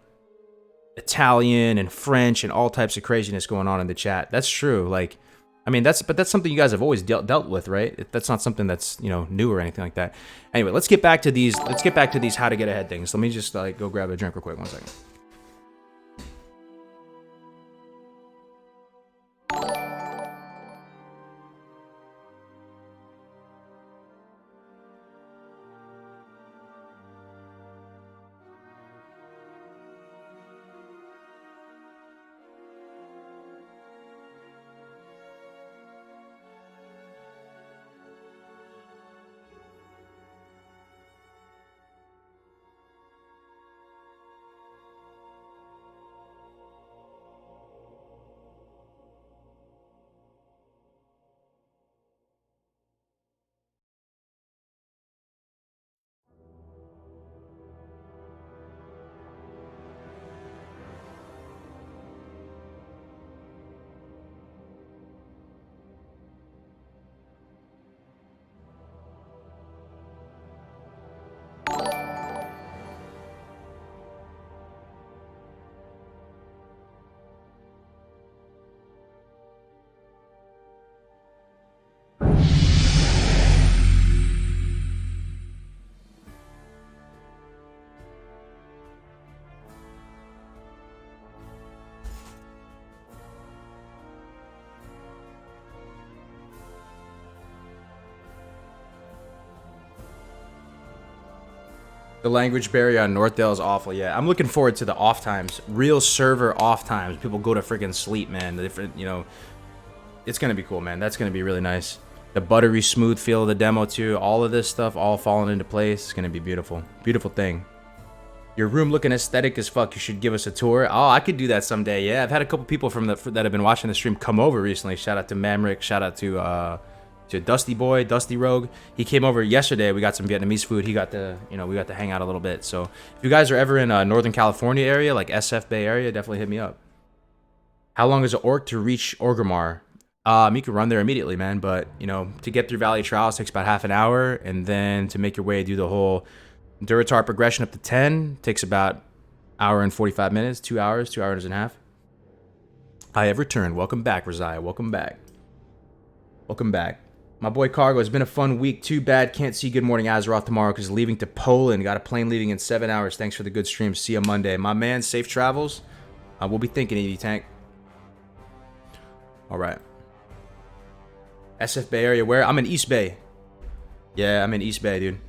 Italian and French and all types of craziness going on in the chat. That's true. Like, I mean, that's something you guys have always dealt with, right? That's not something that's, you know, new or anything like that. Anyway, let's get back to these how to get ahead things. Let me just, like, go grab a drink real quick. 1 second. The language barrier on Northdale is awful. Yeah, I'm looking forward to the off times. Real server off times. People go to freaking sleep, man. The different, you know, it's going to be cool, man. That's going to be really nice. The buttery smooth feel of the demo, too. All of this stuff all falling into place. It's going to be beautiful. Beautiful thing. Your room looking aesthetic as fuck. You should give us a tour. Oh, I could do that someday. Yeah, I've had a couple people that have been watching the stream come over recently. Shout out to Mamrick. Shout out to Dusty Boy, Dusty Rogue. He came over yesterday. We got some Vietnamese food. We got to hang out a little bit. So if you guys are ever in Northern California area, like SF Bay area, definitely hit me up. How long is an orc to reach Orgrimmar? You can run there immediately, man. But, you know, to get through Valley Trials takes about half an hour. And then to make your way do the whole Duratar progression up to 10 takes about hour and 45 minutes, 2 hours, 2 hours and a half. I have returned. Welcome back, Razia. Welcome back. Welcome back. My boy Kargoz, it's been a fun week. Too bad can't see Good Morning Azeroth tomorrow because leaving to Poland. Got a plane leaving in 7 hours. Thanks for the good stream. See you Monday. My man, safe travels. We'll be thinking of you, Tank. All right. SF Bay area. Where? I'm in East Bay. Yeah, I'm in East Bay, dude.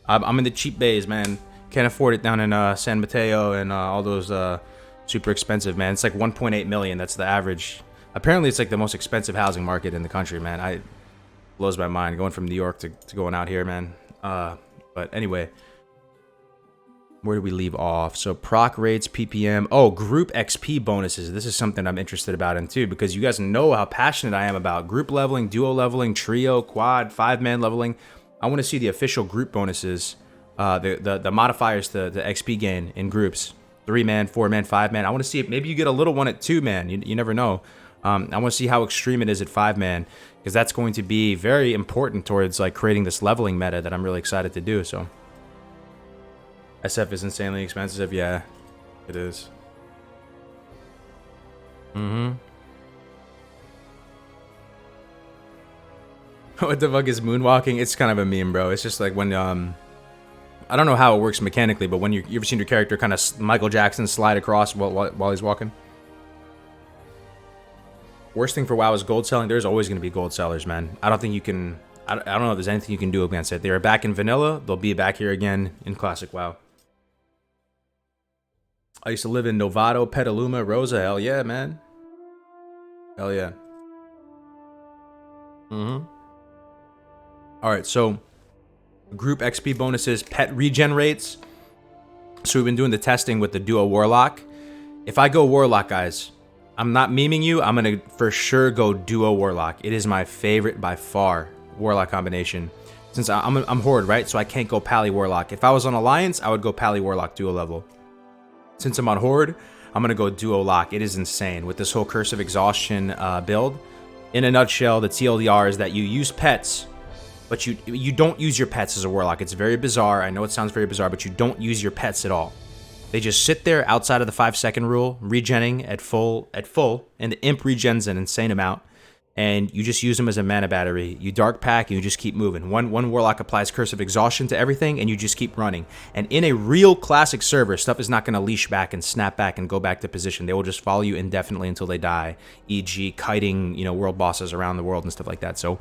I'm in the cheap bays, man. Can't afford it down in San Mateo and all those super expensive, man. It's like 1.8 million. That's the average. Apparently, it's like the most expensive housing market in the country, man. Blows my mind going from New York to going out here, man. But anyway, where do we leave off? So proc rates, PPM. Oh, group XP bonuses. This is something I'm interested about in too, because you guys know how passionate I am about group leveling, duo leveling, trio, quad, 5-man leveling. I want to see the official group bonuses, the modifiers to the XP gain in groups. 3-man, 4-man, 5-man. I want to see if maybe you get a little one at 2-man. You never know. I want to see how extreme it is at 5-man, because that's going to be very important towards like creating this leveling meta that I'm really excited to do. So SF is insanely expensive. Yeah, it is. What the fuck is moonwalking? It's kind of a meme, bro. It's just like when I don't know how it works mechanically, but when you ever seen your character kind of Michael Jackson slide across while he's walking? Worst thing for WoW is gold selling. There's always going to be gold sellers, man. I don't think you can... I don't know if there's anything you can do against it. They were back in vanilla. They'll be back here again in classic WoW. I used to live in Novato, Petaluma, Rosa. Hell yeah, man. Hell yeah. Alright, so group XP bonuses, pet regen rates. So we've been doing the testing with the duo Warlock. If I go Warlock, guys, I'm not memeing you. I'm going to for sure go duo Warlock. It is my favorite by far Warlock combination. Since I'm Horde, right? So I can't go Pally Warlock. If I was on Alliance, I would go Pally Warlock duo level. Since I'm on Horde, I'm going to go duo Lock. It is insane with this whole Curse of Exhaustion build. In a nutshell, the TLDR is that you use pets, but you don't use your pets as a Warlock. It's very bizarre. I know it sounds very bizarre, but you don't use your pets at all. They just sit there outside of the 5-second rule, regenning at full, and the Imp regens an insane amount, and you just use them as a mana battery. You dark pack, and you just keep moving. One Warlock applies Curse of Exhaustion to everything, and you just keep running. And in a real classic server, stuff is not going to leash back and snap back and go back to position. They will just follow you indefinitely until they die, e.g. kiting, world bosses around the world and stuff like that. So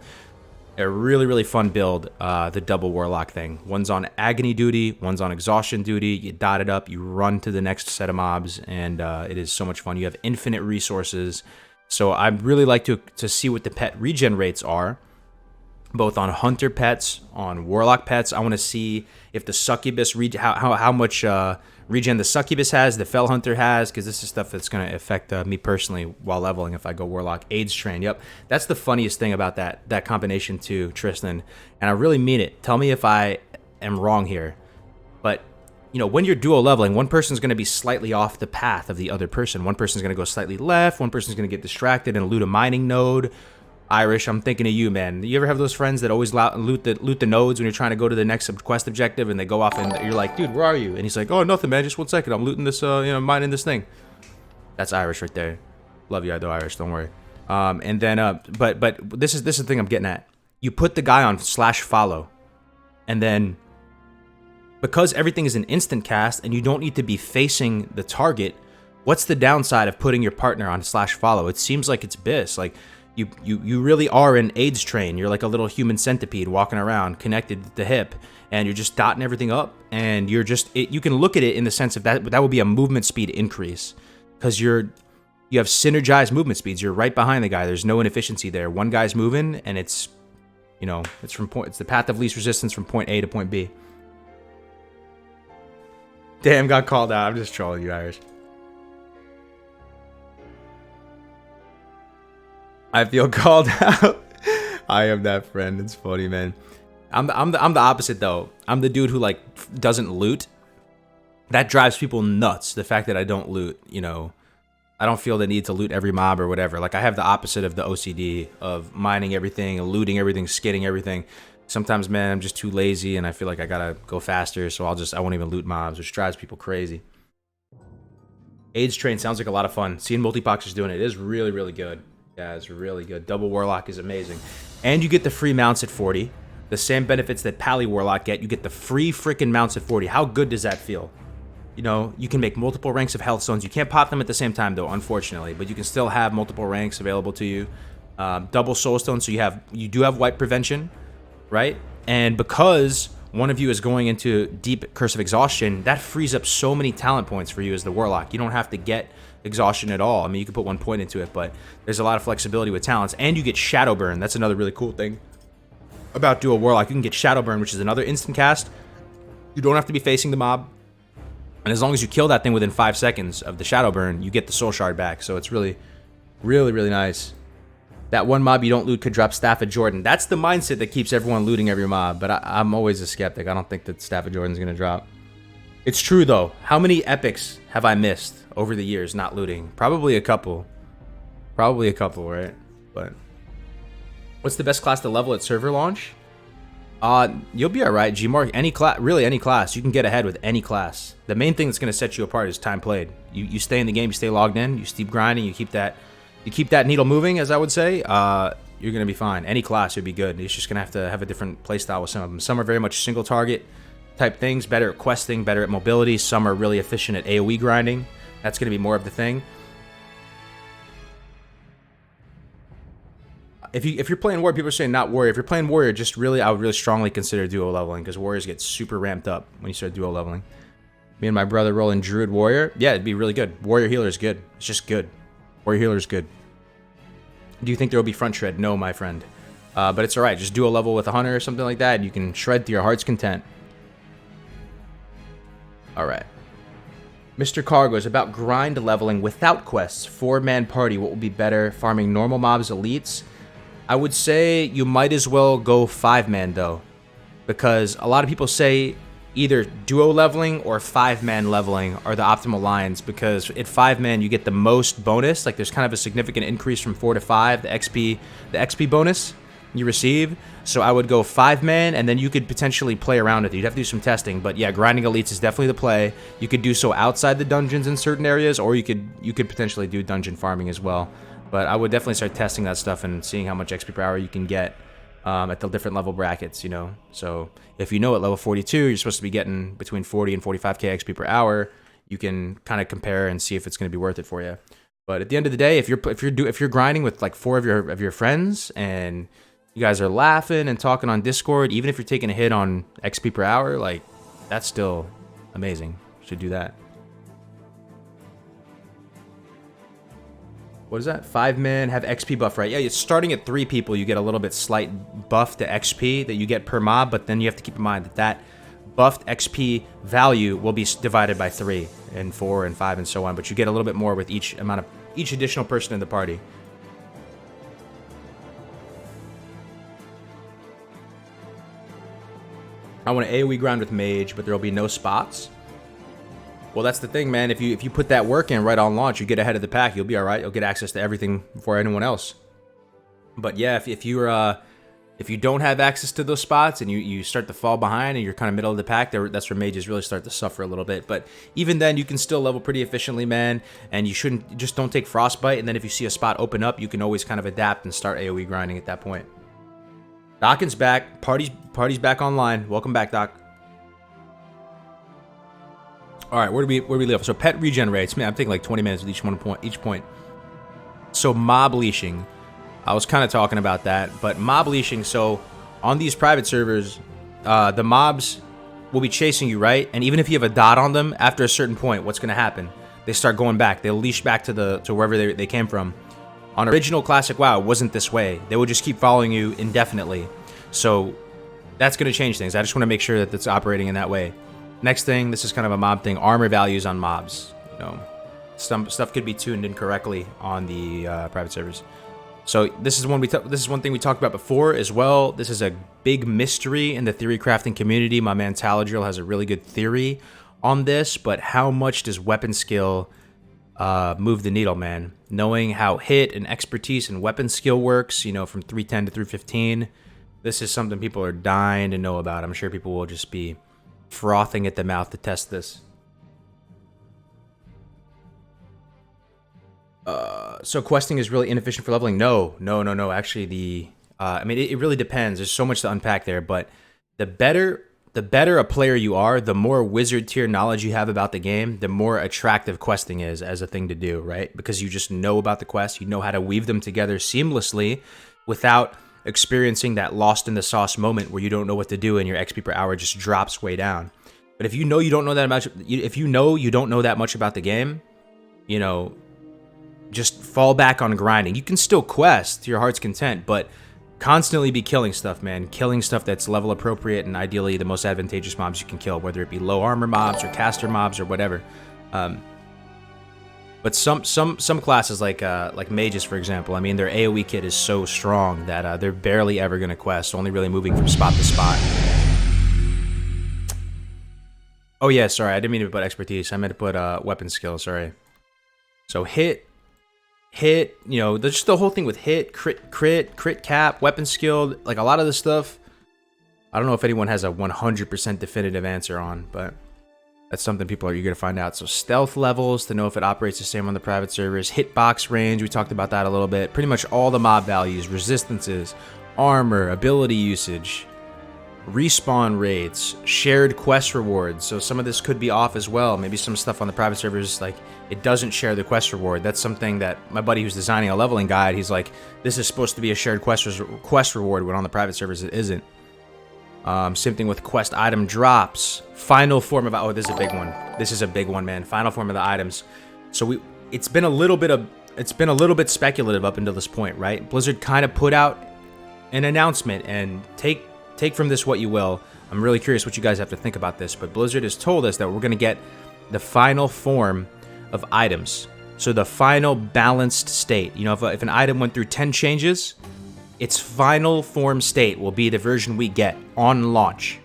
a really, really fun build, the double Warlock thing. One's on Agony duty, one's on Exhaustion duty. You dot it up, you run to the next set of mobs, and it is so much fun. You have infinite resources. So I'd really like to see what the pet regen rates are, both on Hunter pets, on Warlock pets. I want to see if the Succubus, how much regen the Succubus has, the Fell Hunter has, because this is stuff that's going to affect me personally while leveling if I go Warlock. AIDS Train, yep. That's the funniest thing about that combination too, Tristan. And I really mean it. Tell me if I am wrong here. But, when you're duo leveling, one person's going to be slightly off the path of the other person. One person's going to go slightly left. One person's going to get distracted and loot a mining node. Irish, I'm thinking of you, man. You ever have those friends that always loot the nodes when you're trying to go to the next quest objective, and they go off and you're like, dude, where are you? And he's like, oh, nothing, man. Just 1 second. I'm looting this, mining this thing. That's Irish right there. Love you, though, Irish. Don't worry. And then, but this is the thing I'm getting at. You put the guy on /follow, and then because everything is an instant cast and you don't need to be facing the target, what's the downside of putting your partner on /follow? It seems like it's BIS. Like, you really are an AIDS train. You're like a little human centipede walking around connected to the hip, and you're just dotting everything up, and you're just you can look at it in the sense of that would be a movement speed increase, because you have synergized movement speeds. You're right behind the guy. There's no inefficiency there. One guy's moving, and it's it's the path of least resistance from point A to point B. Damn, got called out. I'm just trolling you, Irish. I feel called out. I am that friend. It's funny, man. I'm the opposite though. I'm the dude who like doesn't loot. That drives people nuts. The fact that I don't loot, I don't feel the need to loot every mob or whatever. Like I have the opposite of the OCD of mining everything, looting everything, skidding everything. Sometimes, man, I'm just too lazy and I feel like I gotta go faster, so I won't even loot mobs, which drives people crazy. AIDS Train sounds like a lot of fun. Seeing Multiboxers doing it is really, really good. Yeah, it's really good. Double Warlock is amazing. and you get the free mounts at 40. The same benefits that Pally Warlock get. You get the free freaking mounts at 40. How good does that feel? You know, you can make multiple ranks of health zones. You can't pop them at the same time, though, unfortunately. But you can still have multiple ranks available to you. Double soul stone, so you do have wipe prevention, right? And because one of you is going into deep Curse of Exhaustion, that frees up so many talent points for you as the Warlock. You don't have to get exhaustion at all. I mean, you can put 1 point into it, but there's a lot of flexibility with talents. And you get Shadow Burn. That's another really cool thing about Dual Warlock. You can get Shadow Burn, which is another instant cast. You don't have to be facing the mob. And as long as you kill that thing within 5 seconds of the Shadow Burn, you get the Soul Shard back. So it's really, really, really nice. That one mob you don't loot could drop Staff of Jordan. That's the mindset that keeps everyone looting every mob. But I'm always a skeptic. I don't think that Staff of Jordan's going to drop. It's true, though. How many epics have I missed over the years not looting? Probably a couple. Probably a couple, right? But what's the best class to level at server launch? You'll be all right. Gmark, any class, really any class. You can get ahead with any class. The main thing that's going to set you apart is time played. You stay in the game, you stay logged in, you keep grinding, you keep that needle moving, as I would say. You're going to be fine. Any class would be good. It's just going to have a different playstyle with some of them. Some are very much single target type things, better at questing, better at mobility. Some are really efficient at AoE grinding. That's going to be more of the thing. If you're playing Warrior, people are saying not Warrior. If you're playing Warrior, I would really strongly consider duo leveling, because Warriors get super ramped up when you start duo leveling. Me and my brother rolling Druid Warrior. Yeah, it'd be really good. Warrior Healer is good. It's just good. Warrior Healer is good. Do you think there will be front shred? No, my friend. But it's alright. Just duo level with a Hunter or something like that, and you can shred to your heart's content. Alright. Mr. Kargoz, about grind leveling without quests. 4-man party. What will be better? Farming normal mobs, elites? I would say you might as well go 5-man, though. Because a lot of people say either duo leveling or 5-man leveling are the optimal lines, because at 5-man you get the most bonus. Like, there's kind of a significant increase from 4 to 5, the XP bonus you receive. So I would go 5-man, and then you could potentially play around with it. You'd have to do some testing, but yeah, grinding elites is definitely the play. You could do so outside the dungeons in certain areas, or you could potentially do dungeon farming as well. But I would definitely start testing that stuff and seeing how much XP per hour you can get at the different level brackets, you know. So if you know at level 42 you're supposed to be getting between 40 and 45k XP per hour, you can kind of compare and see if it's going to be worth it for you. But at the end of the day, if you're grinding with like 4 of your friends and you guys are laughing and talking on Discord, even if you're taking a hit on XP per hour, like, that's still amazing. You should do that. What is that? 5-man have XP buff, right? Yeah, it's starting at 3 people. You get a little bit slight buff to XP that you get per mob, but then you have to keep in mind that buffed XP value will be divided by 3 and 4 and 5 and so on. But you get a little bit more with each additional person in the party. I want to AoE grind with Mage, but there will be no spots. Well, that's the thing, man. If you put that work in right on launch, you get ahead of the pack. You'll be all right. You'll get access to everything before anyone else. But yeah, if you don't have access to those spots and you start to fall behind and you're kind of middle of the pack, that's where mages really start to suffer a little bit. But even then, you can still level pretty efficiently, man. And you just don't take frostbite. And then if you see a spot open up, you can always kind of adapt and start AoE grinding at that point. Dawkins back. Party's back online. Welcome back, Doc. All right, where do we leave off? So pet regenerates. Man, I'm taking like 20 minutes with each point. So mob leashing. I was kind of talking about that, but mob leashing. So on these private servers, the mobs will be chasing you, right? And even if you have a dot on them, after a certain point, what's going to happen? They start going back. They'll leash back to wherever they came from. On original classic WoW, it wasn't this way. They would just keep following you indefinitely. So that's going to change things. I just want to make sure that it's operating in that way. Next thing, this is kind of a mob thing. Armor values on mobs. You know, some stuff could be tuned incorrectly on the private servers. So this is one thing we talked about before as well. This is a big mystery in the theory crafting community. My man Taladriel has a really good theory on this, but how much does weapon skill move the needle, man? Knowing how hit and expertise and weapon skill works, you know, from 310 to 315, this is something people are dying to know about. I'm sure people will just be frothing at the mouth to test this. So questing is really inefficient for leveling? No. Actually, I mean, it really depends. There's so much to unpack there, but the better a player you are, the more wizard tier knowledge you have about the game, the more attractive questing is as a thing to do, right? Because you just know about the quest, you know how to weave them together seamlessly without experiencing that lost in the sauce moment where you don't know what to do and your XP per hour just drops way down. But if you know you don't know that much, if you know you don't know that much about the game, you know, just fall back on grinding. You can still quest to your heart's content, but constantly be killing stuff, man. Killing stuff that's level appropriate and ideally the most advantageous mobs you can kill, whether it be low armor mobs or caster mobs or whatever. But some classes like mages, for example, I mean, their AoE kit is so strong that they're barely ever going to quest, only really moving from spot to spot. Oh yeah, sorry, I didn't mean to put expertise. I meant to put weapon skill, sorry. So hit, you know, just the whole thing with hit, crit cap, weapon skill, like a lot of this stuff, I don't know if anyone has a 100% definitive answer on, but that's something people are eager to find out. So stealth levels, to know if it operates the same on the private servers, hitbox range, we talked about that a little bit, pretty much all the mob values, resistances, armor, ability usage, respawn rates, shared quest rewards. So some of this could be off as well. Maybe some stuff on the private servers, like it doesn't share the quest reward. That's something that my buddy who's designing a leveling guide, he's like, this is supposed to be a shared quest reward, when on the private servers it isn't. Same thing with quest item drops. Final form of, oh, this is a big one. This is a big one, man. Final form of the items. So it's been a little bit speculative up until this point, right? Blizzard kind of put out an announcement, and take from this what you will. I'm really curious what you guys have to think about this, but Blizzard has told us that we're going to get the final form of items. So the final balanced state. You know, if an item went through 10 changes, its final form state will be the version we get on launch,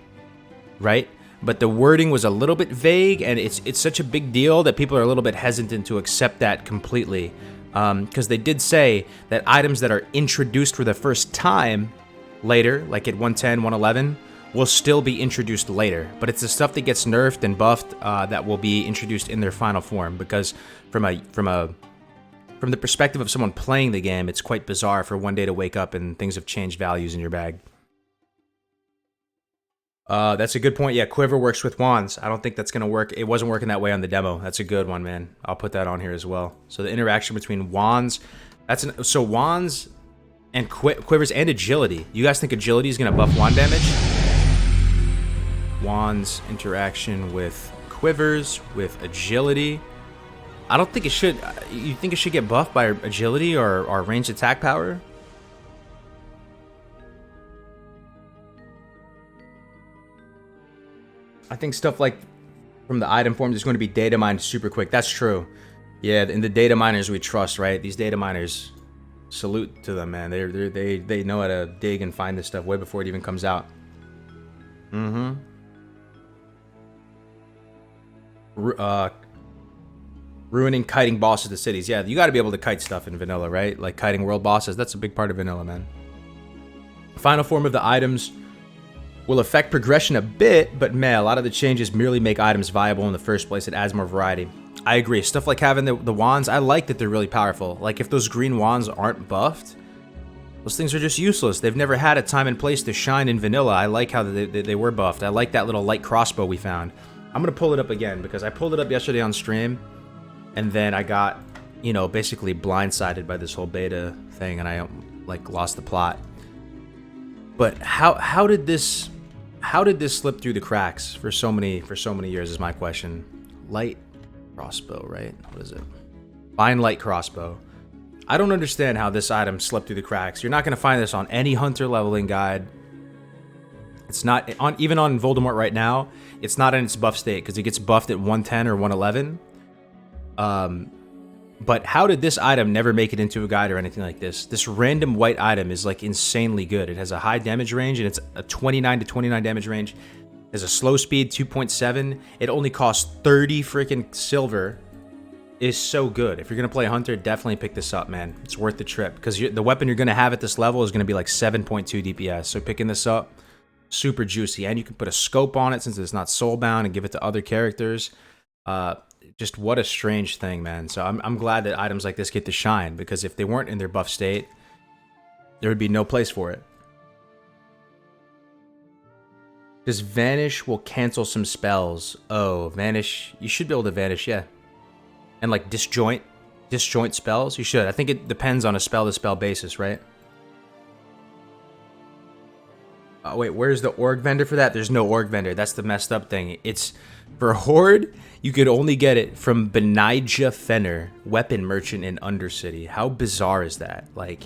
right? But the wording was a little bit vague, and it's such a big deal that people are a little bit hesitant to accept that completely. Because they did say that items that are introduced for the first time later, like at 110, 111, will still be introduced later. But it's the stuff that gets nerfed and buffed that will be introduced in their final form. Because from the perspective of someone playing the game, it's quite bizarre for one day to wake up and things have changed values in your bag. That's a good point. Yeah, Quiver works with wands. I don't think that's going to work. It wasn't working that way on the demo. That's a good one, man. I'll put that on here as well. So the interaction between wands, so wands and quivers and agility. You guys think agility is going to buff wand damage? Wands interaction with quivers, with agility. I don't think it should. You think it should get buffed by agility or ranged attack power? I think stuff like from the item forms is going to be data mined super quick. That's true. Yeah, in the data miners we trust, right? These data miners, salute to them, man. They know how to dig and find this stuff way before it even comes out. Ruining kiting bosses to cities. Yeah, you got to be able to kite stuff in vanilla, right? Like kiting world bosses. That's a big part of vanilla, man. Final form of the items will affect progression a bit, but man, a lot of the changes merely make items viable in the first place. It adds more variety. I agree. Stuff like having the wands, I like that they're really powerful. Like if those green wands aren't buffed, those things are just useless. They've never had a time and place to shine in vanilla. I like how they were buffed. I like that little light crossbow we found. I'm going to pull it up again because I pulled it up yesterday on stream, and then I got, you know, basically blindsided by this whole beta thing, and I like lost the plot. But how did this slip through the cracks for so many years is my question. Light crossbow, right? What is it? Fine light crossbow. I don't understand how this item slipped through the cracks. You're not going to find this on any hunter leveling guide. It's not on, even on Voldemort right now. It's not in its buff state because it gets buffed at 110 or 111. But how did this item never make it into a guide or anything like this? This random white item is like insanely good. It has a high damage range, and it's a 29 to 29 damage range. It has a slow speed 2.7. It only costs 30 freaking silver. It is so good. If you're gonna play Hunter, definitely pick this up, man. It's worth the trip because the weapon you're gonna have at this level is gonna be like 7.2 DPS. So picking this up, super juicy, and you can put a scope on it since it's not soulbound and give it to other characters. Just what a strange thing, man. So I'm glad that items like this get to shine, because if they weren't in their buff state, There would be no place for it. Does Vanish will cancel some spells? Oh, Vanish. You should be able to Vanish, yeah. And like disjoint spells? You should. I think it depends on a spell-to-spell basis, right? Oh, wait, where's the org vendor for that? There's no org vendor. That's the messed up thing. It's for Horde, you could only get it from Benijah Fenner, weapon merchant in Undercity. How bizarre is that? Like,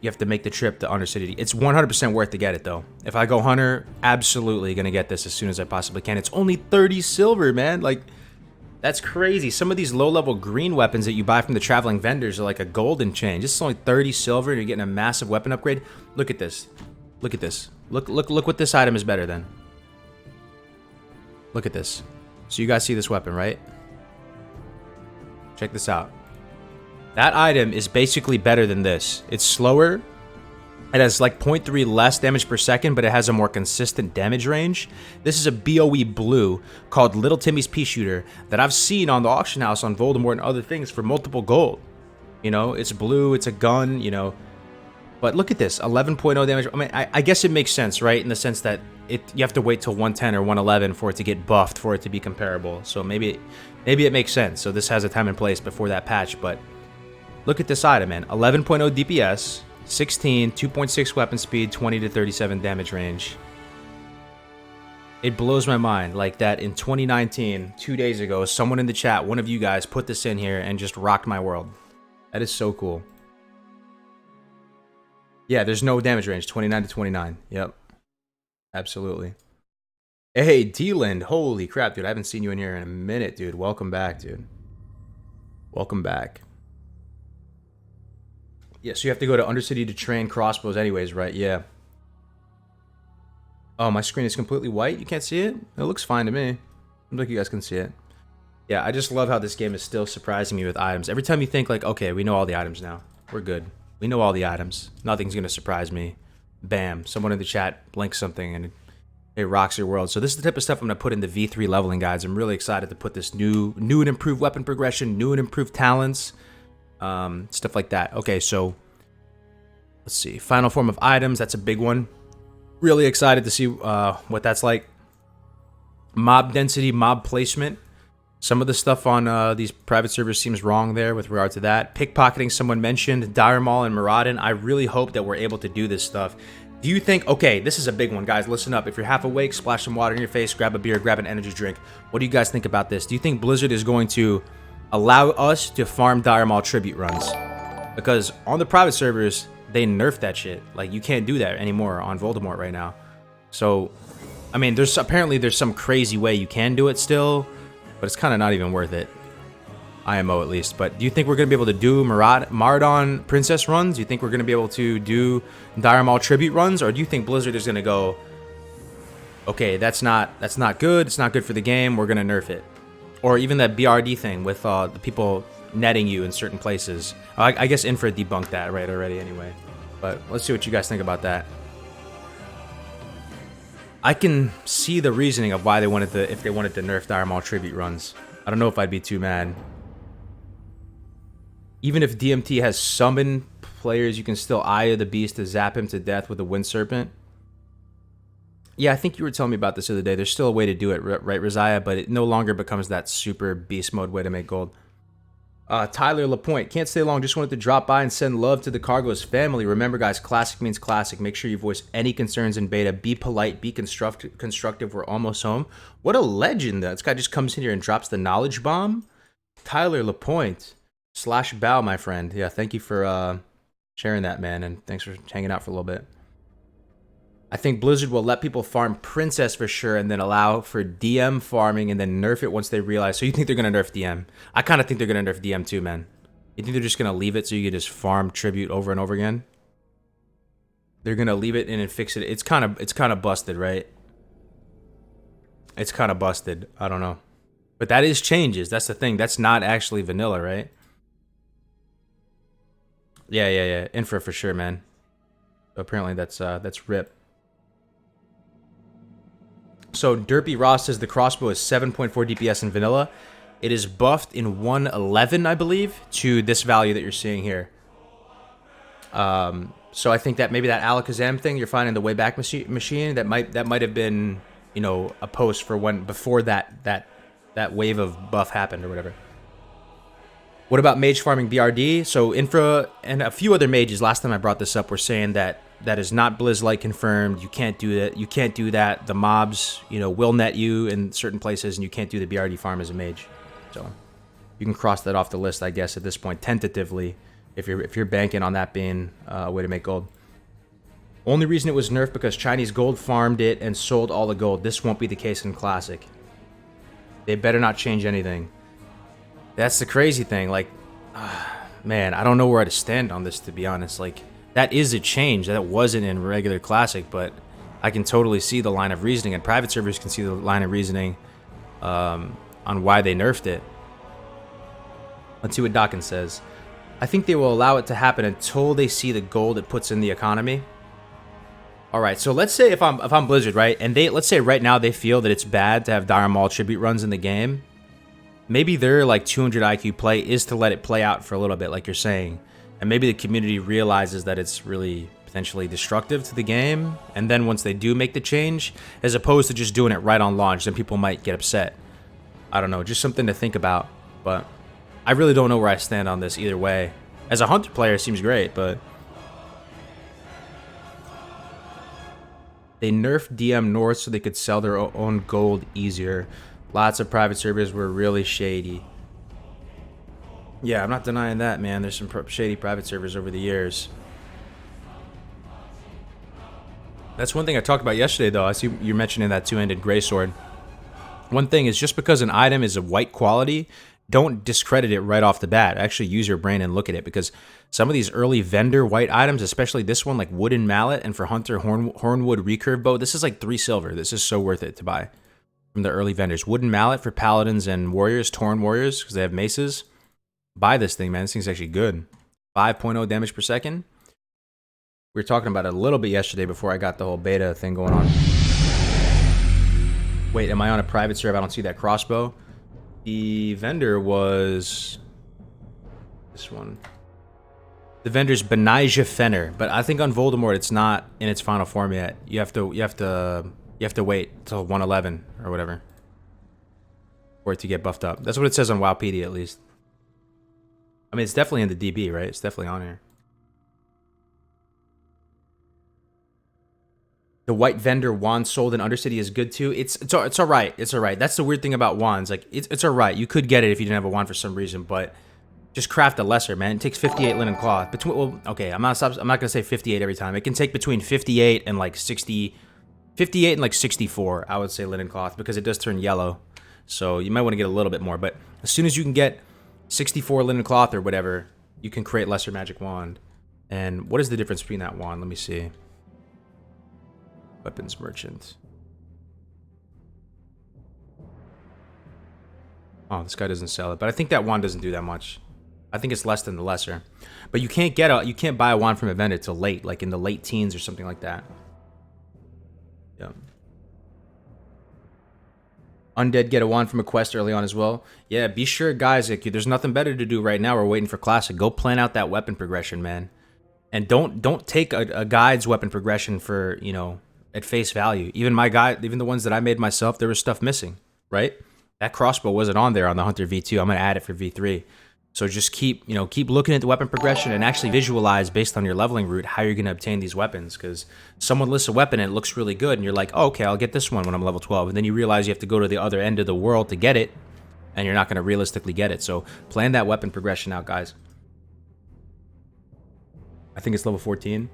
you have to make the trip to Undercity. It's 100% worth to get it, though. If I go Hunter, absolutely going to get this as soon as I possibly can. It's only 30 silver, man. Like, that's crazy. Some of these low-level green weapons that you buy from the traveling vendors are like a golden chain. This is only 30 silver, and you're getting a massive weapon upgrade. Look at this. Look at this. Look what this item is better than. Look at this. So you guys see this weapon, right? Check this out. That item is basically better than this. It's slower. It has like 0.3 less damage per second, but it has a more consistent damage range. This is a BOE blue called Little Timmy's Pea Shooter that I've seen on the auction house on Voldemort and other things for multiple gold. You know, it's blue, it's a gun, you know. But look at this, 11.0 damage. I mean, I guess it makes sense, right? In the sense that you have to wait till 110 or 111 for it to get buffed for it to be comparable. So maybe it makes sense. So this has a time and place before that patch, but look at this item, man. 11.0 DPS, 16, 2.6 weapon speed, 20 to 37 damage range. It blows my mind like that in 2019, 2 days ago, someone in the chat, one of you guys, put this in here and just rocked my world. That is so cool. Yeah, there's no damage range, 29 to 29. Yep. Absolutely. Hey, D-Land. Holy crap, dude. I haven't seen you in here in a minute, dude. Welcome back, dude. Welcome back. Yeah, so you have to go to Undercity to train crossbows anyways, right? Yeah. Oh, my screen is completely white? You can't see it? It looks fine to me. Look, you guys can see it. Yeah, I just love how this game is still surprising me with items. Every time you think, like, okay, we know all the items now. We're good. We know all the items. Nothing's going to surprise me. Bam. Someone in the chat blinks something and it rocks your world. So this is the type of stuff I'm going to put in the V3 leveling guides. I'm really excited to put this new and improved weapon progression, new and improved talents, stuff like that. Okay, so let's see. Final form of items. That's a big one. Really excited to see what that's like. Mob density, mob placement. Some of the stuff on these private servers seems wrong there with regard to that. Pickpocketing, someone mentioned. Dire Maul and Muradin. I really hope that we're able to do this stuff. Do you think... Okay, this is a big one, guys. Listen up. If you're half awake, splash some water in your face, grab a beer, grab an energy drink. What do you guys think about this? Do you think Blizzard is going to allow us to farm Dire Maul tribute runs? Because on the private servers, they nerfed that shit. Like, you can't do that anymore on Voldemort right now. So, I mean, there's some crazy way you can do it still, but it's kind of not even worth it. IMO at least. But do you think we're going to be able to do Maradon Princess runs? Do you think we're going to be able to do Dire Maul tribute runs? Or do you think Blizzard is going to go, okay, that's not good. It's not good for the game. We're going to nerf it. Or even that BRD thing with the people netting you in certain places. I guess Infra debunked that right already anyway. But let's see what you guys think about that. I can see the reasoning of why they wanted to, if they wanted to nerf Dire Maul tribute runs. I don't know if I'd be too mad. Even if DMT has summoned players, you can still Eye the Beast to zap him to death with a Wind Serpent. Yeah, I think you were telling me about this the other day. There's still a way to do it, right, Rosiah? But it no longer becomes that super beast mode way to make gold. Tyler Lapointe, can't stay long. Just wanted to drop by and send love to the Kargoz family. Remember, guys, classic means classic. Make sure you voice any concerns in beta. Be polite. Be constructive. We're almost home. What a legend, though. This guy just comes in here and drops the knowledge bomb. Tyler Lapointe. /Bow, my friend. Yeah, thank you for sharing that, man. And thanks for hanging out for a little bit. I think Blizzard will let people farm Princess for sure and then allow for DM farming and then nerf it once they realize. So you think they're going to nerf DM? I kind of think they're going to nerf DM too, man. You think they're just going to leave it so you can just farm tribute over and over again? They're going to leave it and then fix it. It's kind of busted, right? It's kind of busted. I don't know. But that is changes. That's the thing. That's not actually vanilla, right? Yeah. Infra for sure, man. Apparently that's RIP. So Derpy Ross says the crossbow is 7.4 DPS in vanilla. It is buffed in 111, I believe, to this value that you're seeing here. So I think that maybe that Alakazam thing you're finding the Wayback Machine that might have been, you know, a post for when before that wave of buff happened or whatever. What about mage farming BRD? So Infra and a few other mages last time I brought this up were saying that that is not Blizzlight confirmed. You can't do that. You can't do that. The mobs, you know, will net you in certain places, and you can't do the BRD farm as a mage. So you can cross that off the list, I guess, at this point, tentatively, if you're banking on that being a way to make gold. Only reason it was nerfed because Chinese gold farmed it and sold all the gold. This won't be the case in Classic. They better not change anything. That's the crazy thing. Like, man, I don't know where to stand on this, to be honest. Like, that is a change. That wasn't in regular Classic, but I can totally see the line of reasoning, and private servers can see the line of reasoning on why they nerfed it. Let's see what Dawkins says. I think they will allow it to happen until they see the gold it puts in the economy. All right, so let's say if I'm Blizzard, right, and let's say right now they feel that it's bad to have Dire Maul tribute runs in the game. Maybe their like 200 IQ play is to let it play out for a little bit, like you're saying, and maybe the community realizes that it's really potentially destructive to the game, and then once they do make the change, as opposed to just doing it right on launch, then people might get upset. I don't know, just something to think about, but I really don't know where I stand on this either way. As a Hunter player, it seems great, but they nerfed DM North so they could sell their own gold easier. Lots of private servers were really shady. Yeah, I'm not denying that, man. There's some shady private servers over the years. That's one thing I talked about yesterday, though. I see you're mentioning that two-handed greysword. One thing is, just because an item is of white quality, don't discredit it right off the bat. Actually use your brain and look at it, because some of these early vendor white items, especially this one, like Wooden Mallet, and for Hunter, Hornwood Recurve Bow, this is like 3 silver. This is so worth it to buy from the early vendors. Wooden Mallet for Paladins and Warriors, Tauren Warriors, because they have maces. Buy this thing, man. This thing's actually good. 5.0 damage per second. We were talking about it a little bit yesterday before I got the whole beta thing going on. Wait, am I on a private server? I don't see that crossbow. The vendor was this one. The vendor's Benijah Fenner, but I think on Voldemort it's not in its final form yet. You have to wait till 111 or whatever for it to get buffed up. That's what it says on Wowpedia, at least. I mean, it's definitely in the DB, right? It's definitely on here. The white vendor wand sold in Undercity is good too. It's all right. It's all right. That's the weird thing about wands. Like, it's all right. You could get it if you didn't have a wand for some reason, but just craft a lesser, man. It takes 58 linen cloth. Well, okay, I'm not gonna say 58 every time. It can take between 58 and like 60, 58 and like 64. I would say linen cloth, because it does turn yellow. So you might want to get a little bit more. But as soon as you can get 64 linen cloth or whatever, you can create lesser magic wand. And what is the difference between that wand? Let me see. Weapons merchant. Oh, this guy doesn't sell it, but I think that wand doesn't do that much. I think it's less than the lesser. But you can't buy a wand from a vendor till late, like in the late teens or something like that. Yeah. Undead get a wand from a quest early on as well. Yeah, be sure, guys, like, there's nothing better to do right now. We're waiting for Classic. Go plan out that weapon progression, man. And don't take a guide's weapon progression for, you know, at face value. Even my guide, even the ones that I made myself, there was stuff missing, right? That crossbow wasn't on there on the Hunter V2. I'm going to add it for V3. So just keep looking at the weapon progression and actually visualize based on your leveling route how you're going to obtain these weapons, because someone lists a weapon and it looks really good and you're like, oh, okay, I'll get this one when I'm level 12. And then you realize you have to go to the other end of the world to get it, and you're not going to realistically get it. So plan that weapon progression out, guys. I think it's level 14.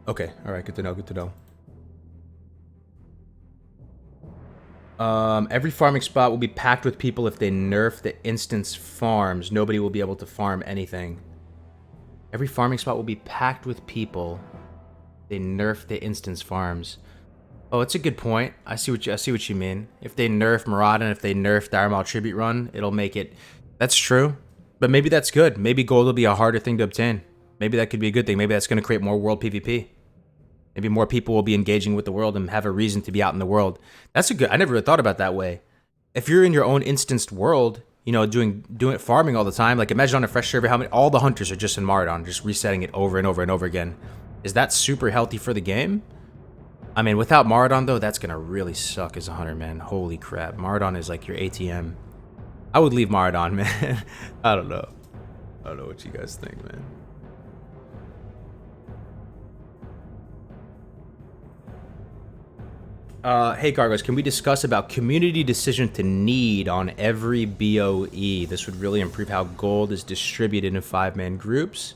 Okay, all right, good to know, good to know. Every farming spot will be packed with people if they nerf the instance farms. Nobody will be able to farm anything. Every farming spot will be packed with people. They nerf the instance farms. Oh, it's a good point. I see what you mean. If they nerf Maraudon, if they nerf Dire Maul Tribute Run, it'll make it. That's true, but maybe that's good. Maybe gold will be a harder thing to obtain. Maybe that could be a good thing. Maybe that's going to create more world PvP. Maybe more people will be engaging with the world and have a reason to be out in the world. That's a good. I never really thought about it that way. If you're in your own instanced world, you know, doing it farming all the time. Like imagine on a fresh server how many all the hunters are just in Maraudon, just resetting it over and over and over again. Is that super healthy for the game? I mean, without Maraudon though, that's gonna really suck as a hunter, man. Holy crap. Maraudon is like your ATM. I would leave Maraudon, man. I don't know what you guys think, man. Hey Kargoz, can we discuss about community decision to need on every BOE? This would really improve how gold is distributed in 5-man groups.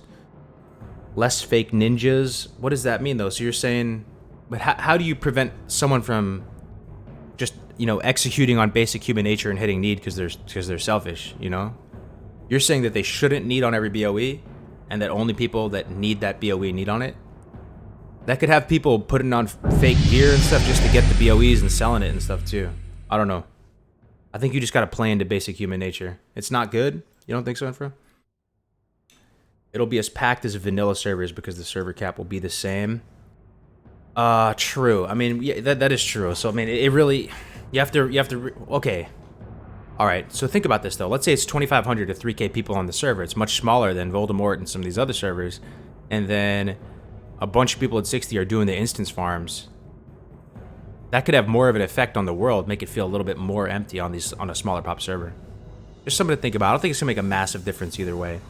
Less fake ninjas. What does that mean though? So you're saying, but how do you prevent someone from just, you know, executing on basic human nature and hitting need because they're selfish, you know? You're saying that they shouldn't need on every BOE and that only people that need that BOE need on it? That could have people putting on fake gear and stuff just to get the BOEs and selling it and stuff too. I don't know. I think you just gotta play into basic human nature. It's not good? You don't think so, Infra? It'll be as packed as vanilla servers because the server cap will be the same. True. I mean, yeah, that is true. So I mean, it really, you have to. Okay. All right. So think about this though. Let's say it's 2,500 to 3K people on the server. It's much smaller than Voldemort and some of these other servers, and then a bunch of people at 60 are doing the instance farms. That could have more of an effect on the world, make it feel a little bit more empty on a smaller pop server. Just something to think about. I don't think it's gonna make a massive difference either way.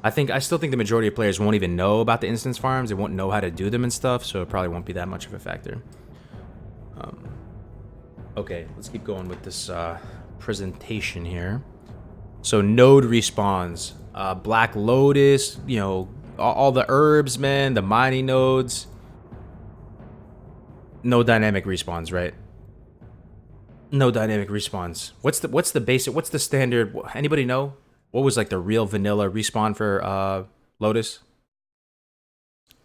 I still think the majority of players won't even know about the instance farms. They won't know how to do them and stuff, so it probably won't be that much of a factor. Okay, let's keep going with this presentation here. So node respawns, Black Lotus, you know, all the herbs, man, the mining nodes. No dynamic respawns, right? No dynamic respawns. What's the basic? What's the standard? Anybody know? What was like the real vanilla respawn for Lotus?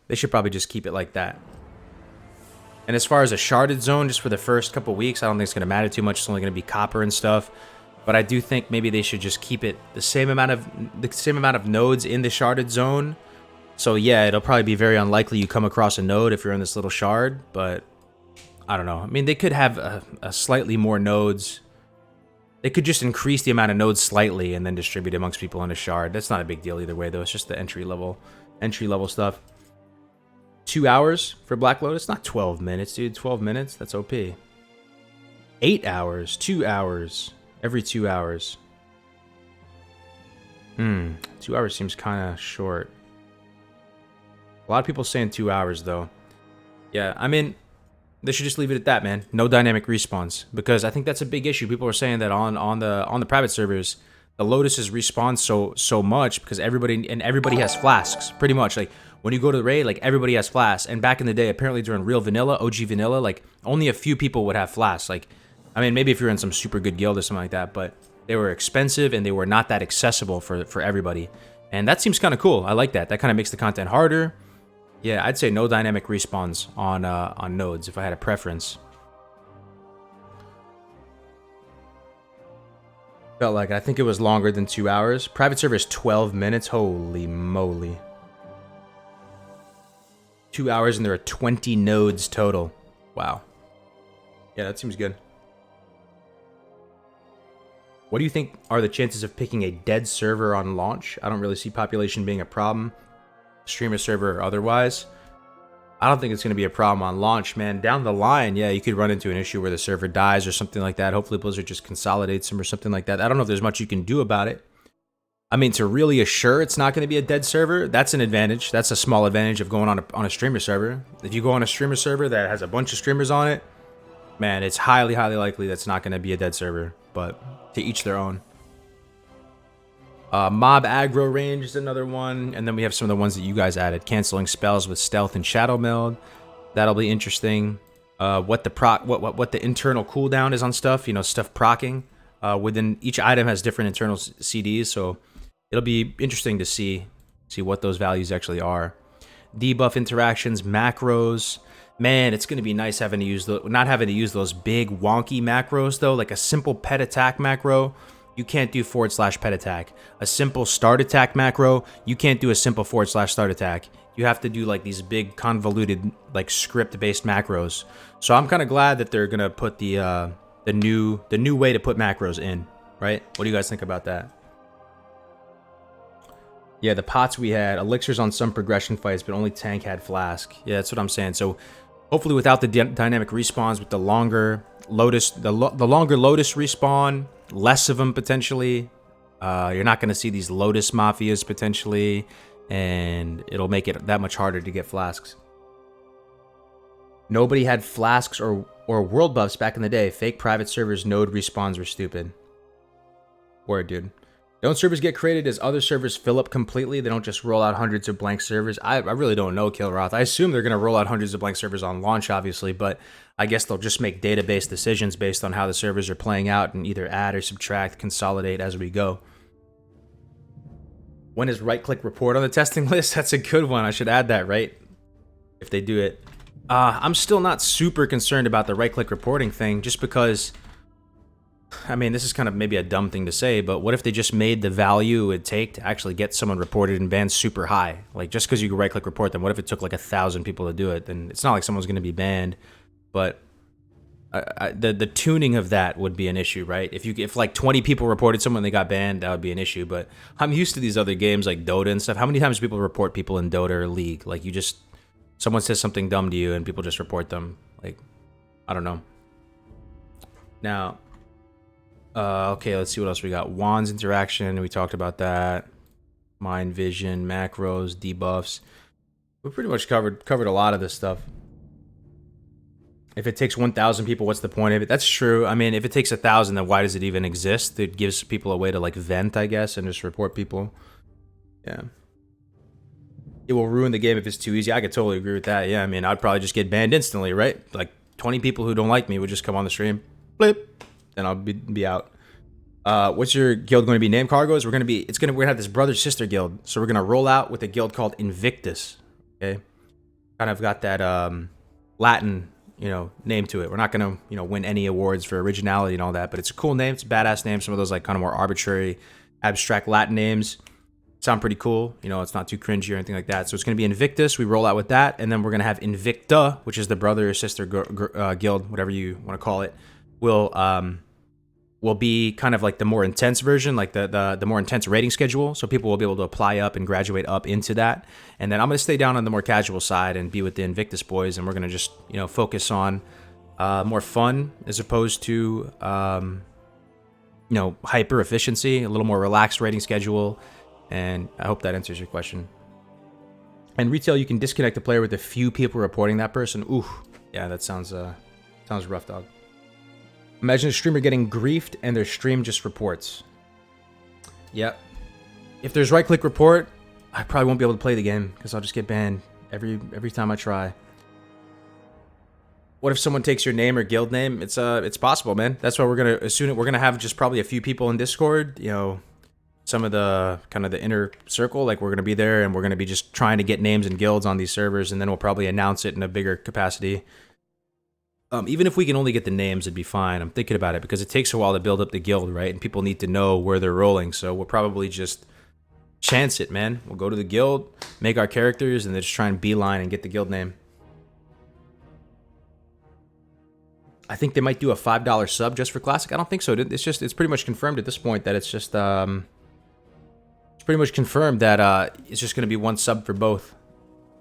They should probably just keep it like that. And as far as a sharded zone, just for the first couple weeks, I don't think it's going to matter too much. It's only going to be copper and stuff. But I do think maybe they should just keep it the same amount of nodes in the sharded zone. So yeah, it'll probably be very unlikely you come across a node if you're in this little shard. But I don't know. I mean, they could have a slightly more nodes. They could just increase the amount of nodes slightly and then distribute amongst people in a shard. That's not a big deal either way, though. It's just the entry level stuff. 2 hours for Black Lotus? Not 12 minutes, dude. 12 minutes? That's OP. 8 hours. 2 hours. Every 2 hours. 2 hours seems kind of short. A lot of people saying 2 hours, though. Yeah, I mean, they should just leave it at that, man. No dynamic respawns, because I think that's a big issue. People are saying that on the private servers, the Lotuses respawn so much because everybody has flasks, pretty much. Like when you go to the raid, like everybody has flasks. And back in the day, apparently during real vanilla, OG vanilla, like only a few people would have flasks. Like, I mean, maybe if you're in some super good guild or something like that, but they were expensive and they were not that accessible for everybody. And that seems kind of cool. I like that. That kind of makes the content harder. Yeah, I'd say no dynamic respawns on nodes if I had a preference. Felt like I think it was longer than 2 hours. Private server is 12 minutes. Holy moly. 2 hours and there are 20 nodes total. Wow. Yeah, that seems good. What do you think are the chances of picking a dead server on launch? I don't really see population being a problem. Streamer server or otherwise. I don't think it's going to be a problem on launch, man. Down the line, yeah, you could run into an issue where the server dies or something like that. Hopefully Blizzard just consolidates them or something like that. I don't know if there's much you can do about it. I mean, to really assure it's not going to be a dead server, that's an advantage. That's a small advantage of going on a streamer server. If you go on a streamer server that has a bunch of streamers on it, man, it's highly likely that's not going to be a dead server. But to each their own. Mob aggro range is another one, and then we have some of the ones that you guys added. Canceling spells with stealth and shadow meld. That'll be interesting. What the internal cooldown is on stuff. You know, stuff proccing. Within each item has different internal CDs, so it'll be interesting to see what those values actually are. Debuff interactions, macros. Man, it's gonna be nice having to use not having to use those big wonky macros though, like a simple pet attack macro. You can't do /pet attack. A simple start attack macro, you can't do a simple /start attack. You have to do like these big convoluted like script-based macros. So I'm kind of glad that they're gonna put the new way to put macros in. right? What do you guys think about that? Yeah, the pots we had, elixirs on some progression fights, but only tank had flask. Yeah, that's what I'm saying. So hopefully without the dynamic respawns, with the longer Lotus, the longer Lotus respawn, less of them potentially. You're not going to see these Lotus mafias potentially, and it'll make it that much harder to get flasks. Nobody had flasks or world buffs back in the day. Fake private servers node respawns were stupid. Word, dude. Don't servers get created as other servers fill up completely? They don't just roll out hundreds of blank servers? I really don't know, Killroth. I assume they're going to roll out hundreds of blank servers on launch, obviously, but I guess they'll just make database decisions based on how the servers are playing out and either add or subtract, consolidate as we go. When is right-click report on the testing list? That's a good one. I should add that, right? If they do it. I'm still not super concerned about the right-click reporting thing, just because... I mean, this is kind of maybe a dumb thing to say, but what if they just made the value it would take to actually get someone reported and banned super high? Like, just because you can right-click report them, what if it took like 1,000 people to do it? Then it's not like someone's going to be banned, but the tuning of that would be an issue, right? If like 20 people reported someone and they got banned, that would be an issue. But I'm used to these other games like Dota and stuff. How many times do people report people in Dota or League? Like, someone says something dumb to you and people just report them. Like, I don't know. Now... okay, let's see what else we got. Wands interaction, we talked about that. Mind vision, macros, debuffs. We pretty much covered a lot of this stuff. If it takes 1,000 people, what's the point of it? That's true. I mean, if it takes 1,000, then why does it even exist? It gives people a way to like vent, I guess, and just report people. Yeah. It will ruin the game if it's too easy. I could totally agree with that. Yeah, I mean, I'd probably just get banned instantly, right? Like 20 people who don't like me would just come on the stream. Blip. Then I'll be out. What's your guild going to be named, Kargoz? We're gonna have this brother sister guild. So we're gonna roll out with a guild called Invictus. Okay, kind of got that Latin, name to it. We're not gonna win any awards for originality and all that, but it's a cool name. It's a badass name. Some of those like kind of more arbitrary, abstract Latin names sound pretty cool. It's not too cringy or anything like that. So it's gonna be Invictus. We roll out with that, and then we're gonna have Invicta, which is the brother or sister guild, whatever you want to call it. Will be kind of like the more intense version, like the more intense rating schedule. So people will be able to apply up and graduate up into that. And then I'm going to stay down on the more casual side and be with the Invictus boys. And we're going to just, focus on more fun as opposed to, hyper efficiency, a little more relaxed rating schedule. And I hope that answers your question. And retail, you can disconnect the player with a few people reporting that person. Ooh, yeah, that sounds rough, dog. Imagine a streamer getting griefed and their stream just reports. Yep. If there's right-click report, I probably won't be able to play the game because I'll just get banned every time I try. What if someone takes your name or guild name? It's possible, man. That's why we're gonna have just probably a few people in Discord. Some of the kind of the inner circle. Like we're gonna be there and we're gonna be just trying to get names and guilds on these servers, and then we'll probably announce it in a bigger capacity. Even if we can only get the names, it'd be fine. I'm thinking about it because it takes a while to build up the guild, right? And people need to know where they're rolling. So we'll probably just chance it, man. We'll go to the guild, make our characters, and then just try and beeline and get the guild name. I think they might do a $5 sub just for Classic. I don't think so. It's pretty much confirmed at this point that it's just it's pretty much confirmed that it's just going to be one sub for both.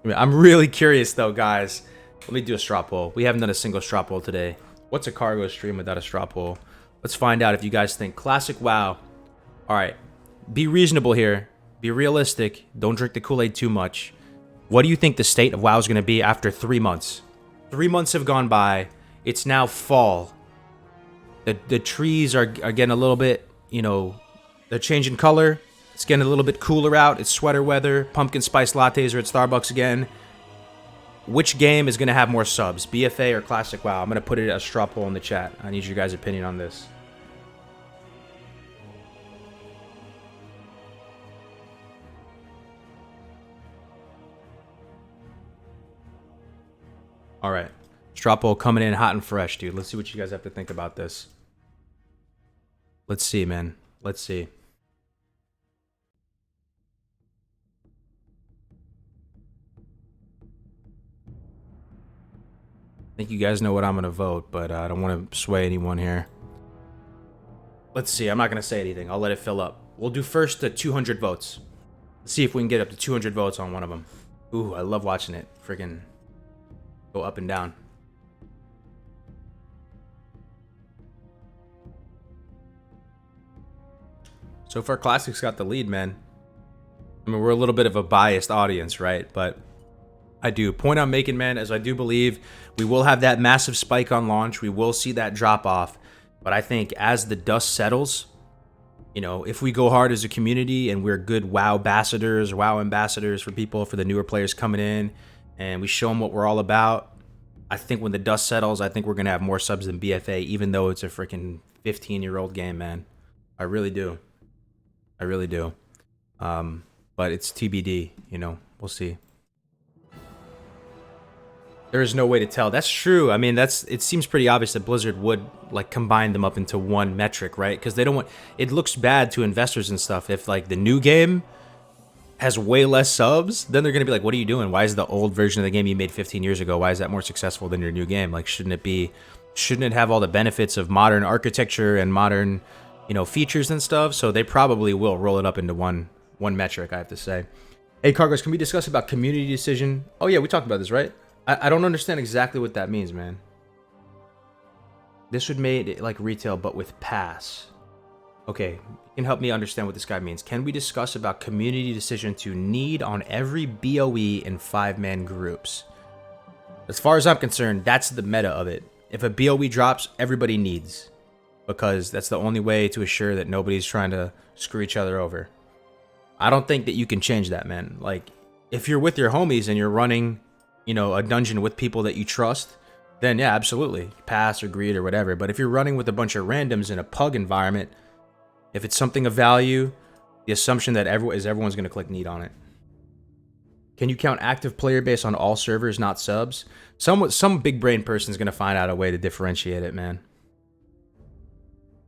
I'm really curious though, guys. Let me do a straw poll. We haven't done a single straw poll today. What's a Kargoz stream without a straw poll? Let's find out if you guys think Classic WoW. All right. Be reasonable here. Be realistic. Don't drink the Kool-Aid too much. What do you think the state of WoW is going to be after 3 months? 3 months have gone by. It's now fall. The trees are getting a little bit, they're changing color. It's getting a little bit cooler out. It's sweater weather. Pumpkin spice lattes are at Starbucks again. Which game is going to have more subs, BFA or Classic WoW? I'm going to put it as a straw poll in the chat. I need your guys' opinion on this. All right. Straw poll coming in hot and fresh, dude. Let's see what you guys have to think about this. Let's see, man. Let's see. I think you guys know what I'm going to vote, but I don't want to sway anyone here. Let's see. I'm not going to say anything. I'll let it fill up. We'll do first the 200 votes. Let's see if we can get up to 200 votes on one of them. Ooh, I love watching it. Freaking go up and down. So far, Classic's got the lead, man. I mean, we're a little bit of a biased audience, right? But point I'm making, man, is I do believe we will have that massive spike on launch. We will see that drop off. But I think as the dust settles, you know, if we go hard as a community and we're good WoW ambassadors for people, for the newer players coming in, and we show them what we're all about, I think when the dust settles, I think we're going to have more subs than BFA, even though it's a freaking 15-year-old game, man. I really do. I really do. But it's TBD, you know, we'll see. There is no way to tell. That's true. I mean, it seems pretty obvious that Blizzard would like combine them up into one metric, right? Because they don't want, it looks bad to investors and stuff if like the new game has way less subs, then they're going to be like, what are you doing? Why is the old version of the game you made 15 years ago, why is that more successful than your new game? Like, shouldn't it have all the benefits of modern architecture and modern, you know, features and stuff? So they probably will roll it up into one metric, I have to say. Hey, Kargoz, can we discuss about community decision? Oh yeah, we talked about this, right? I don't understand exactly what that means, man. This would make it like retail, but with pass. Okay, you can help me understand what this guy means. Can we discuss about community decision to need on every BOE in 5-man groups? As far as I'm concerned, that's the meta of it. If a BOE drops, everybody needs. Because that's the only way to assure that nobody's trying to screw each other over. I don't think that you can change that, man. Like, if you're with your homies and you're running, you know, a dungeon with people that you trust, then yeah, absolutely. Pass or greed or whatever. But if you're running with a bunch of randoms in a pug environment, if it's something of value, the assumption that everyone's going to click need on it. Can you count active player base on all servers, not subs? Some big brain person's going to find out a way to differentiate it, man.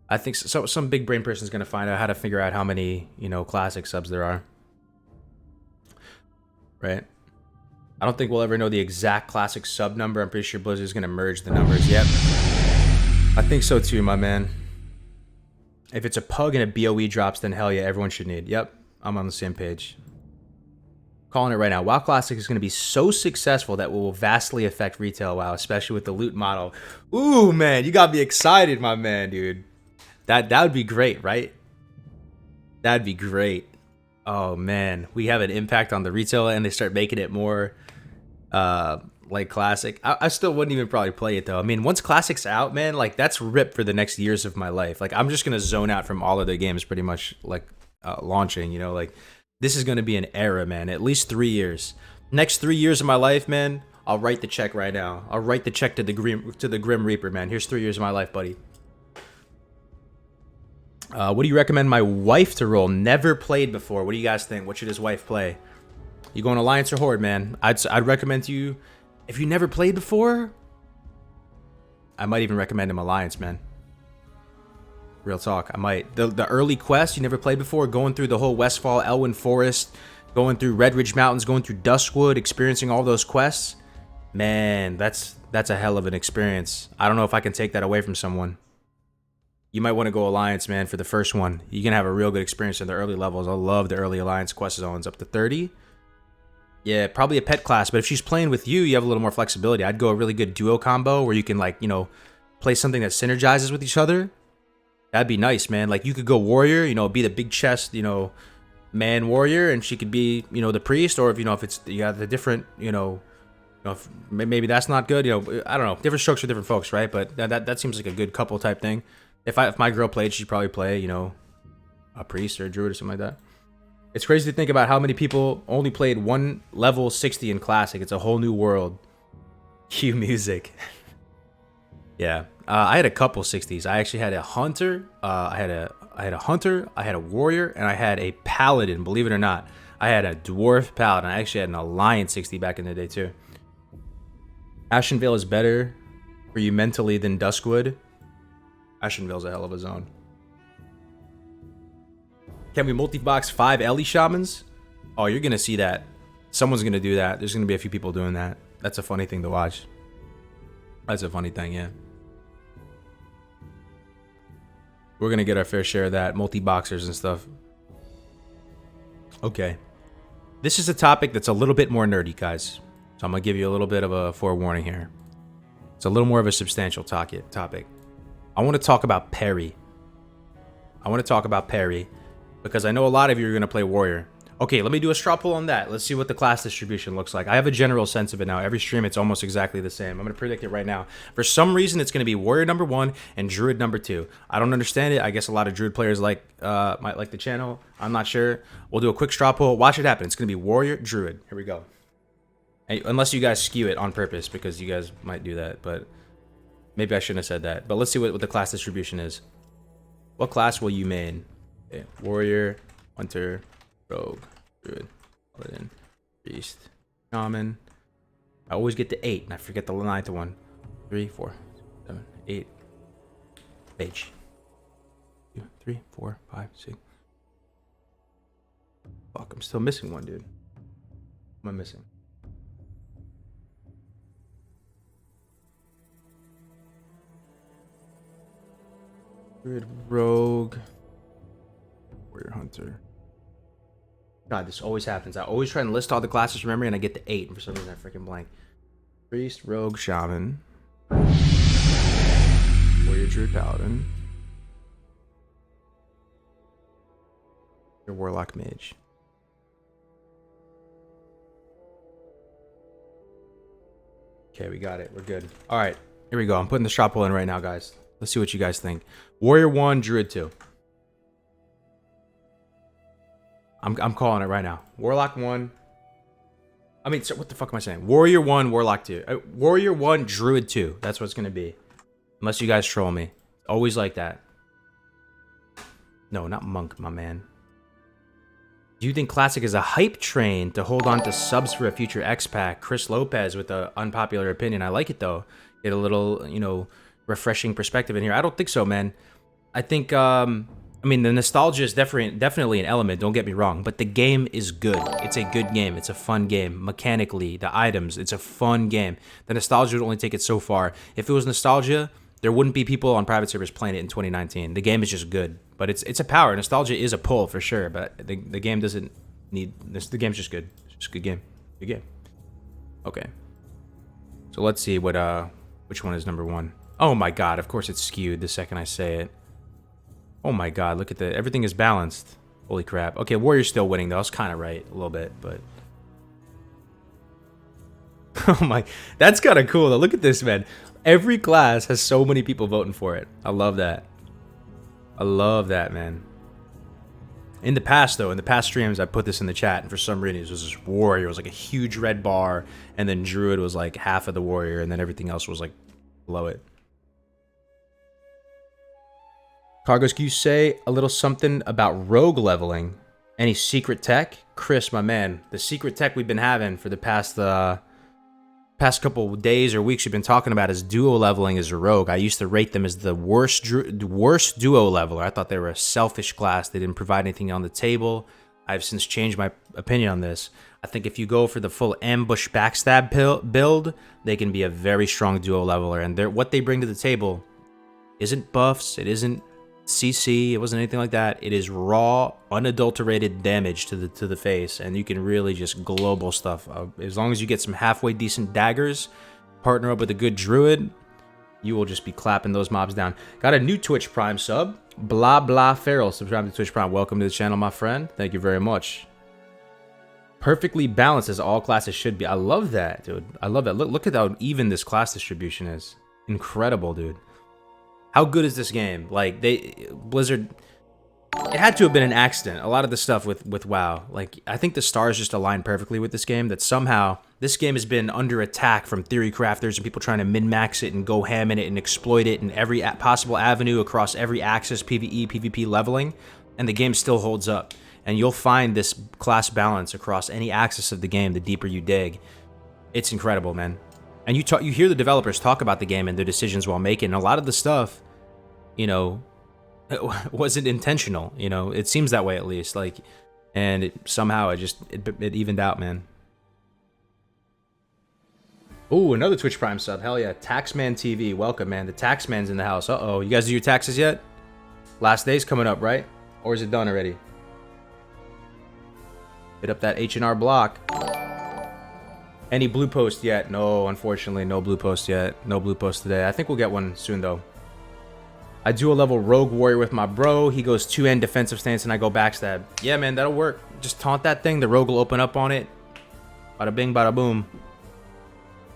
I think so. Some big brain person's going to find out how to figure out how many, you know, classic subs there are. Right? I don't think we'll ever know the exact classic sub number. I'm pretty sure Blizzard's going to merge the numbers. Yep. I think so too, my man. If it's a pug and a BOE drops, then hell yeah, everyone should need. Yep. I'm on the same page. Calling it right now. WoW Classic is going to be so successful that it will vastly affect retail WoW, especially with the loot model. Ooh, man. You got me excited, my man, dude. That would be great, right? That'd be great. Oh, man. We have an impact on the retail and they start making it more like classic. I still wouldn't even probably play it though. I mean, once classic's out, man, like that's ripped for the next years of my life. Like I'm just gonna zone out from all of the games pretty much like launching, you know, like this is gonna be an era, man. At least 3 years. Next 3 years of my life, man, I'll write the check right now. I'll write the check to the Grim Reaper, man. Here's 3 years of my life, buddy. What do you recommend my wife to roll? Never played before. What do you guys think? What should his wife play? You going Alliance or Horde, man? I'd recommend to you, if you never played before, I might even recommend him Alliance, man. Real talk, I might. The early quests you never played before, going through the whole Westfall, Elwyn Forest, going through Red Ridge Mountains, going through Duskwood, experiencing all those quests, man, that's a hell of an experience. I don't know if I can take that away from someone. You might want to go Alliance, man, for the first one. You can have a real good experience in the early levels. I love the early Alliance quest zones up to 30. Yeah, probably a pet class, but if she's playing with you, you have a little more flexibility. I'd go a really good duo combo where you can, like, you know, play something that synergizes with each other. That'd be nice, man. Like, you could go warrior, you know, be the big chest, you know, man warrior, and she could be, you know, the priest, or if, you know, if it's, you got the different, you know if maybe that's not good, you know, I don't know. Different strokes for different folks, right? But that seems like a good couple type thing. If my girl played, she'd probably play, you know, a priest or a druid or something like that. It's crazy to think about how many people only played one level 60 in Classic. It's a whole new world. Cue music. Yeah, I had a couple 60s. I actually had a hunter. I had a hunter. I had a warrior, and I had a paladin. Believe it or not, I had a dwarf paladin. I actually had an Alliance 60 back in the day too. Ashenvale is better for you mentally than Duskwood. Ashenvale's a hell of a zone. Can we multi-box 5 Ellie Shamans? Oh, you're going to see that. Someone's going to do that. There's going to be a few people doing that. That's a funny thing to watch. That's a funny thing, yeah. We're gonna get our fair share of that. Multi-boxers and stuff. Okay. This is a topic that's a little bit more nerdy, guys. So I'm gonna give you a little bit of a forewarning here. It's a little more of a substantial topic. I want to talk about parry. Because I know a lot of you are gonna play warrior. Okay, let me do a straw poll on that. Let's see what the class distribution looks like. I have a general sense of it now. Every stream, it's almost exactly the same. I'm going to predict it right now. For some reason, it's going to be Warrior number 1 and Druid number 2. I don't understand it. I guess a lot of Druid players might like the channel. I'm not sure. We'll do a quick straw poll. Watch it happen. It's going to be Warrior, Druid. Here we go. Hey, unless you guys skew it on purpose, because you guys might do that. But maybe I shouldn't have said that. But let's see what the class distribution is. What class will you main? Okay. Warrior, Hunter, Rogue, Druid, Paladin, Priest, Shaman. I always get to 8 and I forget the 9th one. 3, 4, 7, 8. Mage. 2, 3, 4, 5, 6. Fuck, I'm still missing one, dude. What am I missing? Druid, Rogue, Warrior, Hunter. God, this always happens. I always try and list all the classes from memory and I get to 8 and for some reason I freaking blank. Priest, Rogue, Shaman, Warrior, Druid, Paladin, your Warlock, Mage. Okay, we got it. We're good. All right, here we go. I'm putting the shop poll in right now, guys. Let's see what you guys think. Warrior 1, Druid 2. I'm calling it right now. Warlock 1. I mean, so what the fuck am I saying? Warrior 1, Warlock 2. Warrior 1, Druid 2. That's what it's going to be. Unless you guys troll me. Always like that. No, not Monk, my man. Do you think Classic is a hype train to hold on to subs for a future X-Pack? Chris Lopez with an unpopular opinion. I like it, though. Get a little, you know, refreshing perspective in here. I don't think so, man. I think, I mean, the nostalgia is definitely an element, don't get me wrong, but the game is good. It's a good game. It's a fun game. Mechanically, the items, it's a fun game. The nostalgia would only take it so far. If it was nostalgia, there wouldn't be people on private servers playing it in 2019. The game is just good, but it's a power. Nostalgia is a pull for sure, but the game doesn't need this. The game's just good. It's just a good game. Good game. Okay. So let's see which one is number 1. Oh my god, of course it's skewed the second I say it. Oh my god, look at that. Everything is balanced. Holy crap. Okay, Warrior's still winning though. I was kind of right a little bit, but... Oh my... That's kind of cool though. Look at this, man. Every class has so many people voting for it. I love that. I love that, man. In the past, though, in the past streams, I put this in the chat, and for some reason, it was this Warrior. It was like a huge red bar, and then Druid was like half of the Warrior, and then everything else was like below it. Kargoz, can you say a little something about rogue leveling? Any secret tech? Chris, my man, the secret tech we've been having for the past couple days or weeks we've been talking about is duo leveling as a rogue. I used to rate them as the worst duo leveler. I thought they were a selfish class. They didn't provide anything on the table. I've since changed my opinion on this. I think if you go for the full ambush backstab build, they can be a very strong duo leveler. And what they bring to the table isn't buffs. It isn't CC, it wasn't anything like that. It is raw, unadulterated damage to the face, and you can really just global stuff. As long as you get some halfway decent daggers, partner up with a good druid, you will just be clapping those mobs down. Got a new Twitch Prime sub, Blah Blah Feral, subscribe to Twitch Prime. Welcome to the channel, my friend. Thank you very much. Perfectly balanced as all classes should be. I love that, dude. I love that. Look at how even this class distribution is. Incredible, dude. How good is this game? Like, Blizzard, it had to have been an accident. A lot of the stuff with WoW, like, I think the stars just aligned perfectly with this game, that somehow this game has been under attack from theory crafters and people trying to min-max it and go ham in it and exploit it in every possible avenue across every axis, PvE, PvP leveling, and the game still holds up. And you'll find this class balance across any axis of the game the deeper you dig. It's incredible, man. And you hear the developers talk about the game and their decisions while making. A lot of the stuff, you know, wasn't intentional. You know, it seems that way at least. Like, and somehow it evened out, man. Ooh, another Twitch Prime sub. Hell yeah, Taxman TV. Welcome, man. The Taxman's in the house. Uh-oh, you guys do your taxes yet? Last day's coming up, right? Or is it done already? Hit up that H&R block. Any blue post yet? No, unfortunately, no blue post yet. No blue post today. I think we'll get one soon, though. I dual level Rogue Warrior with my bro. He goes 2N defensive stance and I go backstab. Yeah, man, that'll work. Just taunt that thing. The Rogue will open up on it. Bada bing, bada boom.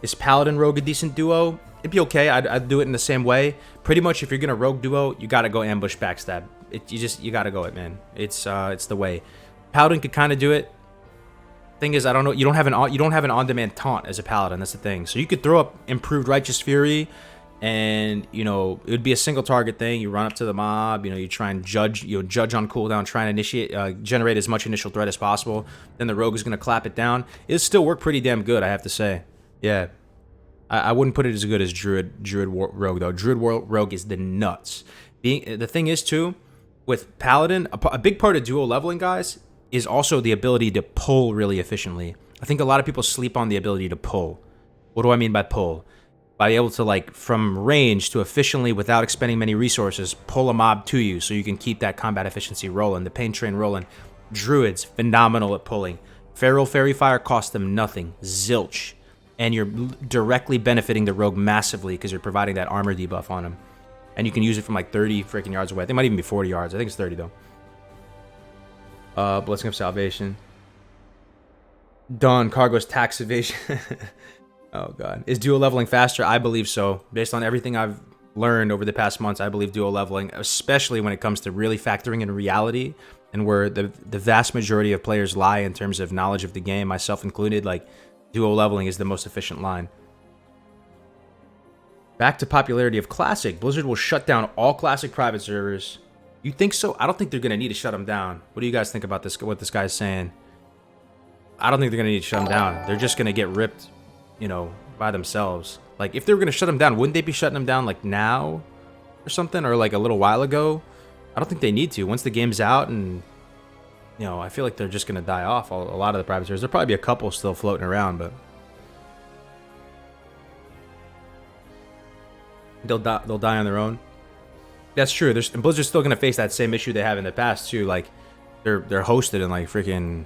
Is Paladin Rogue a decent duo? It'd be okay. I'd do it in the same way. Pretty much, if you're gonna Rogue duo, you gotta go ambush backstab. You gotta go it, man. It's the way. Paladin could kind of do it. Thing is, I don't know. You don't have an on-demand taunt as a Paladin. That's the thing. So you could throw up improved Righteous Fury. And, you know, it would be a single target thing. You run up to the mob, you know, you try and judge on cooldown, try and initiate, generate as much initial threat as possible. Then the rogue is going to clap it down. It'll still work pretty damn good, I have to say. Yeah. I wouldn't put it as good as Druid Rogue, though. Druid Rogue is the nuts. The thing is, too, with Paladin, a big part of duo leveling, guys, is also the ability to pull really efficiently. I think a lot of people sleep on the ability to pull. What do I mean by pull? By being able to, like, from range to efficiently, without expending many resources, pull a mob to you so you can keep that combat efficiency rolling, the pain train rolling. Druids, phenomenal at pulling. Feral Fairy Fire costs them nothing. Zilch. And you're directly benefiting the rogue massively because you're providing that armor debuff on him. And you can use it from, like, 30 freaking yards away. I think it might even be 40 yards. I think it's 30, though. Blessing of Salvation. Done. Kargoz tax evasion. Oh, God. Is duo leveling faster? I believe so. Based on everything I've learned over the past months, I believe duo leveling, especially when it comes to really factoring in reality and where the vast majority of players lie in terms of knowledge of the game, myself included, like, duo leveling is the most efficient line. Back to popularity of Classic. Blizzard will shut down all Classic private servers. You think so? I don't think they're going to need to shut them down. What do you guys think about this? What this guy's saying? I don't think they're going to need to shut them down. They're just going to get ripped, you know, by themselves. Like, if they were going to shut them down, wouldn't they be shutting them down, like, now or something? Or, like, a little while ago? I don't think they need to. Once the game's out and, you know, I feel like they're just going to die off, a lot of the private servers. There'll probably be a couple still floating around, but they'll die on their own. That's true. And Blizzard's still going to face that same issue they have in the past, too. Like, they're hosted in, like, freaking,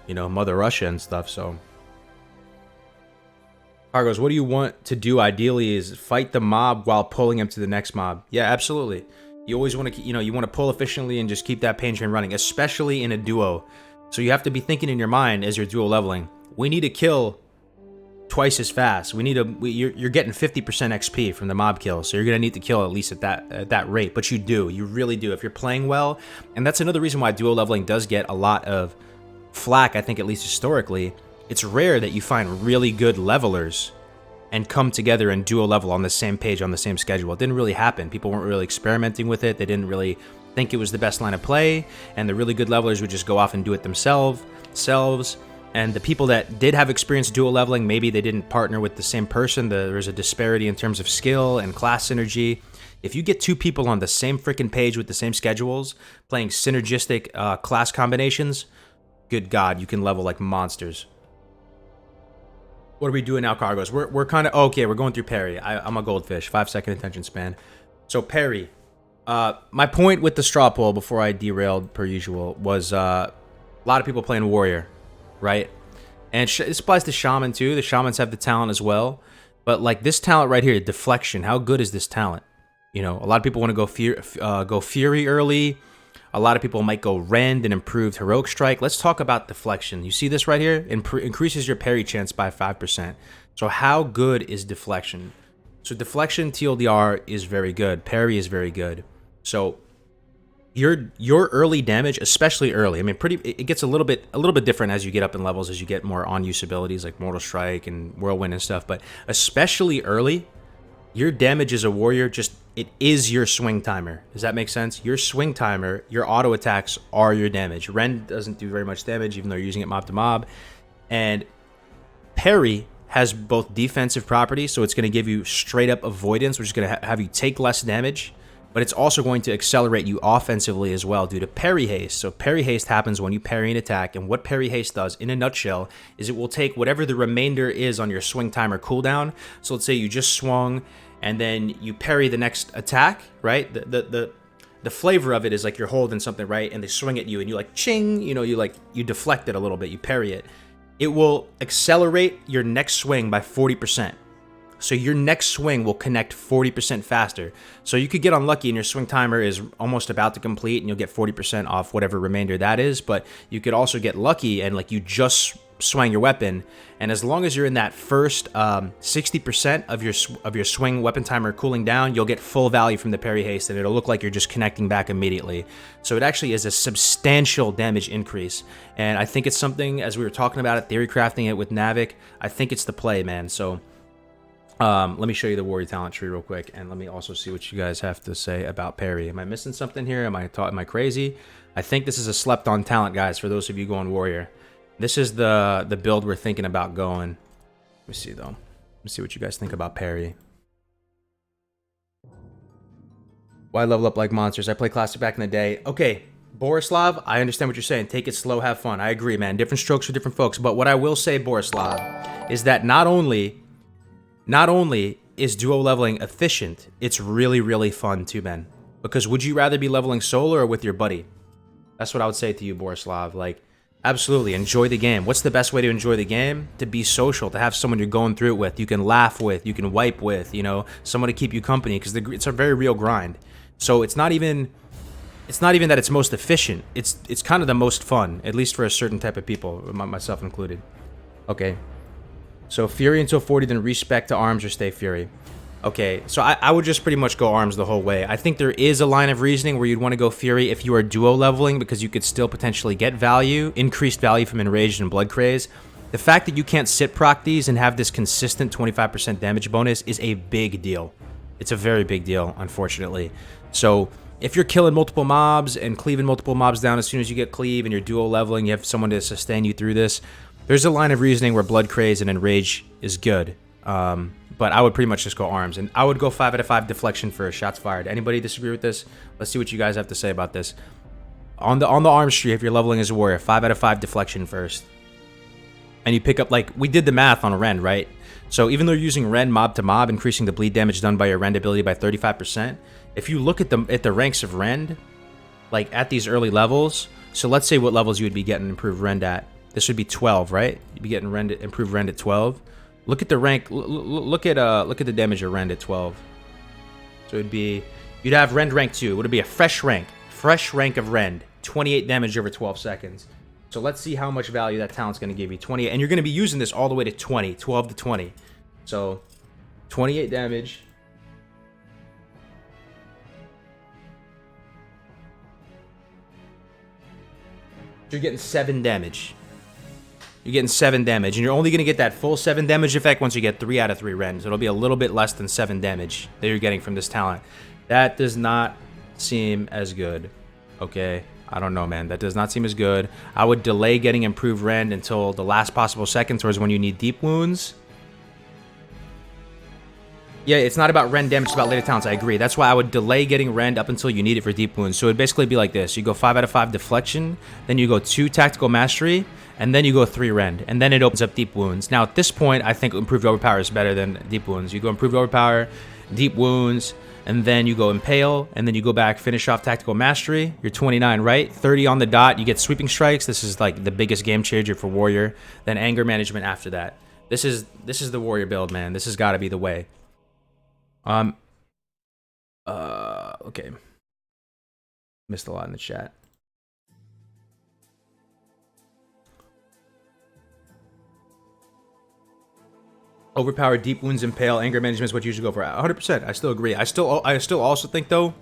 you know, Mother Russia and stuff, so... Kargoz, what do you want to do ideally is fight the mob while pulling him to the next mob. Yeah, absolutely. You always want to, you know, you want to pull efficiently and just keep that pain train running, especially in a duo. So you have to be thinking in your mind as you're duo leveling. We need to kill twice as fast. You're getting 50% XP from the mob kill, so you're gonna need to kill at least at that rate. But you really do if you're playing well. And that's another reason why duo leveling does get a lot of flack. I think at least historically. It's rare that you find really good levelers and come together and duo level on the same page, on the same schedule. It didn't really happen. People weren't really experimenting with it. They didn't really think it was the best line of play, and the really good levelers would just go off and do it themselves. And the people that did have experience duo leveling, maybe they didn't partner with the same person. There's a disparity in terms of skill and class synergy. If you get two people on the same freaking page with the same schedules, playing synergistic class combinations, good God, you can level like monsters. What are we doing now, Kargoz? We're kind of... Okay, we're going through parry. I'm a goldfish. 5-second attention span. So, parry. My point with the straw poll, before I derailed per usual, was a lot of people playing warrior, right? And this applies to shaman, too. The shamans have the talent as well. But, like, this talent right here, deflection, how good is this talent? You know, a lot of people want to go Fury early. A lot of people might go Rend and improved Heroic Strike. Let's talk about deflection. You see this right here? Increases your parry chance by 5%. So how good is deflection? So deflection TLDR is very good. Parry is very good. So your early damage, especially early, I mean, it gets a little bit different as you get up in levels, as you get more on-use abilities like Mortal Strike and Whirlwind and stuff. But especially early, your damage as a warrior it is your swing timer. Does that make sense? Your swing timer, your auto attacks are your damage. Rend doesn't do very much damage, even though you're using it mob to mob. And parry has both defensive properties, so it's going to give you straight up avoidance, which is going to have you take less damage. But it's also going to accelerate you offensively as well due to parry haste. So parry haste happens when you parry an attack, and what parry haste does, in a nutshell, is it will take whatever the remainder is on your swing timer cooldown. So let's say you just swung, and then you parry the next attack, right? The the flavor of it is like you're holding something, right? And they swing at you and you like ching, you know, you deflect it a little bit, you parry it. It will accelerate your next swing by 40%. So your next swing will connect 40% faster. So you could get unlucky and your swing timer is almost about to complete and you'll get 40% off whatever remainder that is. But you could also get lucky and like you just swang your weapon. And as long as you're in that first 60% of your swing weapon timer cooling down, you'll get full value from the parry haste and it'll look like you're just connecting back immediately. So it actually is a substantial damage increase. And I think it's something, as we were talking about it, theory crafting it with Navik, I think it's the play, man. So let me show you the warrior talent tree real quick, and let me also see what you guys have to say about parry. Am I missing something here? Am I crazy? I think this is a slept on talent, guys, for those of you going warrior. This is the build we're thinking about going. Let me see, though. Let me see what you guys think about parry. Why level up like monsters? I played Classic back in the day. Okay, Borislav, I understand what you're saying. Take it slow, have fun. I agree, man. Different strokes for different folks. But what I will say, Borislav, is that not only is duo leveling efficient, it's really, really fun too, man. Because would you rather be leveling solo or with your buddy? That's what I would say to you, Borislav. Like, absolutely, enjoy the game. What's the best way to enjoy the game? To be social, to have someone you're going through it with, you can laugh with, you can wipe with, you know, someone to keep you company, because it's a very real grind. So it's not even that it's most efficient. It's kind of the most fun, at least for a certain type of people, myself included. Okay. So Fury until 40, then respec to arms or stay Fury. Okay, so I would just pretty much go arms the whole way. I think there is a line of reasoning where you'd want to go Fury if you are duo leveling, because you could still potentially get value, increased value from Enraged and Blood Craze. The fact that you can't sit proc these and have this consistent 25% damage bonus is a big deal. It's a very big deal, unfortunately. So if you're killing multiple mobs and cleaving multiple mobs down as soon as you get cleave and you're duo leveling, you have someone to sustain you through this, there's a line of reasoning where Blood Craze and Enrage is good. But I would pretty much just go arms. And I would go 5 out of 5 deflection for shots fired. Anybody disagree with this? Let's see what you guys have to say about this. On the arms tree, if you're leveling as a warrior, 5 out of 5 deflection first. And you pick up, like, we did the math on Rend, right? So even though you're using Rend mob to mob, increasing the bleed damage done by your Rend ability by 35%, if you look at the ranks of Rend, like at these early levels, so let's say what levels you would be getting improved Rend at. This would be 12, right? You'd be getting improved Rend at 12. Look at the rank. Look at the damage of Rend at 12. So it'd be, you'd have Rend rank 2. It would be a fresh rank of Rend, 28 damage over 12 seconds. So let's see how much value that talent's going to give you. 28, and you're going to be using this all the way to 20, 12 to 20. So 28 damage. You're getting 7 damage. You're getting 7 damage, and you're only going to get that full 7 damage effect once you get 3 out of 3 Rend. So it'll be a little bit less than 7 damage that you're getting from this talent. That does not seem as good. Okay, I don't know, man. That does not seem as good. I would delay getting improved Rend until the last possible second, towards when you need deep wounds. Yeah, it's not about Rend damage, it's about later talents. I agree. That's why I would delay getting Rend up until you need it for deep wounds. So it'd basically be like this. You go 5 out of 5 deflection, then you go 2 tactical mastery, and then you go 3 Rend, and then it opens up deep wounds. Now at this point, I think improved overpower is better than deep wounds. You go improved overpower, deep wounds, and then you go impale, and then you go back, finish off tactical mastery. You're 29, right? 30 on the dot. You get sweeping strikes. This is like the biggest game changer for warrior. Then anger management after that. This is the warrior build, man. This has got to be the way. Okay. Missed a lot in the chat. Overpower, deep wounds, impale, anger management is what you usually go for. 100%. I still agree. I still also think, though,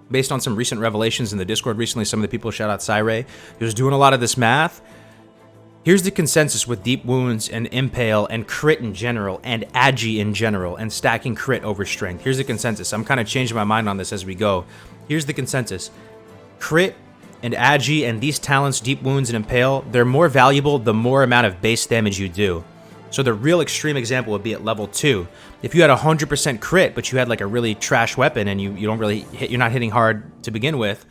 based on some recent revelations in the Discord recently, some of the people, shout out Cyray, who's doing a lot of this math. Here's the consensus with deep wounds and impale and crit in general and agi in general and stacking crit over strength. Here's the consensus. I'm kind of changing my mind on this as we go. Here's the consensus. Crit and agi and these talents, deep wounds and impale, they're more valuable the more amount of base damage you do. So the real extreme example would be at level 2. If you had 100% crit, but you had like a really trash weapon and you don't really hit, you're not hitting hard to begin with,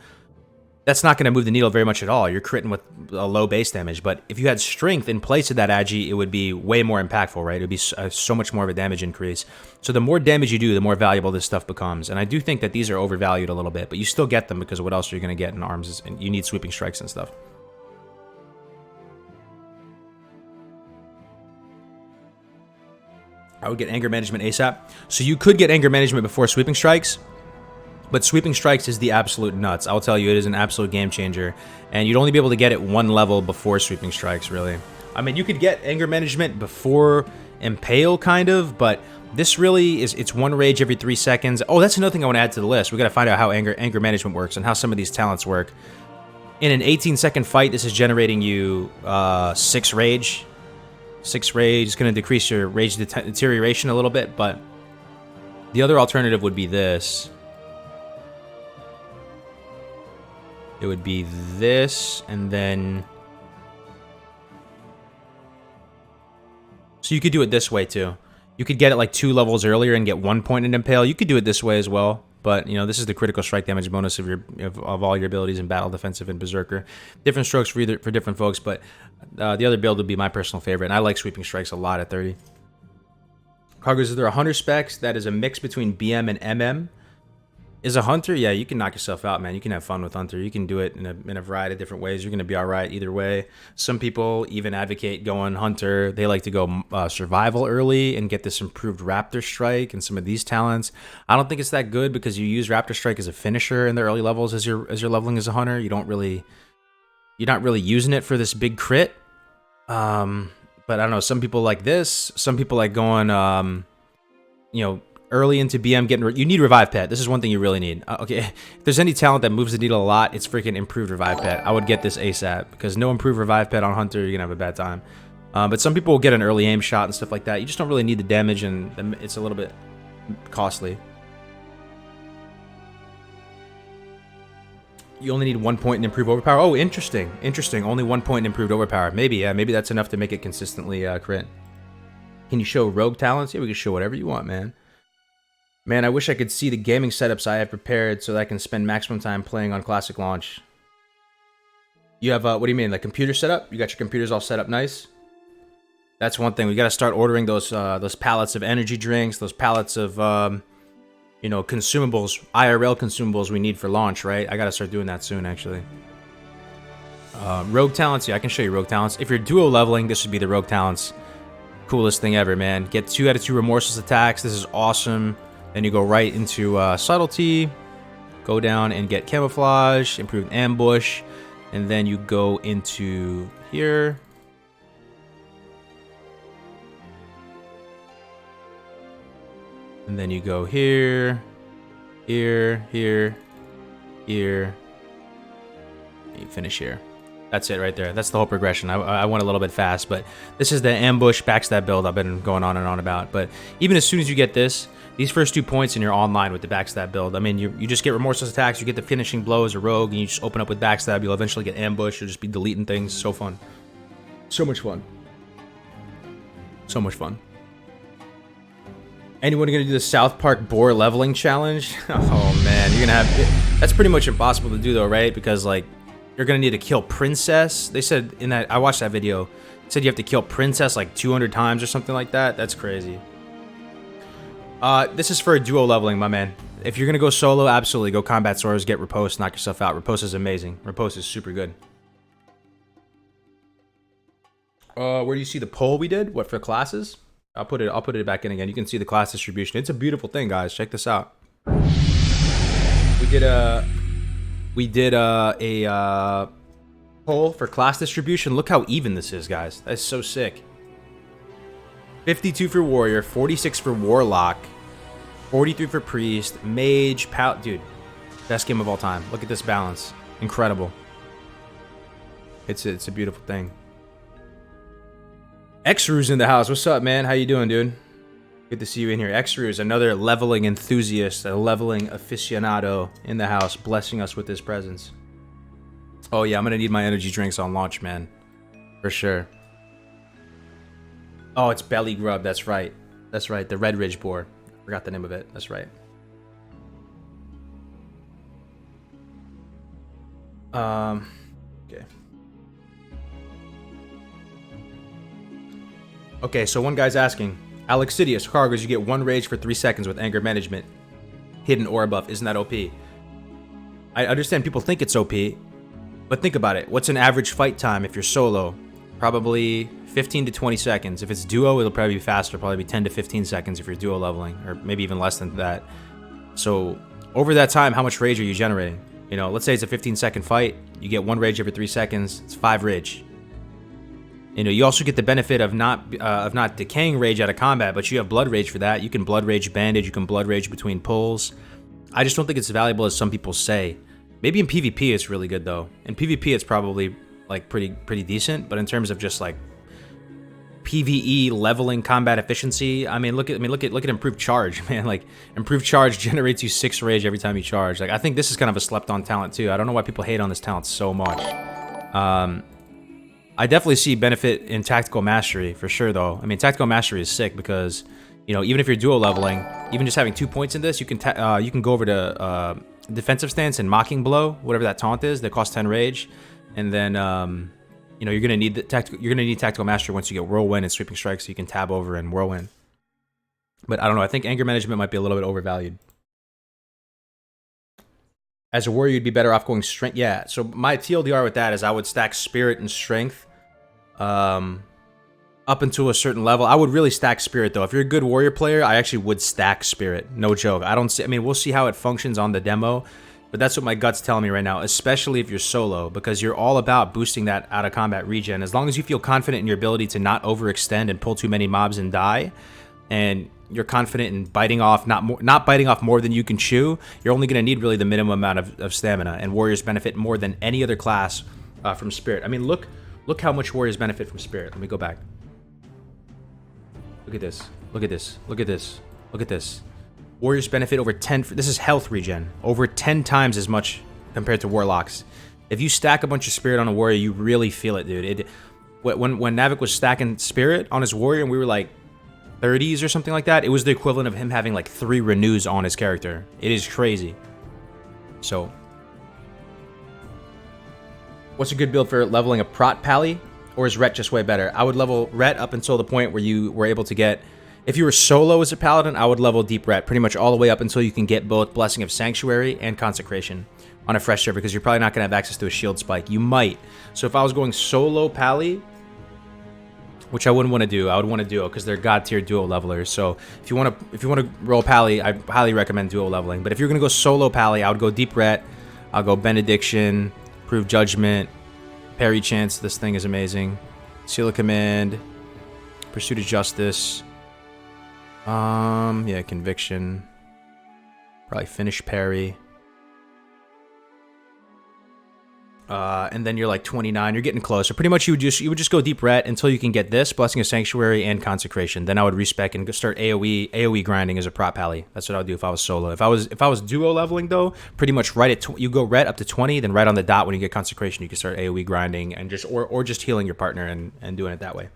that's not going to move the needle very much at all. You're critting with a low base damage. But if you had strength in place of that agi, it would be way more impactful, right? It would be so much more of a damage increase. So the more damage you do, the more valuable this stuff becomes. And I do think that these are overvalued a little bit, but you still get them because what else are you going to get in arms? And you need sweeping strikes and stuff. I would get anger management ASAP. So you could get anger management before sweeping strikes. But sweeping strikes is the absolute nuts. I'll tell you, it is an absolute game changer. And you'd only be able to get it one level before sweeping strikes, really. I mean, you could get anger management before impale, kind of, but this really is, it's one rage every 3 seconds. Oh, that's another thing I want to add to the list. We got to find out how anger management works and how some of these talents work. In an 18-second fight, this is generating you 6 rage. 6 rage is going to decrease your rage deterioration a little bit, but the other alternative would be this. It would be this, and then... So you could do it this way, too. You could get it like 2 levels earlier and get 1 point in Impale. You could do it this way as well. But, you know, this is the critical strike damage bonus of all your abilities in Battle, Defensive, and Berserker. Different strokes for different folks, but the other build would be my personal favorite. And I like Sweeping Strikes a lot at 30. Kargoz, is there a Hunter specs that is a mix between BM and MM? Is a Hunter? Yeah, you can knock yourself out, man. You can have fun with Hunter. You can do it in a variety of different ways. You're going to be all right either way. Some people even advocate going Hunter. They like to go Survival early and get this improved Raptor Strike and some of these talents. I don't think it's that good because you use Raptor Strike as a finisher in the early levels as you're leveling as a Hunter. You're not really using it for this big crit. But I don't know. Some people like this. Some people like going, you know, early into BM, you need Revive Pet. This is one thing you really need. Okay, if there's any talent that moves the needle a lot, it's freaking improved Revive Pet. I would get this ASAP because no improved Revive Pet on Hunter, you're gonna have a bad time. But some people will get an early aim shot and stuff like that. You just don't really need the damage, and it's a little bit costly. You only need 1 point in improved overpower. Oh, interesting. Interesting. Only 1 point in improved overpower. Maybe, yeah, maybe that's enough to make it consistently crit. Can you show rogue talents? Yeah, we can show whatever you want, man. Man, I wish I could see the gaming setups I have prepared so that I can spend maximum time playing on Classic Launch. You have, what do you mean, like computer setup? You got your computers all set up nice? That's one thing. We got to start ordering those pallets of energy drinks, those pallets of, you know, consumables, IRL consumables we need for launch, right? I got to start doing that soon, actually. Rogue talents, yeah, I can show you rogue talents. If you're duo leveling, this would be the rogue talents. Coolest thing ever, man. Get 2 out of 2 remorseless attacks. This is awesome. Then you go right into subtlety, go down and get camouflage, improved ambush, and then you go into here. And then you go here, here, here, here. You finish here. That's it right there. That's the whole progression. I went a little bit fast, but this is the ambush backstab build I've been going on and on about. But even as soon as you get this, these first 2 points and you're online with the backstab build. I mean, you just get remorseless attacks, you get the finishing blow as a rogue, and you just open up with backstab. You'll eventually get ambush. You'll just be deleting things. So fun. So much fun. So much fun. Anyone gonna do the South Park boar leveling challenge? Oh man, you're gonna have... That's pretty much impossible to do though, right? Because like, you're gonna need to kill Princess. They said in that, I watched that video, it said you have to kill Princess like 200 times or something like that. That's crazy. This is for a duo leveling, my man. If you're gonna go solo, absolutely go Combat Swords, get Riposte, knock yourself out. Riposte is amazing. Riposte is super good. Where do you see the poll we did? What, for classes? I'll put it back in again. You can see the class distribution. It's a beautiful thing, guys. Check this out. We did a poll for class distribution. Look how even this is, guys. That's so sick. 52 for Warrior, 46 for Warlock, 43 for Priest, Mage, dude, best game of all time. Look at this balance. Incredible. It's a beautiful thing. Xru's in the house. What's up, man? How you doing, dude? Good to see you in here. Xru is another leveling enthusiast, a leveling aficionado in the house, blessing us with his presence. Oh yeah, I'm gonna need my energy drinks on launch, man. For sure. Oh, it's Belly Grub. That's right. That's right. The Red Ridge boar. Forgot the name of it. That's right. Okay. Okay, so one guy's asking, Alexidius, Kargoz, you get 1 rage for 3 seconds with anger management, hidden aura buff. Isn't that OP? I understand people think it's OP, but think about it. What's an average fight time if you're solo? Probably 15 to 20 seconds. If it's duo, it'll probably be faster, probably be 10 to 15 seconds if you're duo leveling, or maybe even less than that. So over that time, how much rage are you generating? You know, let's say it's a 15-second fight. You get 1 rage every 3 seconds. It's 5 rage. You know, you also get the benefit of not decaying rage out of combat, but you have blood rage for that. You can blood rage bandage. You can blood rage between pulls. I just don't think it's as valuable as some people say. Maybe in PvP it's really good though. In PvP it's probably like pretty decent, but in terms of just like PvE leveling combat efficiency, I mean, look at improved charge, man. Like improved charge generates you 6 rage every time you charge. Like I think this is kind of a slept-on talent too. I don't know why people hate on this talent so much. I definitely see benefit in tactical mastery for sure though. I mean, tactical mastery is sick because, you know, even if you're duo leveling, even just having 2 points in this, you can go over to defensive stance and mocking blow, whatever that taunt is that costs 10 rage, and then you know, you're gonna need tactical mastery once you get whirlwind and sweeping strike, so you can tab over and whirlwind. But I don't know. I think anger management might be a little bit overvalued. As a warrior, you'd be better off going strength. Yeah. So my TLDR with that is I would stack spirit and strength. Up until a certain level. I would really stack spirit though. If you're a good warrior player, I actually would stack spirit. No joke. I mean, we'll see how it functions on the demo, but that's what my gut's telling me right now, especially if you're solo, because you're all about boosting that out of combat regen. As long as you feel confident in your ability to not overextend and pull too many mobs and die, and you're confident in biting off, not biting off more than you can chew, you're only going to need really the minimum amount of stamina, and warriors benefit more than any other class from spirit. I mean, look how much warriors benefit from spirit. Let me go back. Look at this. Look at this. Look at this. Look at this. Warriors benefit over 10... This is health regen. Over 10 times as much compared to warlocks. If you stack a bunch of spirit on a warrior, you really feel it, dude. When Navik was stacking spirit on his warrior and we were like 30s or something like that, it was the equivalent of him having like 3 renews on his character. It is crazy. So, what's a good build for leveling a Prot Pally? Or is Ret just way better? I would level Ret up until the point where you were able to get... If you were solo as a Paladin, I would level Deep Ret pretty much all the way up until you can get both Blessing of Sanctuary and Consecration on a fresh server, because you're probably not going to have access to a shield spike. You might. So if I was going solo Pally, which I wouldn't want to do, I would want to duo, because they're god tier duo levelers. So if you want to roll Pally, I highly recommend duo leveling. But if you're going to go solo Pally, I would go Deep Ret, I'll go Benediction, Prove Judgment, Parry Chance, this thing is amazing. Seal of Command, Pursuit of Justice. Yeah, Conviction. Probably Finish Parry. And then you're like 29. You're getting close. So pretty much you would just go Deep Ret until you can get this Blessing of Sanctuary and Consecration. Then I would respec and start AOE grinding as a Prot Pally. That's what I would do if I was solo. If I was duo leveling though, pretty much right at you go Ret up to 20, then right on the dot when you get Consecration, you can start AOE grinding and just or just healing your partner and doing it that way.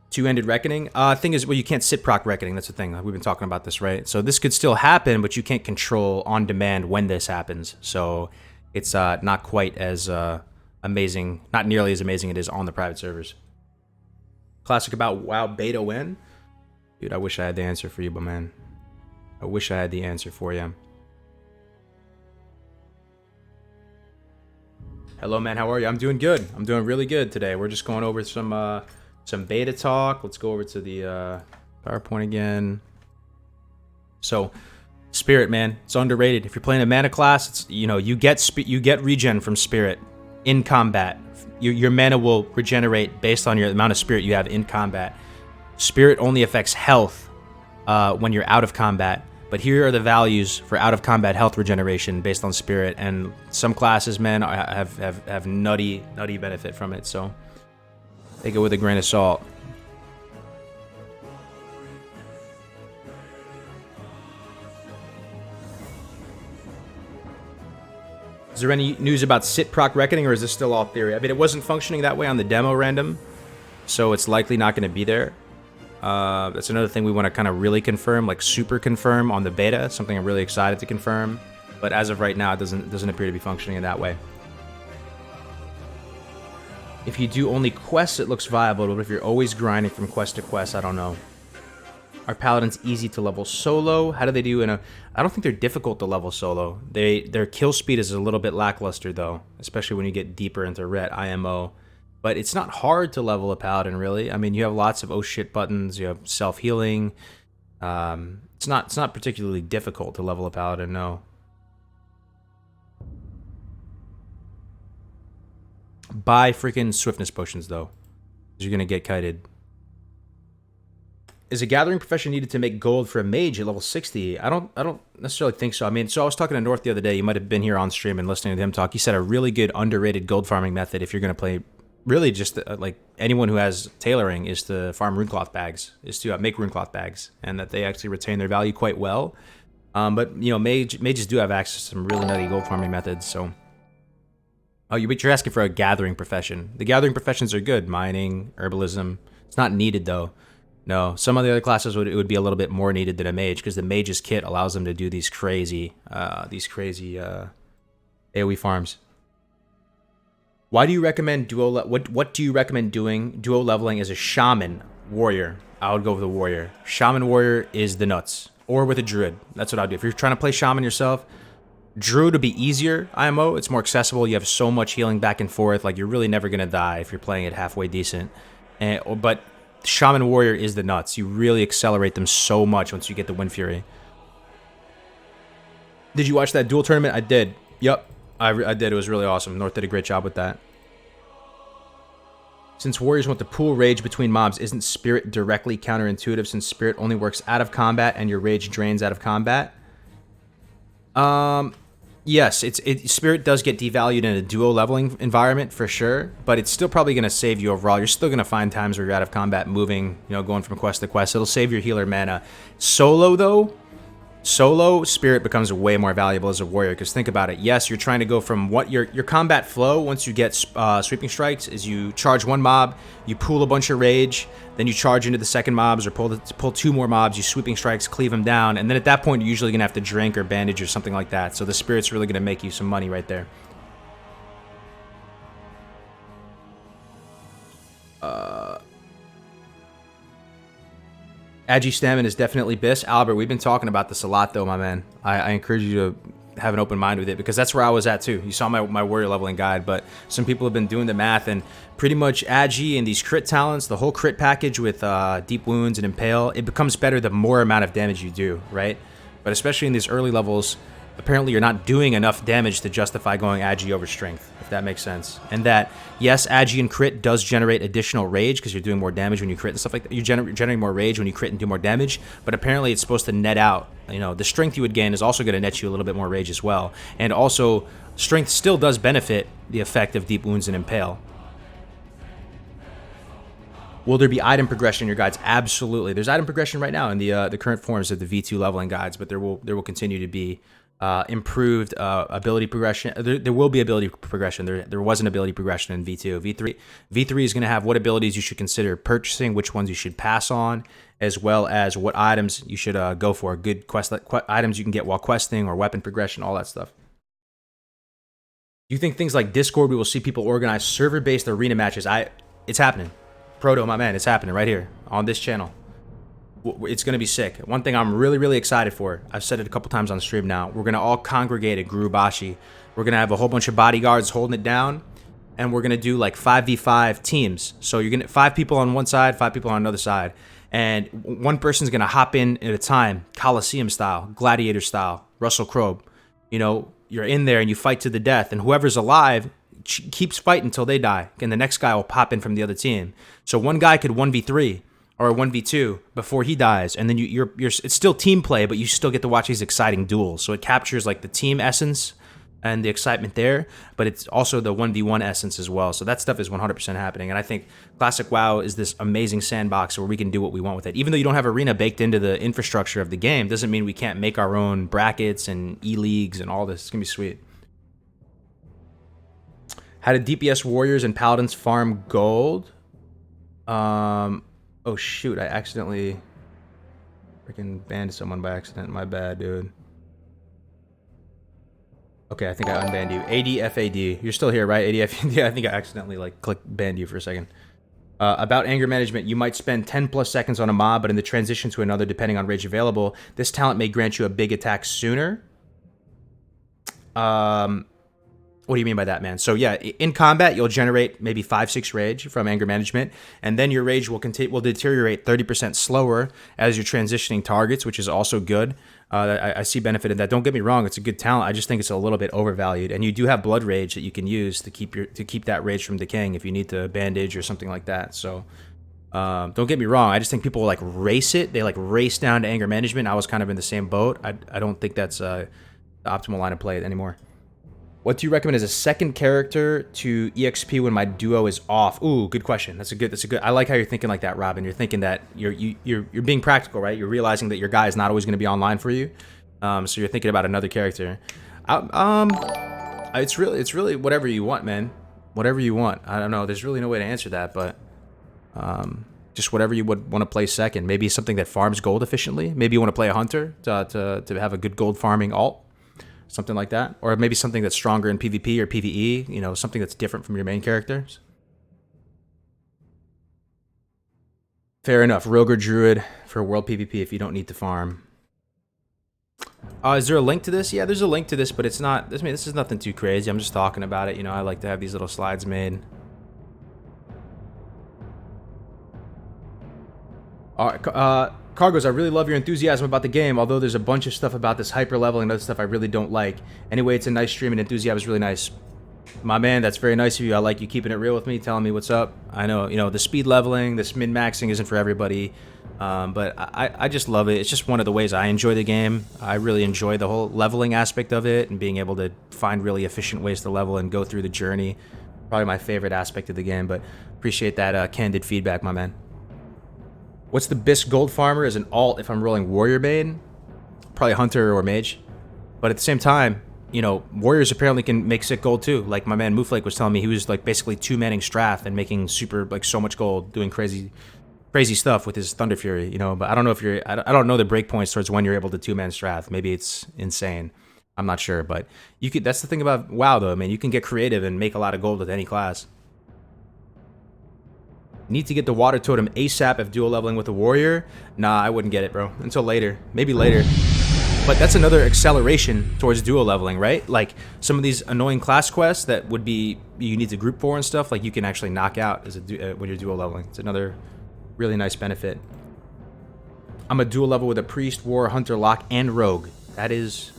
Two-ended Reckoning. Thing is, well, you can't sit proc Reckoning. That's the thing. We've been talking about this, right? So this could still happen, but you can't control on demand when this happens. So it's not quite as amazing, not nearly as amazing it is on the private servers. Classic about WoW beta win? Dude, I wish I had the answer for you, but man. I wish I had the answer for you. Hello, man. How are you? I'm doing good. I'm doing really good today. We're just going over some beta talk. Let's go over to the PowerPoint again. So, Spirit, man, it's underrated. If you're playing a mana class, it's, you know, you get regen from Spirit in combat. Your mana will regenerate based on your amount of Spirit you have in combat. Spirit only affects health when you're out of combat. But here are the values for out of combat health regeneration based on Spirit, and some classes, man, have nutty benefit from it. So take it with a grain of salt. Is there any news about sit proc Reckoning, or is this still all theory? I mean, it wasn't functioning that way on the demo random, so it's likely not going to be there. That's another thing we want to kind of really confirm, like super confirm on the beta. Something I'm really excited to confirm. But as of right now, it doesn't appear to be functioning in that way. If you do only quests, it looks viable, but if you're always grinding from quest to quest, I don't know. Are paladins easy to level solo? How do they do in a... I don't think they're difficult to level solo. Their kill speed is a little bit lackluster, though, especially when you get deeper into Ret, IMO. But it's not hard to level a paladin, really. I mean, you have lots of oh shit buttons. You have self-healing. It's not particularly difficult to level a paladin, no. Buy freaking swiftness potions, though, because you're going to get kited. Is a gathering profession needed to make gold for a mage at level 60? I don't necessarily think so. I mean, so I was talking to North the other day. You might have been here on stream and listening to him talk. He said a really good underrated gold farming method, if you're going to play, really just like anyone who has tailoring, is to farm runecloth bags, is to make runecloth bags, and that they actually retain their value quite well. But, you know, mages do have access to some really nutty gold farming methods, so... Oh, but you're asking for a gathering profession. The gathering professions are good. Mining, herbalism. It's not needed, though. No, some of the other classes it would be a little bit more needed than a mage, because the mage's kit allows them to do these crazy AoE farms. Why do you recommend duo? What do you recommend doing duo leveling as a shaman warrior? I would go with a warrior. Shaman warrior is the nuts, or with a druid. That's what I'd do. If you're trying to play shaman yourself, druid would be easier. IMO, it's more accessible. You have so much healing back and forth. Like, you're really never gonna die if you're playing it halfway decent. But Shaman Warrior is the nuts. You really accelerate them so much once you get the Wind Fury. Did you watch that duel tournament? I did. Yep, I did. It was really awesome. North did a great job with that. Since warriors want to pool rage between mobs, isn't spirit directly counterintuitive, since spirit only works out of combat and your rage drains out of combat? Yes, spirit does get devalued in a duo leveling environment for sure, but it's still probably going to save you overall. You're still going to find times where you're out of combat moving, you know, going from quest to quest. It'll save your healer mana. Solo, though, spirit becomes way more valuable as a warrior, because think about it. Yes, you're trying to go from what your combat flow once you get sweeping strikes is you charge one mob, you pool a bunch of rage, then you charge into the second mobs or pull two more mobs, you sweeping strikes, cleave them down, and then at that point you're usually going to have to drink or bandage or something like that. So the spirit's really going to make you some money right there. Agi Stamina is definitely BIS. Albert, we've been talking about this a lot, though, my man. I encourage you to have an open mind with it, because that's where I was at, too. You saw my warrior leveling guide, but some people have been doing the math, and pretty much Agi and these crit talents, the whole crit package with Deep Wounds and Impale, it becomes better the more amount of damage you do, right? But especially in these early levels, apparently you're not doing enough damage to justify going Agi over Strength, if that makes sense. And that, yes, Agi and crit does generate additional rage, because you're doing more damage when you crit and stuff like that. You're generating more rage when you crit and do more damage, but apparently it's supposed to net out. You know, the strength you would gain is also going to net you a little bit more rage as well. And also, strength still does benefit the effect of Deep Wounds and Impale. Will there be item progression in your guides? Absolutely. There's item progression right now in the current forms of the V2 leveling guides, but there will continue to be improved ability progression. There will be ability progression. There was an ability progression in V2. V3 is going to have what abilities you should consider purchasing, which ones you should pass on, as well as what items you should go for. Good items you can get while questing, or weapon progression, all that stuff. Do you think things like Discord, we will see people organize server-based arena matches? It's happening. Proto, my man, it's happening right here on this channel. It's going to be sick. One thing I'm really, really excited for, I've said it a couple times on stream now, we're going to all congregate at Gurubashi. We're going to have a whole bunch of bodyguards holding it down, and we're going to do like 5v5 teams. So you're going to 5 people on one side, 5 people on another side. And one person's going to hop in at a time, Coliseum style, Gladiator style, Russell Crowe. You know, you're in there and you fight to the death, and whoever's alive keeps fighting until they die, and the next guy will pop in from the other team. So one guy could 1v3 or 1v2 before he dies, and then you're it's still team play, but you still get to watch these exciting duels. So it captures like the team essence and the excitement there, but it's also the 1v1 essence as well. So that stuff is 100% happening, and I think Classic WoW is this amazing sandbox where we can do what we want with it. Even though you don't have arena baked into the infrastructure of the game, doesn't mean we can't make our own brackets and e-leagues and all this. It's gonna be sweet. How did DPS warriors and paladins farm gold? Oh shoot, I accidentally freaking banned someone by accident. My bad, dude. Okay, I think I unbanned you. ADFAD. You're still here, right? ADFAD. I think I accidentally like clicked banned you for a second. About anger management, you might spend 10 plus seconds on a mob, but in the transition to another, depending on rage available, this talent may grant you a big attack sooner. What do you mean by that, man? So yeah, in combat, you'll generate maybe 5-6 rage from anger management, and then your rage will deteriorate 30% slower as you're transitioning targets, which is also good. I see benefit in that. Don't get me wrong; it's a good talent. I just think it's a little bit overvalued. And you do have blood rage that you can use to keep that rage from decaying if you need to bandage or something like that. So don't get me wrong. I just think people like race it. They like race down to anger management. I was kind of in the same boat. I don't think that's the optimal line of play anymore. What do you recommend as a second character to EXP when my duo is off? Ooh, good question. That's a good. I like how you're thinking like that, Robin. You're thinking that you're being practical, right? You're realizing that your guy is not always going to be online for you, so you're thinking about another character. It's really whatever you want, man. Whatever you want. I don't know. There's really no way to answer that, but just whatever you would want to play second. Maybe something that farms gold efficiently. Maybe you want to play a hunter to have a good gold farming alt. Something like that. Or maybe something that's stronger in PvP or PvE, you know, something that's different from your main characters. Fair enough. Rogue or Druid for world PvP if you don't need to farm. Is there a link to this? Yeah, there's a link to this, but it's not... I mean, this is nothing too crazy. I'm just talking about it. You know, I like to have these little slides made. Kargoz, I really love your enthusiasm about the game, although there's a bunch of stuff about this hyper leveling and other stuff I really don't like. Anyway, it's a nice stream and enthusiasm is really nice. My man, that's very nice of you. I like you keeping it real with me, telling me what's up. I know, you know, the speed leveling, this min-maxing isn't for everybody, but I just love it. It's just one of the ways I enjoy the game. I really enjoy the whole leveling aspect of it and being able to find really efficient ways to level and go through the journey. Probably my favorite aspect of the game, but appreciate that candid feedback, my man. What's the best gold farmer as an alt if I'm rolling Warrior Bane? Probably Hunter or Mage. But at the same time, you know, Warriors apparently can make sick gold too. Like my man Mooflake was telling me, he was like basically two-manning Strath and making so much gold, doing crazy stuff with his Thunder Fury, you know. But I don't know if I don't know the breakpoints towards when you're able to two-man Strath. Maybe it's insane. I'm not sure, but you could. That's the thing about WoW though, man. You can get creative and make a lot of gold with any class. Need to get the water totem ASAP if dual leveling with a warrior? Nah, I wouldn't get it, bro. Until later.Maybe later. But that's another acceleration towards dual leveling, right? Like, some of these annoying class quests that would be you need to group for and stuff, like, you can actually knock out as when you're dual leveling. It's another really nice benefit. I'm a dual level with a priest, war, hunter, lock, and rogue. That is,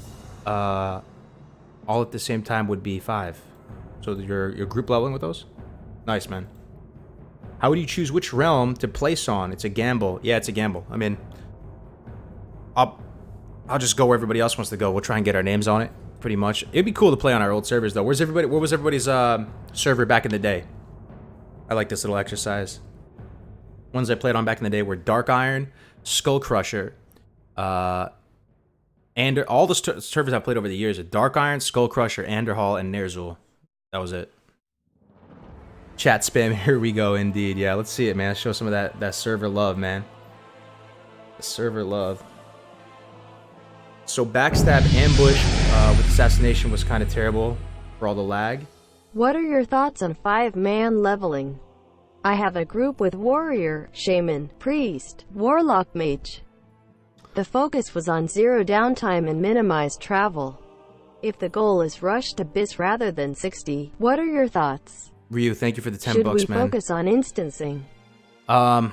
all at the same time would be 5. So you're group leveling with those? Nice, man. How would you choose which realm to place on? It's a gamble. Yeah, it's a gamble. I mean, I'll just go where everybody else wants to go. We'll try and get our names on it, pretty much. It'd be cool to play on our old servers, though. Where was everybody's server back in the day? I like this little exercise. Ones I played on back in the day were Dark Iron, Skull Crusher, and all the servers I played over the years are Dark Iron, Skull Crusher, Anderhall, and Ner'zhul. That was it. Chat spam, here we go, indeed. Yeah, let's see it, man. Let's show some of that server love, man. The server love. So backstab ambush with assassination was kind of terrible for all the lag. What are your thoughts on 5-man leveling? I have a group with warrior, shaman, priest, warlock, mage. The focus was on 0 downtime and minimized travel. If the goal is rush to BIS rather than 60, what are your thoughts? Ryu, thank you for the 10 Should bucks, man. Should we focus on instancing? I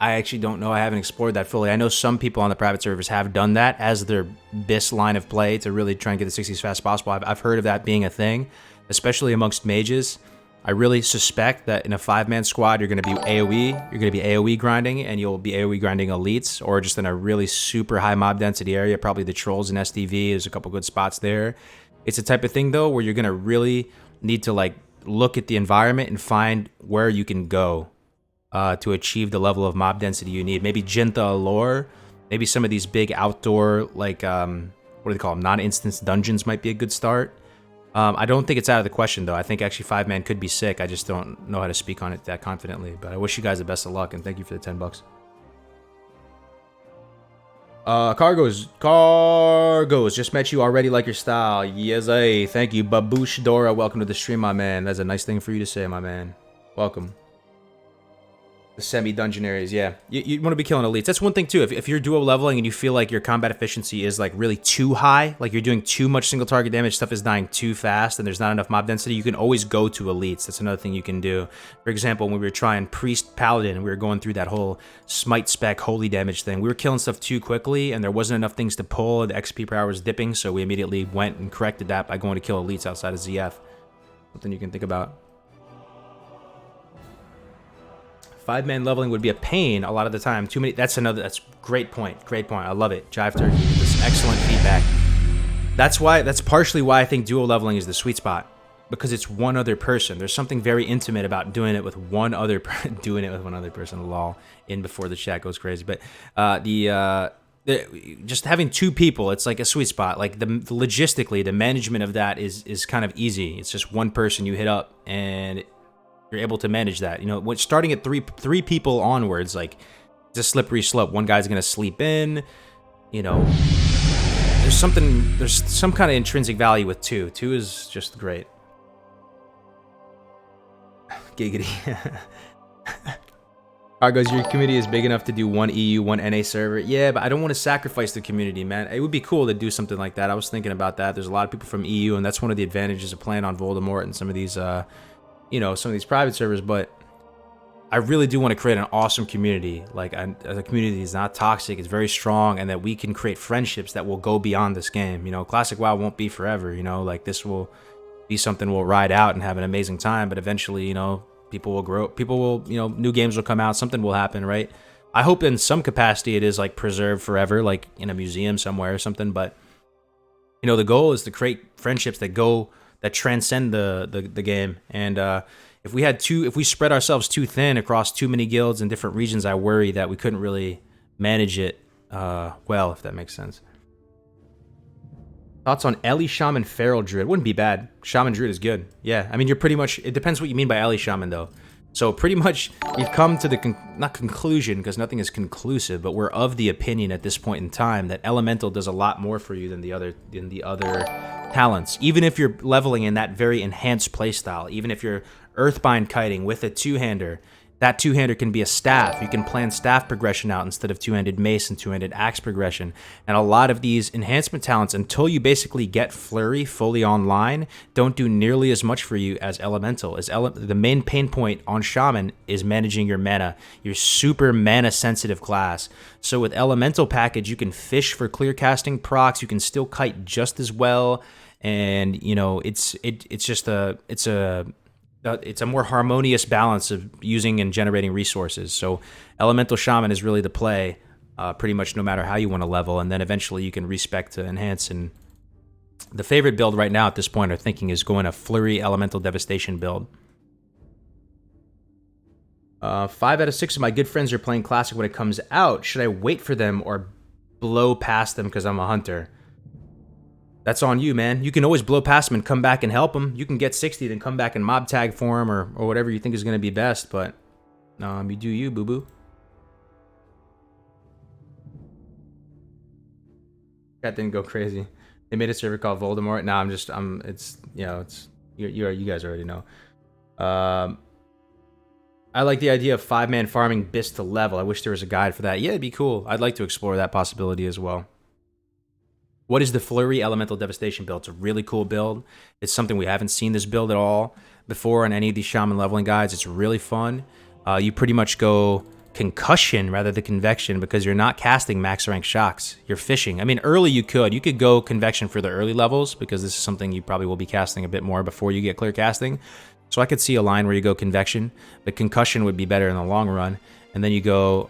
actually don't know. I haven't explored that fully. I know some people on the private servers have done that as their BIS line of play to really try and get the 60s as fast as possible. I've heard of that being a thing, especially amongst mages. I really suspect that in a 5-man squad, you're going to be AoE. You're going to be AoE grinding, and you'll be AoE grinding elites, or just in a really super high mob density area, probably the trolls and STV. There's a couple good spots there. It's a type of thing, though, where you're going to really need to, like, look at the environment and find where you can go to achieve the level of mob density you need. Maybe Jinta Allure, maybe some of these big outdoor, like, what do they call them, non-instance dungeons might be a good start. I don't think it's out of the question, though. I think actually 5-man could be sick. I just don't know how to speak on it that confidently. But I wish you guys the best of luck, and thank you for the 10 bucks. Kargoz, just met you already, like your style. Yes, thank you. Baboosh Dora, welcome to the stream, my man. That's a nice thing for you to say, my man. Welcome. The semi-dungeonaries, yeah. You want to be killing elites. That's one thing, too. If you're duo leveling and you feel like your combat efficiency is, like, really too high, like you're doing too much single target damage, stuff is dying too fast, and there's not enough mob density, you can always go to elites. That's another thing you can do. For example, when we were trying Priest Paladin, and we were going through that whole smite spec holy damage thing, we were killing stuff too quickly, and there wasn't enough things to pull, the XP per hour was dipping, so we immediately went and corrected that by going to kill elites outside of ZF. Something you can think about. 5-man leveling would be a pain a lot of the time. Too many. That's great point. Great point. I love it. Jive Turkey. This is excellent feedback. That's partially why I think duo leveling is the sweet spot, because it's one other person. There's something very intimate about doing it with one other person. Lol. In before the chat goes crazy, but just having two people, it's like a sweet spot. Like logistically, the management of that is kind of easy. It's just one person you hit up and you're able to manage that. You know, when starting at three people onwards, like, it's a slippery slope. One guy's gonna sleep in, you know. There's some kind of intrinsic value with two. Two is just great. Giggity. Kargoz, your community is big enough to do one EU, one NA server. Yeah, but I don't want to sacrifice the community, man. It would be cool to do something like that. I was thinking about that. There's a lot of people from EU, and that's one of the advantages of playing on Voldemort and some of these you know, some of these private servers, but I really do want to create an awesome community, like a community that's not toxic, it's very strong, and that we can create friendships that will go beyond this game. You know, Classic WoW won't be forever, you know, like this will be something we'll ride out and have an amazing time, but eventually, you know, people will grow, you know, new games will come out, something will happen, right? I hope in some capacity it is like preserved forever, like in a museum somewhere or something, but, you know, the goal is to create friendships that transcend the game. And if we spread ourselves too thin across too many guilds in different regions, I worry that we couldn't really manage it well, if that makes sense. Thoughts on Ellie Shaman Feral Druid? Wouldn't be bad. Shaman Druid is good. Yeah, I mean, you're pretty much, it depends what you mean by Ellie Shaman, though. So pretty much you've come to the not conclusion, because nothing is conclusive, but we're of the opinion at this point in time that Elemental does a lot more for you than the other talents. Even if you're leveling in that very enhanced playstyle, even if you're Earthbind kiting with a two-hander, that two-hander can be a staff. You can plan staff progression out instead of two-handed mace and two-handed axe progression. And a lot of these enhancement talents, until you basically get Flurry fully online, don't do nearly as much for you as Elemental. The main pain point on Shaman is managing your mana. You're super mana-sensitive class. So with Elemental package, you can fish for clear casting procs. You can still kite just as well. And, you know, it's a more harmonious balance of using and generating resources. So Elemental Shaman is really the play, pretty much no matter how you want to level, and then eventually you can respec to enhance. And the favorite build right now at this point, I'm thinking, is going a Flurry Elemental Devastation build. 5 out of 6 of my good friends are playing Classic when it comes out. Should I wait for them or blow past them because I'm a hunter? That's on you, man. You can always blow past them and come back and help them. You can get 60, then come back and mob tag for them or whatever you think is going to be best, but you do you, boo-boo. That didn't go crazy. They made a server called Voldemort. Nah, you guys already know. I like the idea of 5-man farming bis to level. I wish there was a guide for that. Yeah, it'd be cool. I'd like to explore that possibility as well. What is the Flurry Elemental Devastation build? It's a really cool build. It's something we haven't seen this build at all before on any of these Shaman leveling guides. It's really fun. You pretty much go Concussion rather than Convection because you're not casting max rank shocks. You're fishing. I mean, early you could go Convection for the early levels because this is something you probably will be casting a bit more before you get clear casting. So I could see a line where you go Convection, but Concussion would be better in the long run. And then you go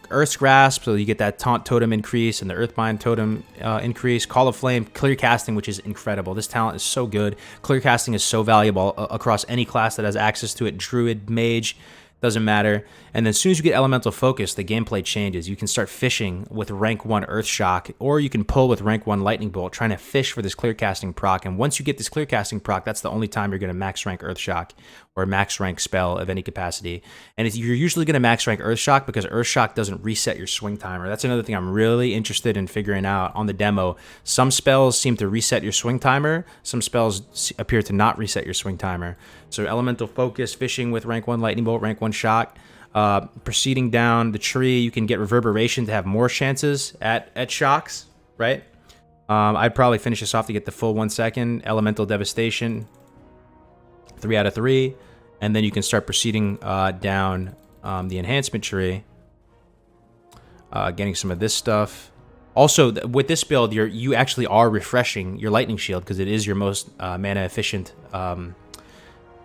Earth's Grasp, so you get that Taunt Totem increase and the Earthbind Totem increase. Call of Flame, Clear Casting, which is incredible. This talent is so good. Clear Casting is so valuable across any class that has access to it. Druid, Mage, Doesn't matter. And then as soon as you get elemental focus, the gameplay changes. You can start fishing with rank 1 Earth Shock, or you can pull with rank 1 Lightning Bolt, trying to fish for this clear casting proc. And once you get this clear casting proc, that's the only time you're going to max rank Earth Shock or max rank spell of any capacity. And you're usually going to max rank Earth Shock because Earth Shock doesn't reset your swing timer. That's another thing I'm really interested in figuring out on the demo. Some spells seem to reset your swing timer. Some spells appear to not reset your swing timer. So elemental focus, fishing with rank 1 Lightning Bolt, rank 1 Shock. Proceeding down the tree, you can get reverberation to have more chances at shocks, right? I'd probably finish this off to get the full 1 second. Elemental devastation, 3 out of 3. And then you can start proceeding down the enhancement tree, getting some of this stuff. Also, with this build, you actually are refreshing your lightning shield because it is your most mana efficient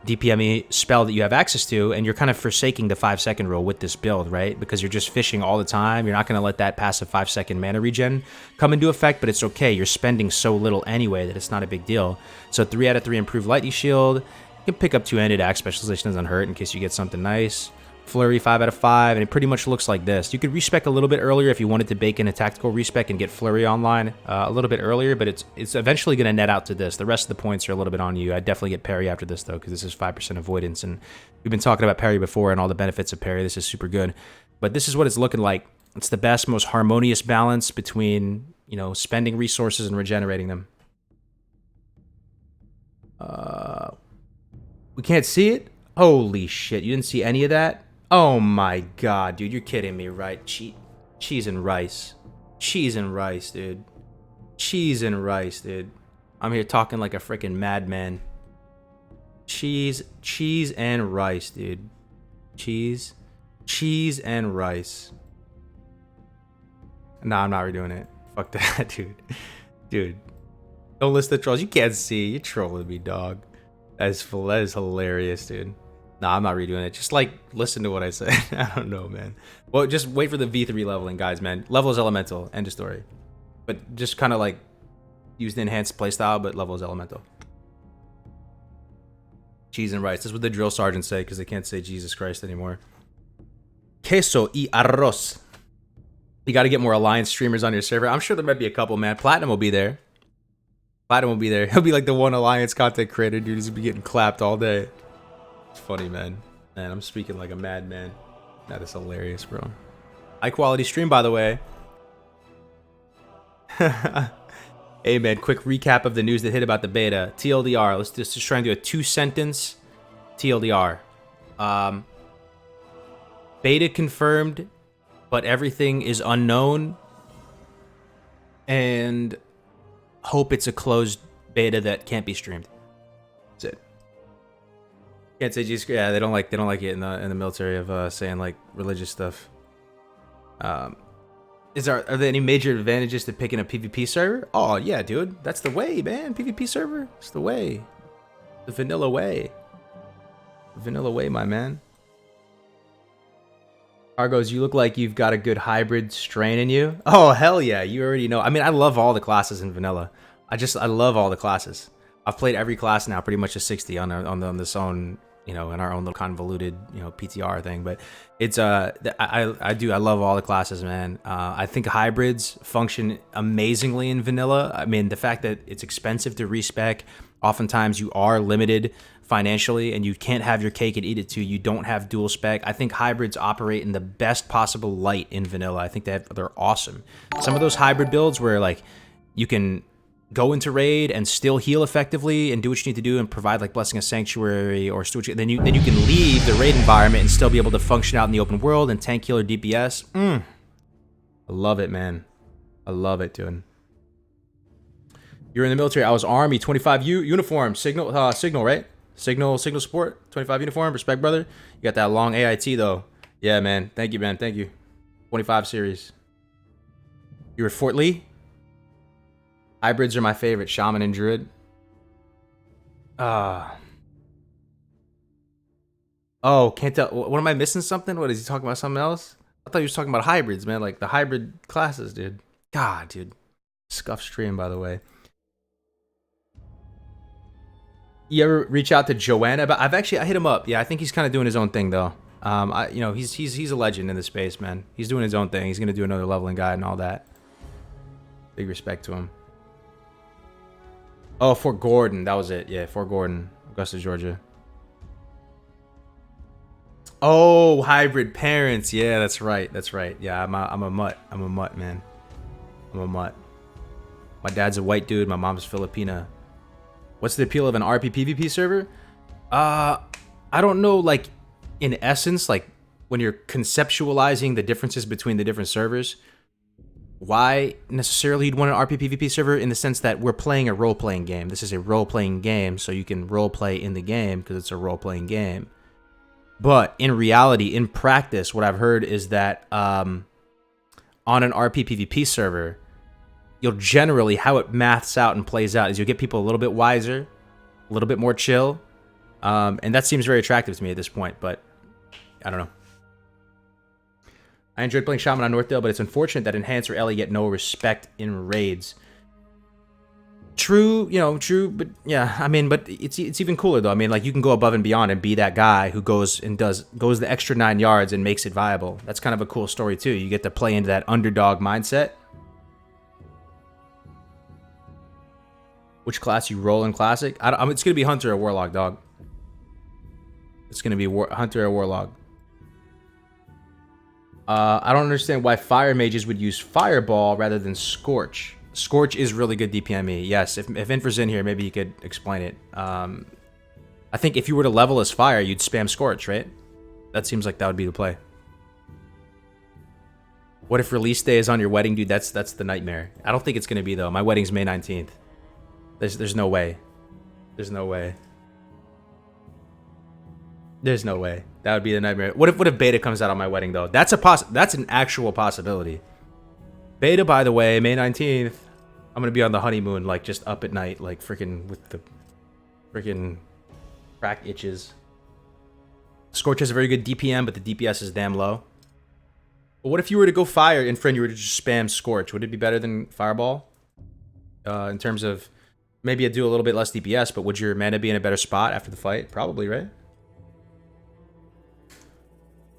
DPME spell that you have access to, and you're kind of forsaking the 5-second rule with this build, right? Because you're just fishing all the time. You're not going to let that passive 5-second mana regen come into effect, but it's okay. You're spending so little anyway that it's not a big deal. So 3 out of 3 improved lightning shield. You can pick up 2-handed axe. Specialization doesn't hurt in case you get something nice. Flurry 5 out of 5, and it pretty much looks like this. You could respec a little bit earlier if you wanted to bake in a tactical respec and get Flurry online a little bit earlier, but it's eventually going to net out to this. The rest of the points are a little bit on you. I'd definitely get parry after this, though, because this is 5% avoidance, and we've been talking about parry before and all the benefits of parry. This is super good. But this is what it's looking like. It's the best, most harmonious balance between, you know, spending resources and regenerating them. We can't see it? Holy shit, you didn't see any of that? Oh my god, dude, you're kidding me, right? Cheese and rice. Cheese and rice, dude. Cheese and rice, dude. I'm here talking like a freaking madman. Cheese and rice, dude. Cheese and rice. Nah, I'm not redoing it. Fuck that, dude. Dude. Don't list the trolls. You can't see. You're trolling me, dog. That is hilarious, dude. Nah, I'm not redoing it. Just, like, listen to what I said. I don't know, man. Well, just wait for the V3 leveling, guys, man. Level is elemental. End of story. But just kind of, like, use the enhanced playstyle, but level is elemental. Cheese and rice. That's what the drill sergeants say, because they can't say Jesus Christ anymore. Queso y arroz. You got to get more Alliance streamers on your server. I'm sure there might be a couple, man. Platinum will be there. Platinum will be there. He'll be like the one Alliance content creator, dude. He's going to be getting clapped all day. It's funny, man. Man, I'm speaking like a madman. That is hilarious, bro. High quality stream, by the way. Hey, man, quick recap of the news that hit about the beta. TLDR. Let's just try and do a 2-sentence TLDR. Beta confirmed, but everything is unknown. And hope it's a closed beta that can't be streamed. That's it. Can't say Jesus. Yeah, they don't like it in the military of saying like religious stuff. Are there any major advantages to picking a PvP server? Oh yeah, dude, that's the way, man. PvP server, it's the way, the vanilla way, vanilla way, my man. Kargoz, you look like you've got a good hybrid strain in you. Oh hell yeah, you already know. I mean, I love all the classes in vanilla. I love all the classes. I've played every class now, pretty much a 60 on this own, you know, in our own little convoluted, you know, PTR thing. But it's I love all the classes, man. I think hybrids function amazingly in vanilla. I mean, the fact that it's expensive to respec, oftentimes you are limited financially and you can't have your cake and eat it too. You don't have dual spec. I think hybrids operate in the best possible light in vanilla. I think they're awesome. Some of those hybrid builds where like you can go into raid and still heal effectively and do what you need to do and provide like Blessing of Sanctuary or then you can leave the raid environment and still be able to function out in the open world and tank heal or DPS. I love it, man. I love it, dude. You're in the military. I was Army. 25 uniform. Signal, right? Signal support. 25 uniform. Respect, brother. You got that long AIT though. Yeah, man. Thank you, man. Thank you. 25 series. You were Fort Lee? Hybrids are my favorite. Shaman and Druid. Oh, can't tell. What am I missing something? What, is he talking about something else? I thought he was talking about hybrids, man. Like the hybrid classes, dude. God, dude. Scuff stream, by the way. You ever reach out to Joanna? But I hit him up. Yeah, I think he's kind of doing his own thing, though. You know, he's a legend in the space, man. He's doing his own thing. He's gonna do another leveling guide and all that. Big respect to him. Oh, Fort Gordon, that was it. Yeah, Fort Gordon, Augusta, Georgia. Oh, hybrid parents. Yeah, that's right. That's right. Yeah, I'm a mutt. I'm a mutt, man. I'm a mutt. My dad's a white dude. My mom's Filipina. What's the appeal of an RP PvP server? I don't know, like, in essence, like, when you're conceptualizing the differences between the different servers, why necessarily you'd want an RP PvP server, in the sense that we're playing a role-playing game. This is a role-playing game, so you can role-play in the game because it's a role-playing game. But in reality, in practice, what I've heard is that on an RP PvP server, you'll generally, how it maths out and plays out is you'll get people a little bit wiser, a little bit more chill. And that seems very attractive to me at this point, but I don't know. I enjoyed playing Shaman on Northdale, but it's unfortunate that Enhancer Ellie get no respect in raids. True, you know, true, but yeah, I mean, but it's even cooler though. I mean, like, you can go above and beyond and be that guy who goes the extra 9 yards and makes it viable. That's kind of a cool story too. You get to play into that underdog mindset. Which class you roll in Classic? It's gonna be Hunter or Warlock, dog. It's gonna be Hunter or Warlock. I don't understand why fire mages would use Fireball rather than Scorch. Scorch is really good DPME. Yes, if Infer's in here, maybe you could explain it. I think if you were to level as Fire, you'd spam Scorch, right? That seems like that would be the play. What if release day is on your wedding, dude? That's the nightmare. I don't think it's gonna be though. My wedding's May 19th. There's no way. There's no way. There's no way. That would be the nightmare. What if beta comes out on my wedding though? That's an actual possibility. Beta, by the way, May 19th. I'm gonna be on the honeymoon, like, just up at night, like, freaking with the freaking crack itches. Scorch has a very good DPM, but the DPS is damn low. But what if you were to go Fire and friend, you were to just spam Scorch? Would it be better than Fireball? In terms of, maybe it'd do a little bit less DPS, but would your mana be in a better spot after the fight? Probably, right?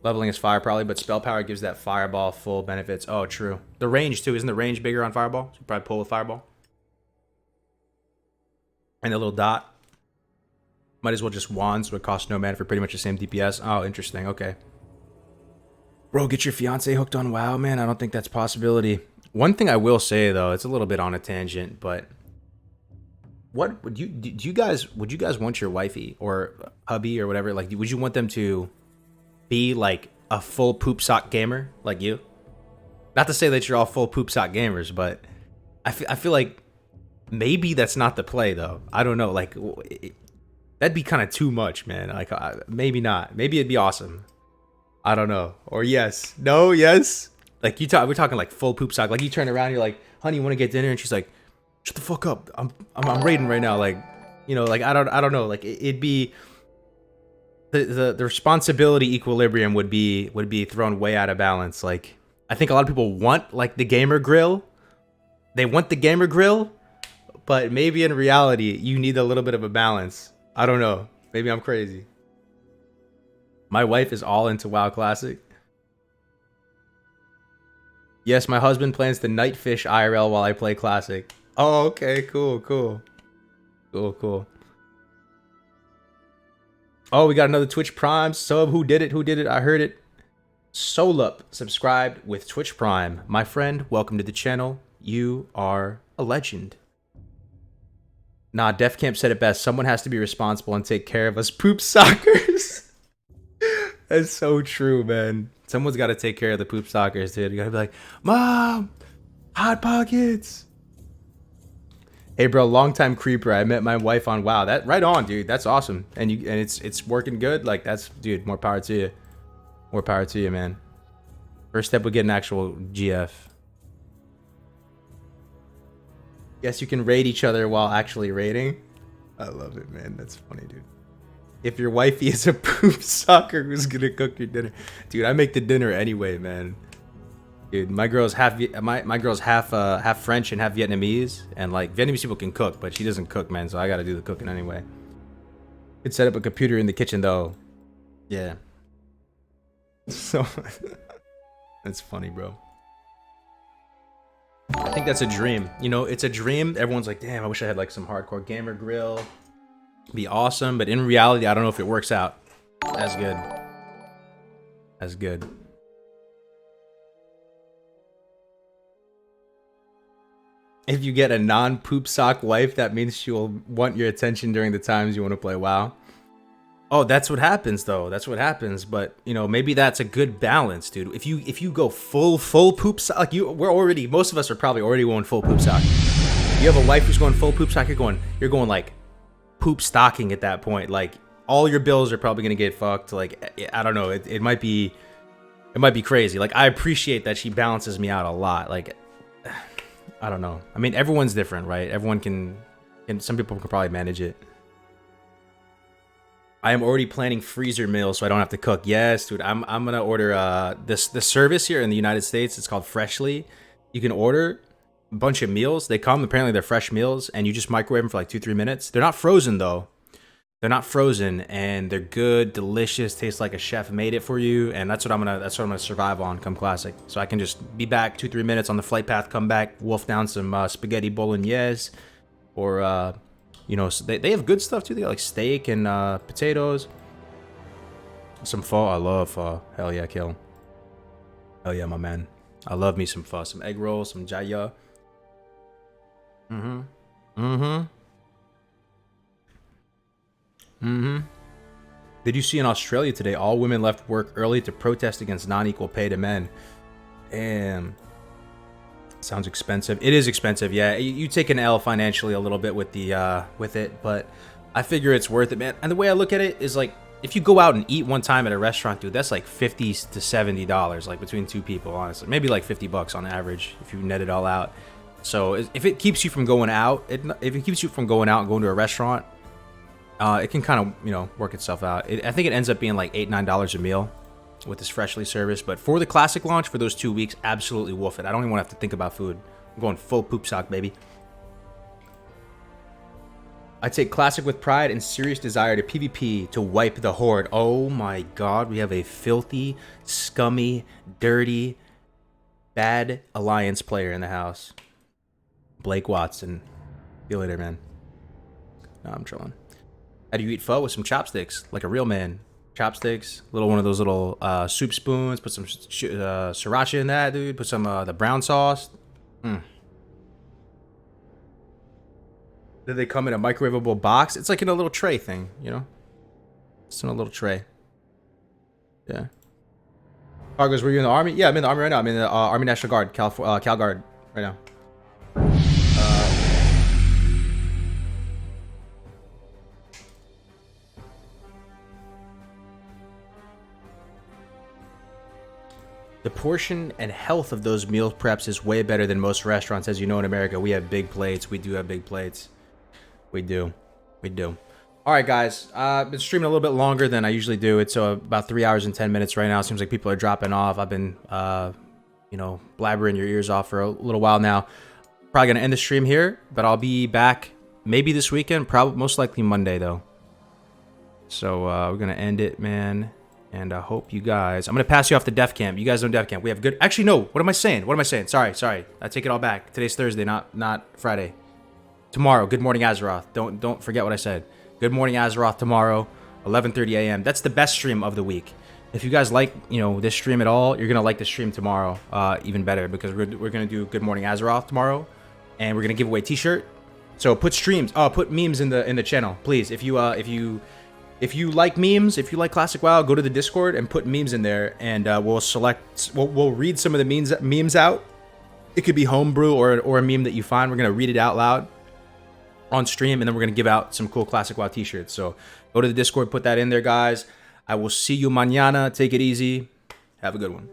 Leveling is Fire, probably, but Spell Power gives that Fireball full benefits. Oh, true. The range, too. Isn't the range bigger on Fireball? So you probably pull with Fireball. And the little dot. Might as well just wand, so it costs no mana for pretty much the same DPS. Oh, interesting. Okay. Bro, get your fiance hooked on WoW, man. I don't think that's a possibility. One thing I will say, though, it's a little bit on a tangent, but what would you guys want your wifey or hubby or whatever, like, would you want them to be like a full poop sock gamer like you? Not to say that you're all full poop sock gamers, but I feel like maybe that's not the play though. I don't know, like, that'd be kind of too much, man. Like, maybe not. Maybe it'd be awesome. I don't know. Or yes, no, yes. Like, we're talking like full poop sock. Like, you turn around, you're like, honey, you want to get dinner? And she's like, shut the fuck up. I'm raiding right now. Like, you know, like, I don't know. Like, it'd be the responsibility equilibrium would be thrown way out of balance. Like, I think a lot of people want, like, the gamer grill. They want the gamer grill, but maybe in reality, you need a little bit of a balance. I don't know. Maybe I'm crazy. My wife is all into WoW Classic. Yes, my husband plans to night fish IRL while I play Classic. Oh, okay, cool. Oh, we got another Twitch Prime sub. Who did it? I heard it. Solup subscribed with Twitch Prime. My friend, welcome to the channel. You are a legend. Nah, Def Camp said it best. Someone has to be responsible and take care of us poop sockers. That's so true, man. Someone's got to take care of the poop sockers, dude. You got to be like, Mom, Hot Pockets. Hey, bro, longtime creeper. I met my wife on WoW. That right on, dude. That's awesome. And it's working good. Like, that's, dude, more power to you. More power to you, man. First step would get an actual GF. Yes, you can raid each other while actually raiding. I love it, man. That's funny, dude. If your wifey is a poop sucker, who's gonna cook your dinner? Dude, I make the dinner anyway, man. Dude, my girl's half half French and half Vietnamese, and like Vietnamese people can cook, but she doesn't cook, man. So I gotta do the cooking anyway. Could set up a computer in the kitchen though. Yeah. So that's funny, bro. I think that's a dream. You know, it's a dream. Everyone's like, damn, I wish I had like some hardcore gamer grill. Be awesome. But in reality, I don't know if it works out as good. As good. If you get a non-poop sock wife, that means she will want your attention during the times you want to play WoW. Oh, that's what happens though. That's what happens. But you know, maybe that's a good balance, dude. If you go full poop sock, like most of us are probably already going full poop sock. You have a wife who's going full poop sock, you're going like poop stocking at that point. Like all your bills are probably gonna get fucked. Like I don't know. It might be crazy. Like I appreciate that she balances me out a lot. Like I don't know. I mean, everyone's different, right? Everyone can some people can probably manage it. I am already planning freezer meals so I don't have to cook. Yes, dude. I'm gonna order this service here in the United States. It's called Freshly. You can order a bunch of meals. They come, apparently they're fresh meals, and you just microwave them for like 2-3 minutes. They're not frozen though. They're not frozen, and they're good, delicious, taste like a chef made it for you. And that's what I'm gonna survive on come Classic. So I can just be back 2-3 minutes on the flight path, come back, wolf down some spaghetti bolognese, or you know, so they have good stuff too. They got like steak and potatoes. Some pho. I love pho. Hell yeah, kill. Hell yeah, my man. I love me some pho. Some egg rolls, some jaya. Did you see in Australia today, all women left work early to protest against non-equal pay to men? Damn. Sounds expensive. It is expensive, yeah. You take an L financially a little bit with the with it, but I figure it's worth it, man. And the way I look at it is like, if you go out and eat one time at a restaurant, dude, that's like $50 to $70, like between two people, honestly. Maybe like $50 on average if you net it all out. So if it keeps you from going out, and going to a restaurant, it can kind of, you know, work itself out. I think it ends up being like $8-9 a meal with this Freshly service. But for the Classic launch, for those 2 weeks, absolutely wolf it. I don't even want to have to think about food. I'm going full poop sock, baby. I take Classic with pride and serious desire to PvP to wipe the Horde. Oh my god, we have a filthy, scummy, dirty, bad Alliance player in the house. Blake Watson. See you later, man. No, I'm trolling. How do you eat pho? With some chopsticks, like a real man. Chopsticks, one of those little soup spoons. Put some sriracha in that, dude. Put some the brown sauce. Did they come in a microwavable box? It's like in a little tray thing, you know. It's in a little tray. Yeah. Kargoz, were you in the army? Yeah, I'm in the army right now. I'm in the Army National Guard, Cal Guard, right now. The portion and health of those meal preps is way better than most restaurants. As you know, in America, we have big plates. We do have big plates. We do. All right, guys. I've been streaming a little bit longer than I usually do. It's about 3 hours and 10 minutes right now. Seems like people are dropping off. I've been, you know, blabbering your ears off for a little while now. Probably going to end the stream here, but I'll be back maybe this weekend. Probably, most likely Monday, though. So we're going to end it, man. And I hope you guys... I'm going to pass you off to Def Camp. You guys know Def Camp. We have good... Actually, no. What am I saying? Sorry. I take it all back. Today's Thursday, not Friday. Tomorrow, Good Morning Azeroth. Don't forget what I said. Good Morning Azeroth tomorrow, 11:30 a.m. That's the best stream of the week. If you guys like, you know, this stream at all, you're going to like the stream tomorrow even better, because we're going to do Good Morning Azeroth tomorrow, and we're going to give away a t-shirt. So put memes in the channel, please. If you like memes, if you like Classic WoW, go to the Discord and put memes in there, and we'll read some of the memes out. It could be homebrew or a meme that you find. We're gonna read it out loud on stream, and then we're gonna give out some cool Classic WoW t-shirts. So go to the Discord, put that in there, guys. I will see you mañana. Take it easy. Have a good one.